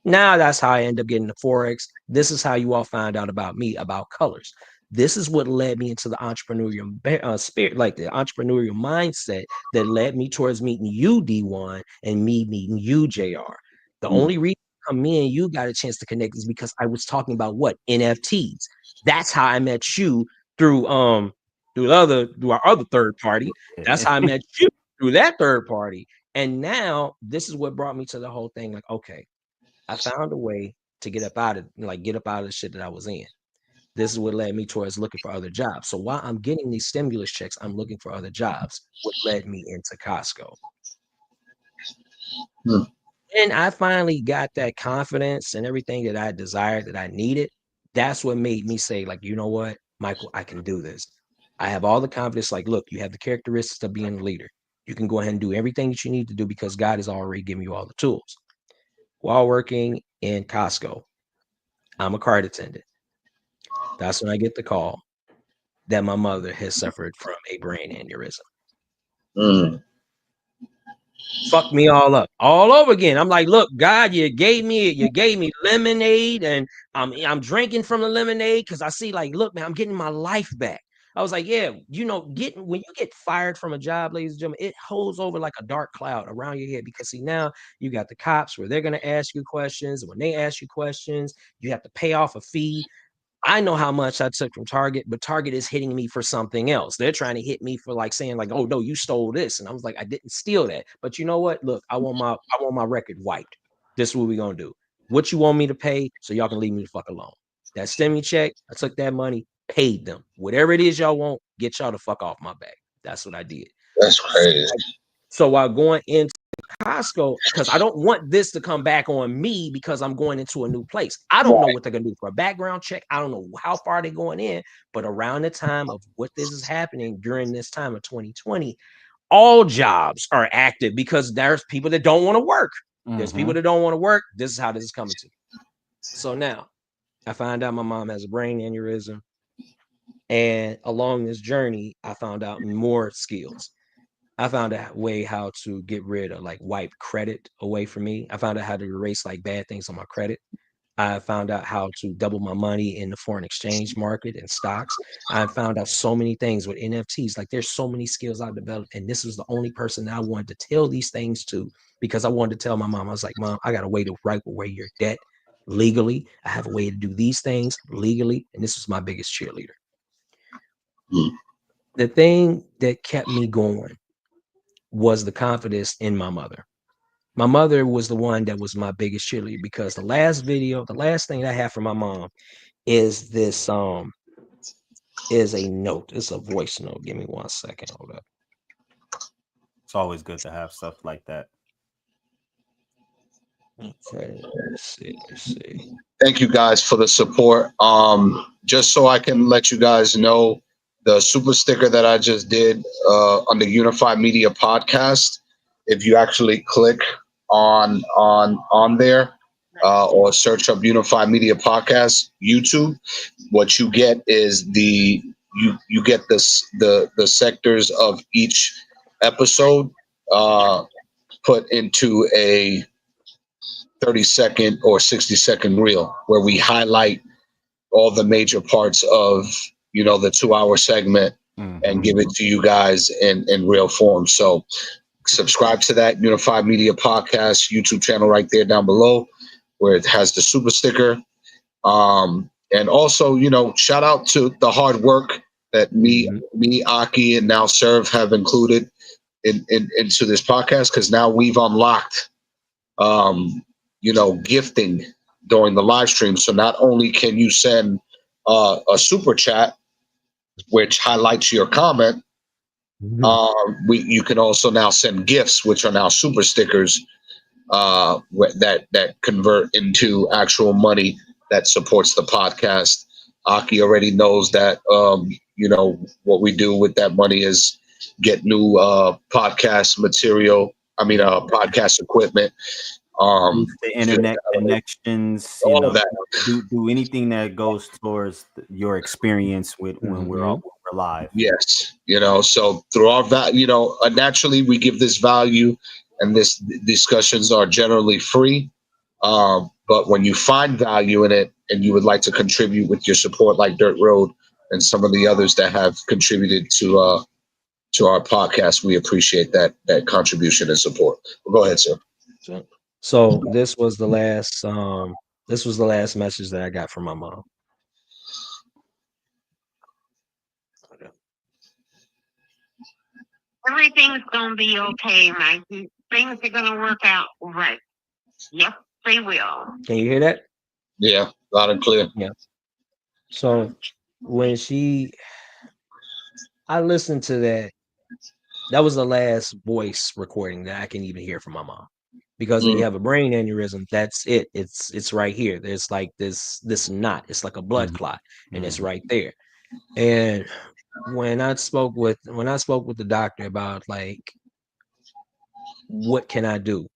Now that's how I end up getting the Forex. This is how you all find out about me, about colors. This is what led me into the entrepreneurial spirit, like the entrepreneurial mindset that led me towards meeting you, D1, and me meeting you, JR. The only reason me and you got a chance to connect is because I was talking about what? NFTs. That's how I met you through our other third party. That's how I met you through that third party. And now this is what brought me to the whole thing. Like, okay, I found a way to get up out of the shit that I was in. This is what led me towards looking for other jobs. So while I'm getting these stimulus checks, I'm looking for other jobs, what led me into Costco. And I finally got that confidence and everything that I desired, that I needed. That's what made me say, like, you know what, Michael, I can do this. I have all the confidence. Like, look, you have the characteristics of being a leader. You can go ahead and do everything that you need to do because God has already given you all the tools. While working in Costco, I'm a cart attendant. That's when I get the call that my mother has suffered from a brain aneurysm. Fucked me all up, all over again. I'm like, look, God, you gave me lemonade, and I'm drinking from the lemonade because I see, like, look, man, I'm getting my life back. I was like, yeah, you know, when you get fired from a job, ladies and gentlemen, it holds over like a dark cloud around your head because see, now you got the cops where they're going to ask you questions. When they ask you questions, you have to pay off a fee. I know how much I took from Target, but Target is hitting me for something else. They're trying to hit me for like saying like, oh no, you stole this. And I was like, I didn't steal that. But you know what? Look, I want my record wiped. This is what we're going to do. What you want me to pay so y'all can leave me the fuck alone. That stimmy check, I took that money, paid them. Whatever it is y'all want, get y'all the fuck off my back. That's what I did. That's crazy. So while going into Costco, because I don't want this to come back on me because I'm going into a new place. I don't know what they're gonna do for a background check. I don't know how far they're going in, but around the time of what this is happening during this time of 2020, all jobs are active because there's people that don't want to work. There's people that don't want to work. This is how this is coming to. So now I find out my mom has a brain aneurysm. And along this journey, I found out more skills. I found a way how to get rid of like wipe credit away from me. I found out how to erase like bad things on my credit. I found out how to double my money in the foreign exchange market and stocks. I found out so many things with NFTs. Like there's so many skills I've developed. And this was the only person that I wanted to tell these things to because I wanted to tell my mom, I was like, Mom, I got a way to wipe away your debt legally. I have a way to do these things legally. And this was my biggest cheerleader. The thing that kept me going was the confidence in my mother. My mother was the one that was my biggest cheerleader because the last thing that I have from my mom is this is a note. It's a voice note. Give me 1 second. Hold up. It's always good to have stuff like that. Okay, let's see. Thank you guys for the support. Just so I can let you guys know, the super sticker that I just did on the Unified Media podcast, if you actually click on there or search up Unified Media Podcast YouTube, what you get is you get the sectors of each episode put into a 30-second or 60-second reel where we highlight all the major parts of the 2-hour segment and give it to you guys in real form. So subscribe to that Unified Media Podcast YouTube channel right there down below. where it has the super sticker. And also, shout out to the hard work that me, Aki, and now Serve have included into this podcast, because now we've unlocked, gifting during the live stream. So not only can you send a super chat, which highlights your comment, you can also now send gifts, which are now super stickers that convert into actual money that supports the podcast. Aki already knows that, what we do with that money is get new podcast material. Podcast equipment. The internet connections, all of that. Do anything that goes towards your experience with when we're live. Yes, so through our naturally we give this value, and this discussions are generally free. But when you find value in it and you would like to contribute with your support, like Dirt Road and some of the others that have contributed to our podcast, we appreciate that contribution and support. Well, go ahead, sir. So this was the last message that I got from my mom. Everything's gonna be okay, Mikey. Things are gonna work out right. Yes, they will. Can you hear that? Yeah, loud and clear. Yeah. So when I listened to that, that was the last voice recording that I can even hear from my mom. Because when you have a brain aneurysm, that's it. It's right here. There's like this knot. It's like a blood clot, and it's right there. And when I spoke with the doctor about like, what can I do?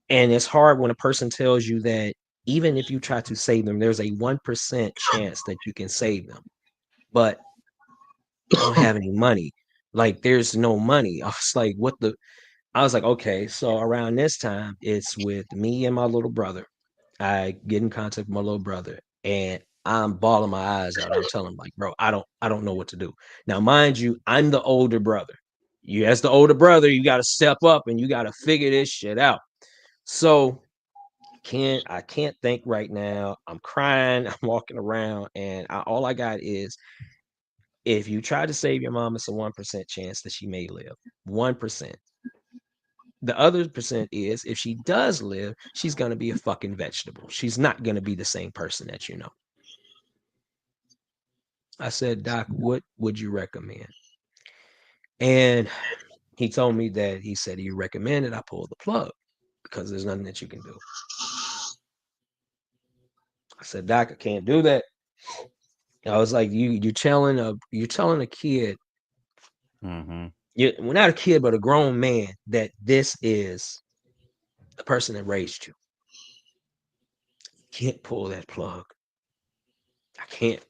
And it's hard when a person tells you that even if you try to save them, there's a 1% chance that you can save them, but you don't have any money. Like, there's no money. I was like, I was like, okay, so around this time, it's with me and my little brother. I get in contact with my little brother, and I'm bawling my eyes out. I'm telling him, like, bro, I don't know what to do. Now, mind you, I'm the older brother. You, as the older brother, you got to step up and you got to figure this shit out. So I can't think right now. I'm crying. I'm walking around, and all I got is, if you try to save your mom, it's a 1% chance that she may live. 1%. The other percent is, if she does live, she's going to be a fucking vegetable. She's not going to be the same person that you know. I said, Doc, what would you recommend? And he told me that he said he recommended I pull the plug because there's nothing that you can do. I said, Doc, I can't do that. I was like, you're telling a kid, we're not a kid, but a grown man, that this is the person that raised you. Can't pull that plug. I can't.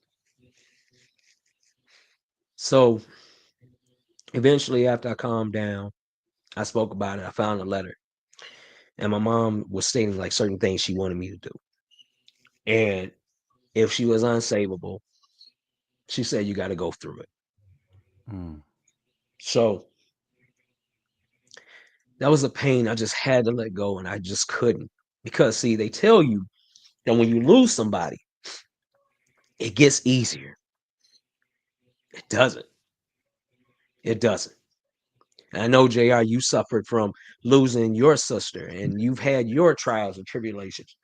So eventually, after I calmed down, I spoke about it. I found a letter, and my mom was stating like certain things she wanted me to do. And if she was unsavable, she said, you got to go through it. So that was a pain I just had to let go, and I just couldn't. Because, see, they tell you that when you lose somebody, it gets easier. It doesn't. It doesn't. And I know, JR, you suffered from losing your sister, and you've had your trials and tribulations.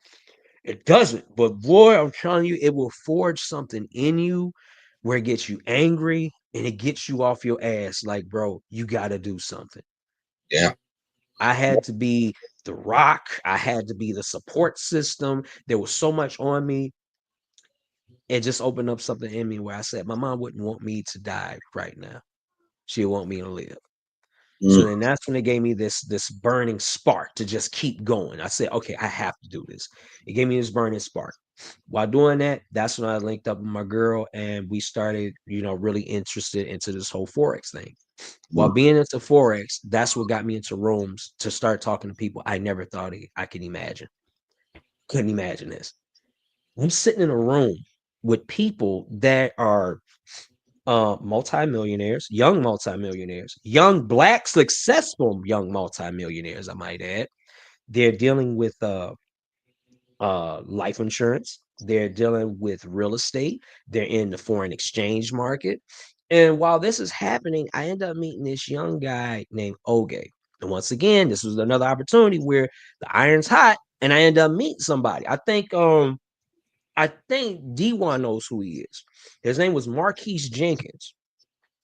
It doesn't. But, boy, I'm telling you, it will forge something in you where it gets you angry, and it gets you off your ass. Like, bro, you got to do something. Yeah. I had to be the rock. I had to be the support system. There was so much on me. It just opened up something in me where I said, my mom wouldn't want me to die right now. She'd want me to live. So then that's when it gave me this burning spark to just keep going. I said, okay, I have to do this. It gave me this burning spark. While doing that, that's when I linked up with my girl, and we started, really interested into this whole Forex thing. While being into Forex, that's what got me into rooms to start talking to people I never thought I could imagine. Couldn't imagine this. I'm sitting in a room with people that are multimillionaires, young Black successful young multimillionaires, I might add. They're dealing with life insurance. They're dealing with real estate. They're in the foreign exchange market. And while this is happening, I end up meeting this young guy named Oge. And once again, this was another opportunity where the iron's hot, and I end up meeting somebody. I think D1 knows who he is. His name was Marquise Jenkins.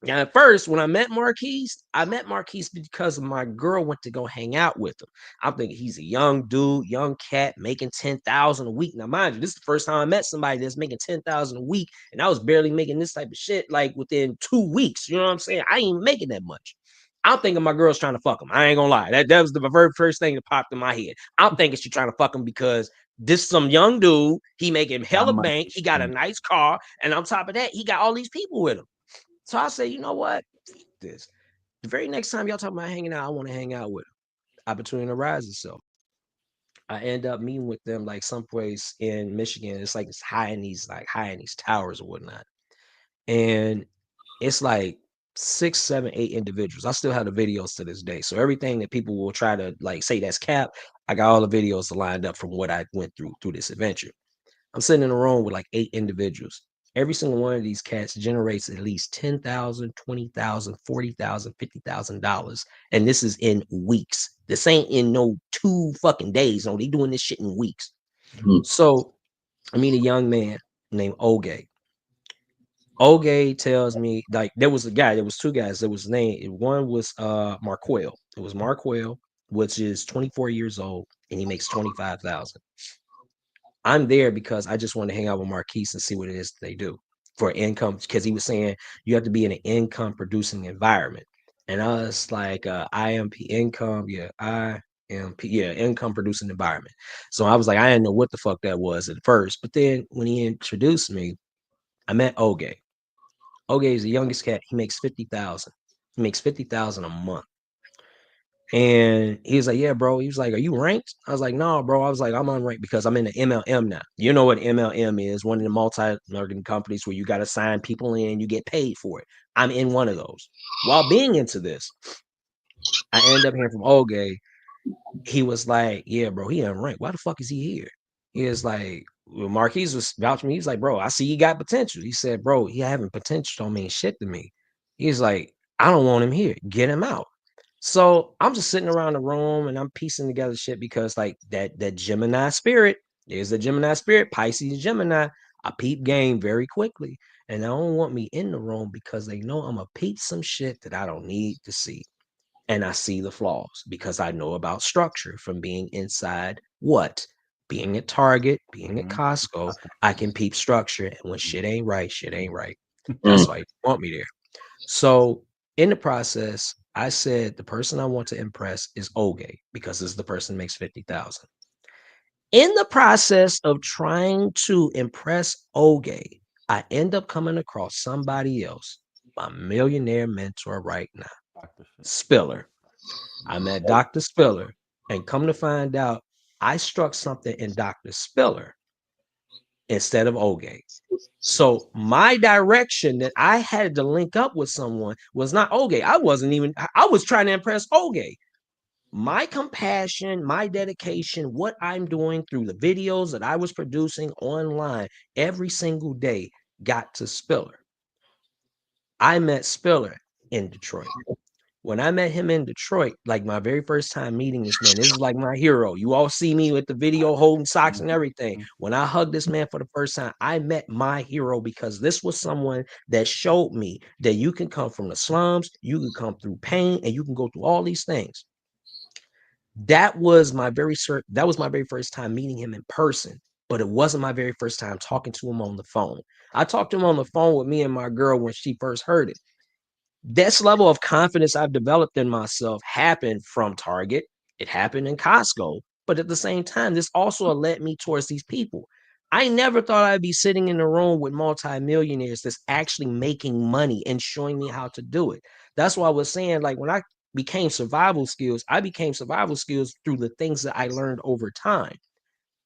Now, at first, when I met Marquise because my girl went to go hang out with him. I'm thinking he's a young dude, young cat, making 10,000 a week. Now, mind you, this is the first time I met somebody that's making 10,000 a week, and I was barely making this type of shit like within 2 weeks. You know what I'm saying? I ain't even making that much. I'm thinking my girl's trying to fuck him. I ain't gonna lie. That was the very first thing that popped in my head. I'm thinking she's trying to fuck him because this some young dude, he making hella bank, he got a nice car, and on top of that, he got all these people with him. So I say, you know what? This. The very next time y'all talk about hanging out, I want to hang out with them. Opportunity arises itself. I end up meeting with them like someplace in Michigan. It's like it's high in these towers or whatnot. And it's like 6, 7, 8 individuals. I still have the videos to this day. So everything that people will try to like say that's cap, I got all the videos lined up from what I went through this adventure. I'm sitting in a room with like 8 individuals. Every single one of these cats generates at least $10,000, $20,000, $40,000, $50,000. And this is in weeks. This ain't in no 2 fucking days. No, they doing this shit in weeks. So I meet a young man named Oge. Oge tells me, like, there was 2 guys. There was one was Marquel. It was Marquel, which is 24 years old, and he makes 25,000. I'm there because I just want to hang out with Marquise and see what it is they do for income, because he was saying you have to be in an income producing environment. And I was like, IMP income, income producing environment. So I was like, I didn't know what the fuck that was at first. But then when he introduced me, I met Oge. Oge is the youngest cat. He makes 50,000. He makes 50,000 a month. And he was like, yeah, bro. He was like, are you ranked? I was like, no, bro. I was like, I'm unranked because I'm in the MLM now. You know what MLM is? One of the multi-learning companies where you got to sign people in, you get paid for it. I'm in one of those. While being into this, I end up hearing from Oge. He was like, yeah, bro, he unranked. Why the fuck is he here? He was like, well, Marquise was vouching me. He's like, bro, I see you got potential. He said, bro, he having potential don't mean shit to me. He's like, I don't want him here. Get him out. So I'm just sitting around the room and I'm piecing together shit because like that Gemini spirit, there's the Gemini spirit, Pisces Gemini. I peep game very quickly. And they don't want me in the room because they know I'm a peep some shit that I don't need to see. And I see the flaws because I know about structure from being inside what? Being at Target, being at Costco, I can peep structure. And when shit ain't right, shit ain't right. That's why you want me there. So in the process, I said the person I want to impress is Oge because this is the person who makes 50,000. In the process of trying to impress Oge, I end up coming across somebody else, my millionaire mentor right now, Spiller. I met Dr. Spiller, and come to find out, I struck something in Dr. Spiller instead of Oge. So my direction that I had to link up with someone was not Oge. I was trying to impress Oge. My compassion, my dedication, what I'm doing through the videos that I was producing online every single day got to Spiller. I met Spiller in Detroit. When I met him in Detroit, like my very first time meeting this man, this is like my hero. You all see me with the video holding socks and everything. When I hugged this man for the first time, I met my hero because this was someone that showed me that you can come from the slums, you can come through pain, and you can go through all these things. That was my very first time meeting him in person, but it wasn't my very first time talking to him on the phone. I talked to him on the phone with me and my girl when she first heard it. This level of confidence I've developed in myself happened from Target. It happened in Costco. But at the same time, this also led me towards these people. I never thought I'd be sitting in a room with multimillionaires that's actually making money and showing me how to do it. That's why I was saying, like, when I became survival skills, I became survival skills through the things that I learned over time.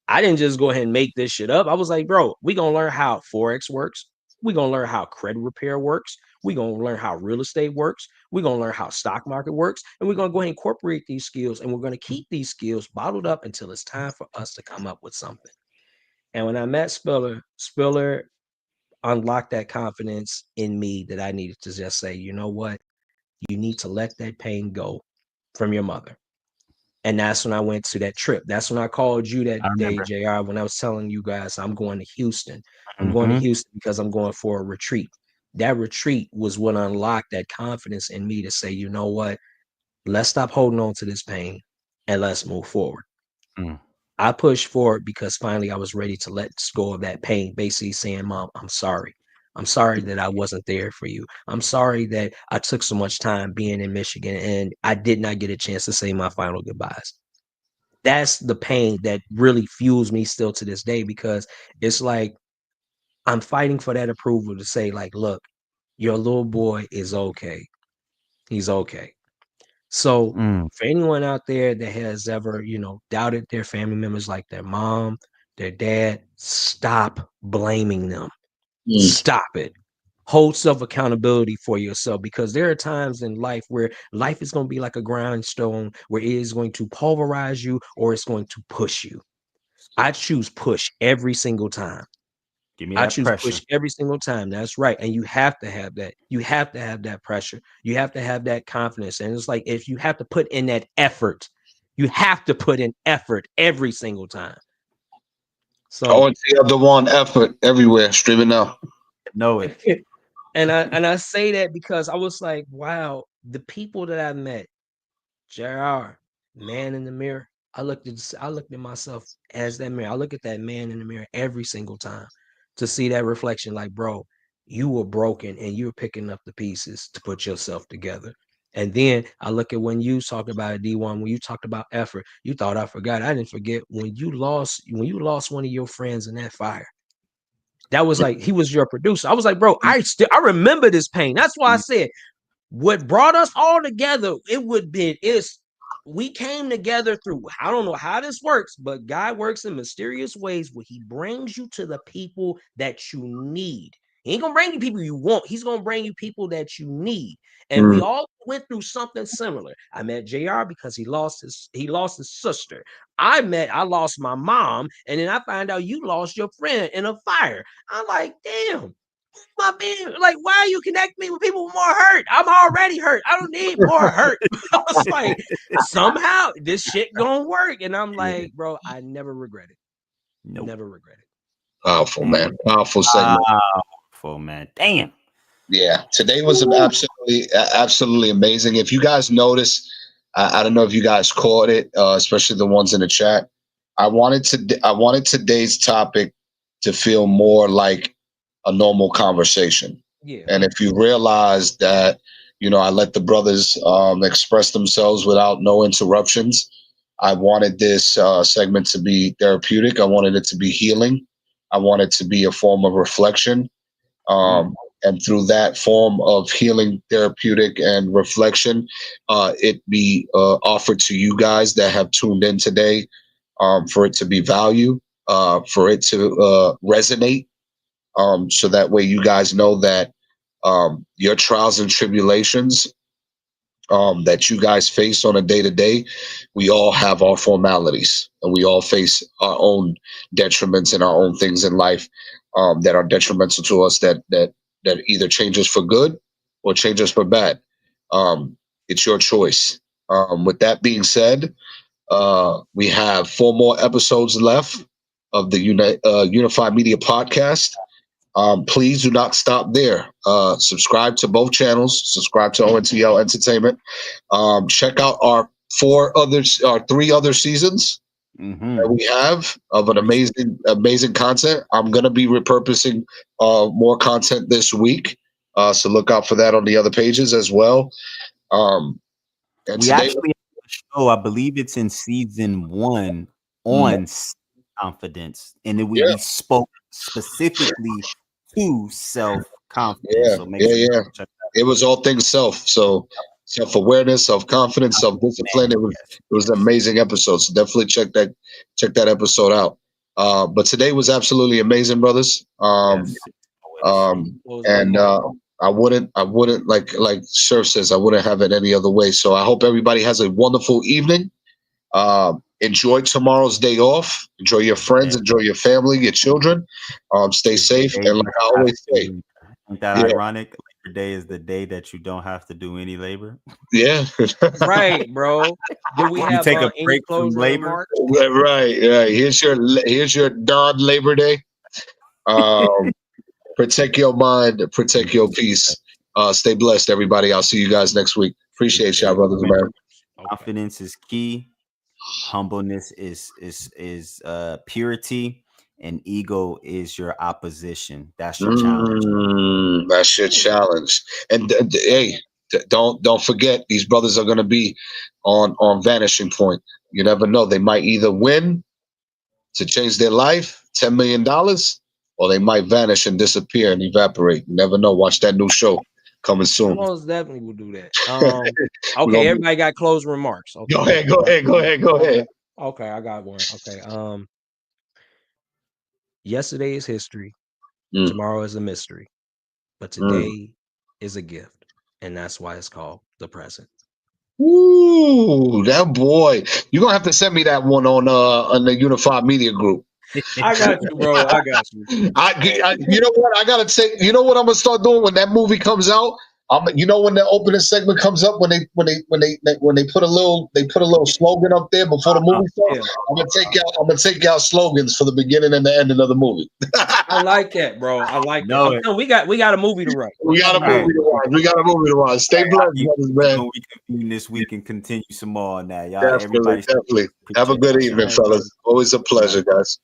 I didn't just go ahead and make this shit up. I was like, bro, we're going to learn how Forex works. We're going to learn how credit repair works. We're going to learn how real estate works. We're going to learn how stock market works. And we're going to go ahead and incorporate these skills. And we're going to keep these skills bottled up until it's time for us to come up with something. And when I met Spiller unlocked that confidence in me that I needed to just say, you know what? You need to let that pain go from your mother. And that's when I went to that trip. That's when I called you that day, JR, when I was telling you guys I'm going to Houston. I'm going to Houston because I'm going for a retreat. That retreat was what unlocked that confidence in me to say, you know what? Let's stop holding on to this pain and let's move forward. I pushed forward because finally I was ready to let go of that pain, basically saying, Mom, I'm sorry. I'm sorry that I wasn't there for you. I'm sorry that I took so much time being in Michigan and I did not get a chance to say my final goodbyes. That's the pain that really fuels me still to this day, because it's like I'm fighting for that approval to say, like, look, your little boy is okay. He's okay. So for anyone out there that has ever, doubted their family members, like their mom, their dad, stop blaming them. Stop it. Hold self-accountability for yourself, because there are times in life where life is going to be like a grindstone, where it is going to pulverize you or it's going to push you. I choose push every single time. I choose push every single time. That's right. And you have to have that. You have to have that pressure. You have to have that confidence. And it's like, if you have to put in that effort, you have to put in effort every single time. So the one effort everywhere, streaming now. Know it. And I say that because I was like, wow, the people that I met, JR, man in the mirror. I looked at myself as that mirror. I look at that man in the mirror every single time to see that reflection. Like, bro, you were broken and you're picking up the pieces to put yourself together. And then I look at when you talked about it, D1, when you talked about effort, you thought I forgot. I didn't forget when you lost one of your friends in that fire. That was like, he was your producer. I was like, bro, I remember this pain. That's why I said what brought us all together, we came together through, I don't know how this works, but God works in mysterious ways where he brings you to the people that you need. He ain't gonna bring you people you want. He's gonna bring you people that you need. And we all went through something similar. I met JR because he lost his sister. I lost my mom, and then I find out you lost your friend in a fire. I'm like, damn. My man, like, why are you connecting me with people more hurt? I'm already hurt. I don't need more hurt. I was like, somehow this shit gonna work. And I'm like, bro, I never regret it. Nope. Never regret it. Powerful, man. Powerful segment. Powerful, man. Damn. Yeah, today was absolutely amazing. If you guys notice, I don't know if you guys caught it, especially the ones in the chat. I wanted today's topic to feel more like a normal conversation. Yeah. And if you realize that, I let the brothers express themselves without no interruptions. I wanted this segment to be therapeutic. I wanted it to be healing. I wanted it to be a form of reflection. And through that form of healing, therapeutic, and reflection, it be offered to you guys that have tuned in today, for it to be value, for it to resonate. So that way you guys know that your trials and tribulations that you guys face on a day-to-day, we all have our formalities, and we all face our own detriments and our own things in life that are detrimental to us, that either change us for good or change us for bad. It's your choice. With that being said, we have 4 more episodes left of the Unified Media Podcast. Please do not stop there. Subscribe to both channels. Subscribe to ONTL Entertainment. Check out our 3 other seasons that we have of an amazing content. I'm going to be repurposing more content this week. So look out for that on the other pages as well. And we actually have a show, I believe it's in season 1 on confidence, and then we spoke specifically to self-confidence. So make sure you check that out. It was all things self. So self-awareness, self-confidence, self-discipline. It was an amazing episode. So definitely check that episode out. But today was absolutely amazing, brothers. And I wouldn't like Surf says, I wouldn't have it any other way. So I hope everybody has a wonderful evening. Enjoy tomorrow's day off. Enjoy your friends. Enjoy your family, your children. Stay safe. And like I always say, isn't that ironic? Labor Day is the day that you don't have to do any labor. Yeah. Right, bro. Do we You have take a any break from closing labor. remarks? Right. Here's your non-Labor Day. Protect your mind. Protect your peace. Stay blessed, everybody. I'll see you guys next week. Appreciate y'all, brothers and man. Confidence is key. Humbleness is purity, and ego is your opposition. That's your challenge. That's your challenge. And hey, don't forget, these brothers are going to be on vanishing point. You never know. They might either win to change their life, $10 million, or they might vanish and disappear and evaporate. You never know. Watch that new show coming soon. Most definitely will do that. Okay, everybody got closing remarks. Okay. Go ahead. Okay, I got one. Okay. Yesterday is history. Tomorrow is a mystery. But today is a gift. And that's why it's called the present. Ooh, that boy. You're gonna have to send me that one on the Unified Media Group. I got you, bro. I got you. You know what? I gotta say. You know what I'm gonna start doing when that movie comes out? You know when the opening segment comes up, when they put a little slogan up there before the movie starts. I'm gonna take out slogans for the beginning and the ending of the movie. I like that, bro. I like that. No, we got a movie to write. We got a movie to watch. Stay blessed, brothers, man. We convene this week and continue some more on that, y'all. Definitely. Have a good evening, fellas. Always a pleasure, guys.